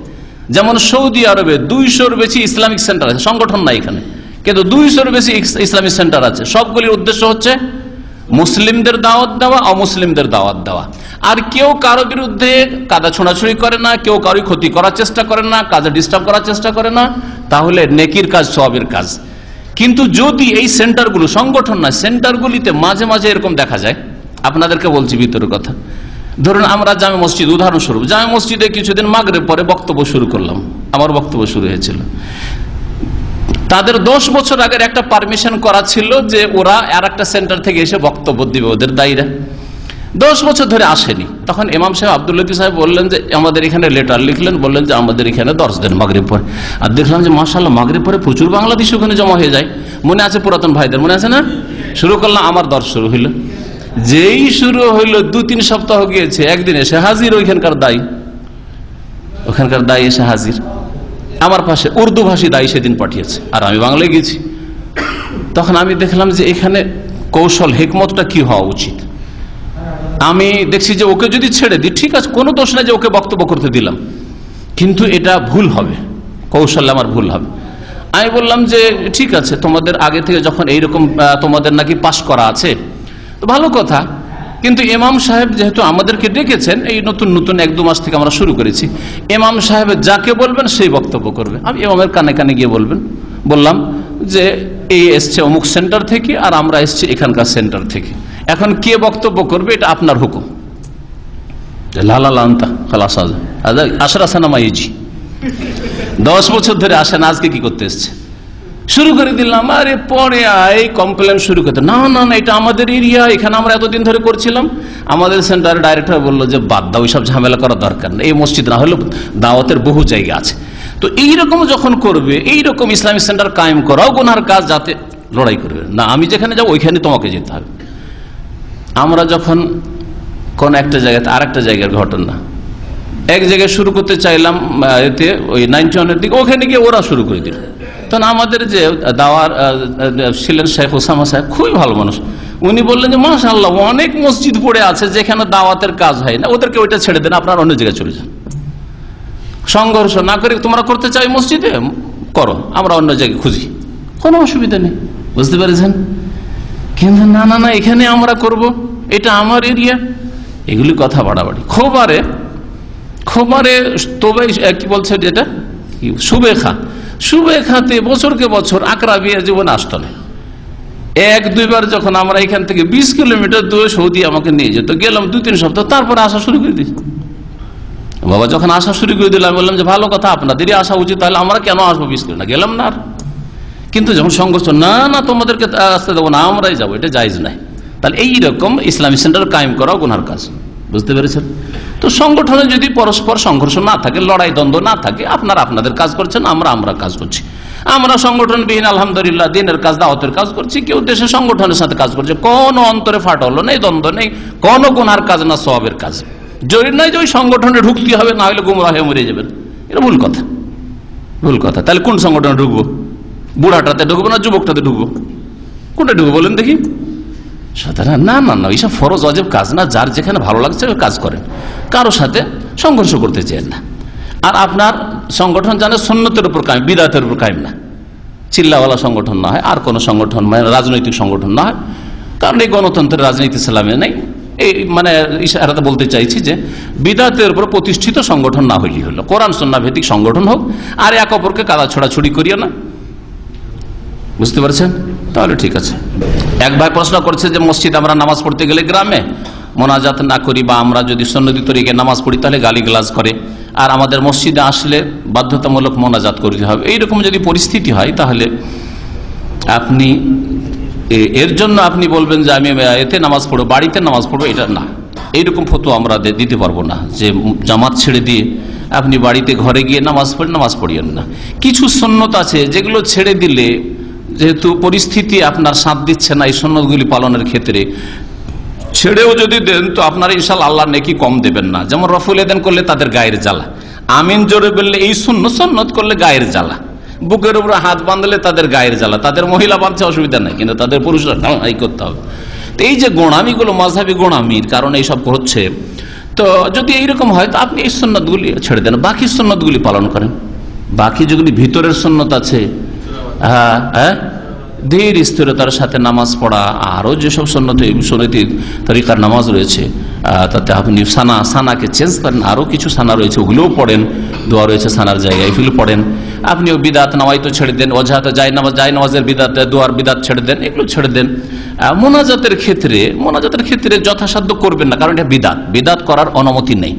যেমন সৌদি আরবে 200-র বেশি ইসলামিক সেন্টার আছে, সংগঠন নাই এখানে, কিন্তু 200-র বেশি ইসলামিক সেন্টার আছে, সবগুলির উদ্দেশ্য হচ্ছে মুসলিমদের দাওয়াত দেওয়া, অমুসলিমদের দাওয়াত দেওয়া। আর কেউ কারো বিরুদ্ধে কাদা ছোঁড়াছুড়ি করে না, কেউ কারোর ক্ষতি করার চেষ্টা করে না, কাজে ডিস্টার্ব করার চেষ্টা করে না, তাহলে নেকির কাজ, সওয়াবের কাজ। কিন্তু যদি এই সেন্টারগুলো, সংগঠন না, সেন্টারগুলিতে মাঝে মাঝে এরকম দেখা যায়, আপনাদেরকে বলছি ভিতরের কথা, ধরুন আমরা জামে মসজিদ, উদাহরণস্বরূপ জামে মসজিদে কিছুদিন মাগরিব পরে বক্তব্য শুরু করলাম, আমার বক্তব্য শুরু হয়েছিল, তাদের 10 বছর আগের একটা পারমিশন করা ছিল যে ওরা আর একটা সেন্টার থেকে এসে বক্তব্য দিবে, ওদের দায়ীরা 10 বছর ধরে আসেনি। তখন ইমাম সাহেব আব্দুল লতিফ সাহেব বললেন যে আমাদের এখানে লেটার লিখলেন, বললেন যে আমাদের এখানে 10 দিন মাগরিব পরে। আর দেখলাম যে মাশাআল্লাহ মাগরিব পরে প্রচুর বাংলাদেশি ওখানে জমা হয়ে যায়, মনে আছে পুরাতন ভাইদের, মনে আছে না? শুরু করলাম, আমার দর্শ শুরু হইল, যেই শুরু হইল 2-3 সপ্তাহ গিয়েছে, একদিন এসে হাজির ওখানকার দায়ী এসে হাজির, আমার পাশে উর্দু ভাষী দায়ী সেদিন পাঠিয়েছে, আর আমি বাংলায় গেছি। তখন আমি দেখলাম যে এখানে কৌশল, হিকমতটা কি হওয়া উচিত। আমি দেখছি যে ওকে যদি ছেড়ে দিই, ঠিক আছে, কোনো দোষ নাই যে ওকে বক্তব্য করতে দিলাম, কিন্তু এটা ভুল হবে, কৌশলে আমার ভুল হবে। আমি বললাম যে ঠিক আছে, তোমাদের আগে থেকে যখন এইরকম তোমাদের নাকি পাশ করা আছে তো ভালো কথা, কিন্তু ইমাম সাহেব যেহেতু আমাদেরকে ডেকেছেন, এই নতুন নতুন 1-2 মাস থেকে আমরা শুরু করেছি, ইমাম সাহেব যাকে বলবেন সেই বক্তব্য করবে। আমি ইমামের কানে কানে গিয়ে বললাম যে এই এসছে অমুক সেন্টার থেকে আর আমরা এসছি এখানকার সেন্টার থেকে, এখন কে বক্তব্য করবে এটা আপনার হুকুম। লালালান্তা খালাস আশরাসানা মাইজি 10 বছর ধরে আসেন, আজকে কি করতে এসছে শুরু করে দিলাম। আরে পরে এই কমপ্লেন শুরু করতে, না না না এটা আমাদের এরিয়া, এখানে আমরা এতদিন ধরে করছিলাম। আমাদের সেন্টারের ডাইরেক্টর বললো যে বাদ দাও, ওইসব ঝামেলা করার দরকার নেই, এই মসজিদ না হলেও দাওয়াতের বহু জায়গা আছে। তো এইরকম যখন করবে, এইরকম ইসলামিক সেন্টার কায়েম করাও গুনার কাজ, যাতে লড়াই করবে না, আমি যেখানে যাবো ওইখানে তোমাকে যেতে হবে। আমরা যখন কোন একটা জায়গাতে আর একটা জায়গার ঘটনা, এক জায়গায় শুরু করতে চাইলাম এতে ওই 91-এর দিকে, ওখানে গিয়ে ওরা শুরু করে দিল। তখন আমাদের যে দাওয়ার ছিলেন শেখ ওসামা সাহেব, খুবই ভালো মানুষ, উনি বললেন যে মাশাআল্লাহ অনেক মসজিদ পড়ে আছে যেখানে দাওয়াতের কাজ হয় না, ওদেরকে ওইটা ছেড়ে দেন, আপনারা অন্য জায়গায় চলে যান। সংঘর্ষ না করে তোমরা করতে চাই মসজিদে করো, আমরা অন্য জায়গায় খুঁজি, কোনো অসুবিধা নেই, বুঝতে পেরেছেন? কিন্তু না না না এখানে আমরা করব, এটা আমার এরিয়া, এগুলি কথা বাড়াবাড়ি। খোবারে তবে কি বলছে যেটা সুবেখাতে বছরকে বছর আকরা বিয়ে জীবনে আসতো না। 1-2 বার যখন আমরা এখান থেকে 20 কিলোমিটার দূরে সৌদি আমাকে নিয়ে যেত, গেলাম 2-3 সপ্তাহ, তারপরে আসা শুরু করে দিয়েছি। বাবা যখন আসা শুরু করে দিলাম, বললাম যে ভালো কথা, আপনাদেরই আসা উচিত, তাহলে আমরা কেন আসবো 20 কিলোমিটার, গেলাম না আর। কিন্তু যখন সংঘর্ষ, না না তোমাদেরকে আসতে দেবো না, আমরাই যাবো, এটা জায়েজ নাই। তাহলে এইরকম ইসলামিক সেন্টার কায়েম করাও গুনার কাজ, বুঝতে পেরেছেন? তো সংগঠনে যদি পরস্পর সংঘর্ষ না থাকে, লড়াই দ্বন্দ্ব না থাকে, আপনারা আপনাদের কাজ করছেন, আমরা কাজ করছি, আমরা সংগঠনবিহীন আলহামদুলিল্লাহ দিনের কাজ দাওয়াতের কাজ করছি, কেউ দেশের সংগঠনের সাথে কাজ করছে, কোনো অন্তরে ফাটল নেই, দ্বন্দ্ব নেই, কোনো গুনার কাজ না, সওয়াবের কাজ। জরুরি নয় যে ওই সংগঠনে ঢুকতে হবে, না হলে গুমরাহ হয়ে মরে যাবেন, এটা ভুল কথা, ভুল কথা। তাহলে কোন সংগঠনে ঢুকবো? বুড়াটাতে ঢুকবো না যুবকটাতে ঢুকবো? কোনটা ঢুকবো বলেন দেখি? সুতরাং না না না, এইসব ফরজ অজেব কাজ না, যার যেখানে ভালো লাগছে ওই কাজ করেন, কারো সাথে সংঘর্ষ করতে চান না। আর আপনার সংগঠন জানে সুন্নতের উপর কায়েম, বিদআতের উপর কায়েম না, চিল্লাওয়ালা সংগঠন না হয়, আর কোন সংগঠন মানে রাজনৈতিক সংগঠন না হয়, কারণ এই গণতন্ত্রের রাজনীতি ইসলামে নেই। এই মানে ইশারাতে বলতে চাইছি যে বিদআতের উপর প্রতিষ্ঠিত সংগঠন না হইলেই হলো, কোরআন সুন্নাহ ভিত্তিক সংগঠন হোক, আর এক অপরকে কাদা ছোড়াছুড়ি করিও না, বুঝতে পারছেন? তাহলে ঠিক আছে। এক ভাই প্রশ্ন করছে যে মসজিদ আমরা নামাজ পড়তে গেলে গ্রামে মোনাজাত না করি, বা আমরা যদি সুন্নতি তরিকে নামাজ পড়ি তাহলে গালিগালাজ করে, আর আমাদের মসজিদে আসলে বাধ্যতামূলক মোনাজাত করতে হবে। এইরকম যদি পরিস্থিতি হয়, তাহলে আপনি এর জন্য আপনি বলবেন যে আমি এতে নামাজ পড়বো, বাড়িতে নামাজ পড়বো, এটা না, এইরকম ফতোয়া আমরা দিতে পারবো না যে জামাত ছেড়ে দিয়ে আপনি বাড়িতে ঘরে গিয়ে নামাজ পড়িয়েন না। কিছু সুন্নত আছে যেগুলো ছেড়ে দিলে, যেহেতু পরিস্থিতি আপনার সাথ দিচ্ছে না এই সুন্নতগুলি পালনের ক্ষেত্রে, ছেড়েও যদি দেন তো আপনার ইনশাআল্লাহ আল্লাহ নেকি কম দেবেন না। যেমন রফুল এদেন করলে তাদের গায়ের জ্বালা, আমিন জোরে বললে এই সুন্নত করলে গায়ের জ্বালা, বুকের উপরে হাত বাঁধলে তাদের গায়ের জ্বালা, তাদের মহিলা বাঁধছে অসুবিধা নাই, কিন্তু তাদের পুরুষরা এই করতে হবে। তো এই যে গোঁড়ামিগুলো মাযহাবী গোঁড়ামির কারণে এইসব হচ্ছে। তো যদি এইরকম হয় তো আপনি এই সুন্নতগুলি ছেড়ে দেন, বাকি সুন্নতগুলি পালন করেন। বাকি যেগুলি ভিতরের সুন্নত আছে, ধীর স্থিরতার সাথে নামাজ পড়া, আরও যেসব সুন্নতি তরিকার নামাজ রয়েছে, তাতে আপনি সানাকে চেঞ্জ করেন, আরও কিছু সানা রয়েছে ওগুলোও পড়েন, দোয়া রয়েছে সানার জায়গায় এগুলো পড়েন। আপনিও বিদাত নামাইতো ছেড়ে দেন, ওজাহাতে জায় নামাজের বিদাত, দোয়ার বিদাত ছেড়ে দেন, এগুলো ছেড়ে দেন। মোনাজাতের ক্ষেত্রে যথাসাধ্য করবেন না, কারণ এটা বিদাত করার অনুমতি নেই।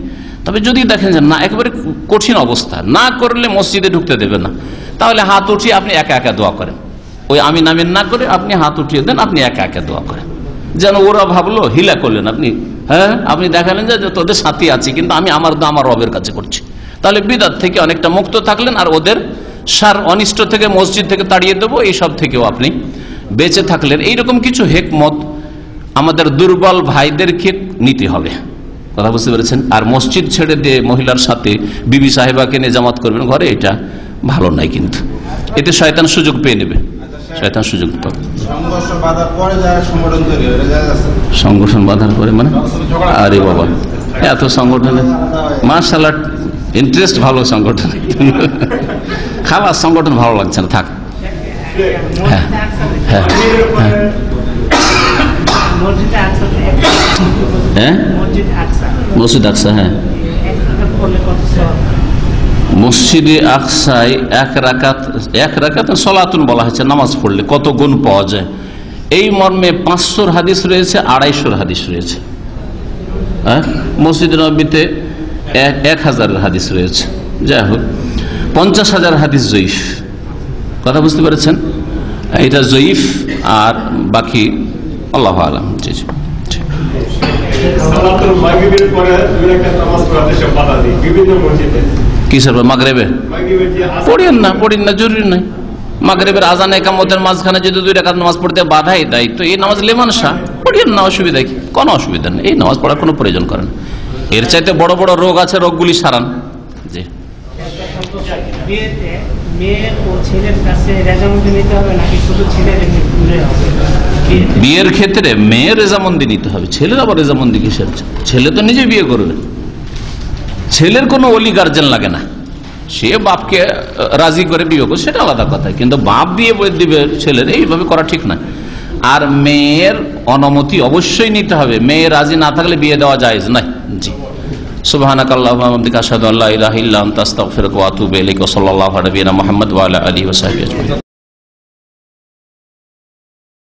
তবে যদি দেখেন যে না একেবারে কঠিন অবস্থা, না করলে মসজিদে ঢুকতে দেবেন না, তাহলে হাত উঠিয়ে আপনি একা একা দোয়া করেন, ওই আমিন আমিন না করে আপনি হাত উঠিয়ে দেন, আপনি একা একা দোয়া করেন, যেন ওরা ভাবলো হিলা করলেন আপনি, আপনি দেখালেন যে তোদের সাথী আছি, কিন্তু আমি আমার রবের কাছে করছি। তাহলে বিদআত থেকে অনেকটা মুক্ত থাকলেন, আর ওদের সার অনিষ্ট থেকে মসজিদ থেকে তাড়িয়ে দেবো এইসব থেকেও আপনি বেঁচে থাকলেন। এইরকম কিছু হেকমত আমাদের দুর্বল ভাইদেরকে নিতে হবে, কথা বুঝতে পেরেছেন? আর মসজিদ ছেড়ে দিয়ে মহিলার সাথে বিবি সাহেবাকে নিয়ে জামাত করবেন ঘরে, এটা ভালো নাই, কিন্তু এতে শয়তান সুযোগ পেয়ে নেবে, শয়তান সুযোগ পাবে। সংগঠন বাঁধার পরে মানে আরে বাবা, এত সংগঠনে মাশাআল্লাহ ইন্টারেস্ট ভালো, সংগঠন খালাস সংগঠন ভালো লাগছে না, থাক। হ্যাঁ হ্যাঁ হ্যাঁ মসজিদ আকসা, হ্যাঁ মসজিদে আকসায় এক রাকাত সলাতুন বলা হয়েছে, নামাজ পড়লে কত গুণ পাওয়া যায়। এই মর্মে 500 হাদিস রয়েছে, 250 হাদিস রয়েছে। হ্যাঁ, মসজিদ নববীতে 1000 হাদিস রয়েছে। যাই হোক, 50,000 হাদিস জয়ীফ। কথা বুঝতে পেরেছেন? এটা জয়ীফ, আর বাকি আল্লাহু আলাম। জি জি, কিসের মাগরিবে পড়েন না, জরুরি নাই। মাগরিবের আজান একামতের মাঝখানে যদি 2 রাকাত নামাজ পড়তে বাধাই দেয়, তো এই নামাজ লেমান শাহ পড়েন না, অসুবিধা কি? কোনো অসুবিধা নেই, এই নামাজ পড়ার কোনো প্রয়োজন করেন। এর চাইতে বড় বড় রোগ আছে, রোগগুলি সারান। জি, বিয়ের ক্ষেত্রে মেয়ের রেজামন্দি নিতে হবে, ছেলের আবার রেজামন্দি কিসের? ছেলে তো নিজে বিয়ে করবে, ছেলের কোনো ওলি গার্জেন লাগে না। সে বাপকে রাজি করে বিয়ে করবে, সেটা আলাদা কথা, কিন্তু বাপ বিয়ে দিবে ছেলের, এইভাবে করা ঠিক না। আর মেয়ের অনুমতি অবশ্যই নিতে হবে, মেয়ে রাজি না থাকলে বিয়ে দেওয়া জায়েজ নাই। জি, সুবহানাকাল্লাহুম্মা ওয়া বিহামদিকা আশহাদু আল্লা ইলাহা ইল্লা আনতা আস্তাগফিরুকা ওয়া আতুবু ইলাইক। সাল্লাল্লাহু আলা নবিয়িনা মুহাম্মদ ওয়া আলা আলিহি ওয়া সাহবিহি আজমাইন।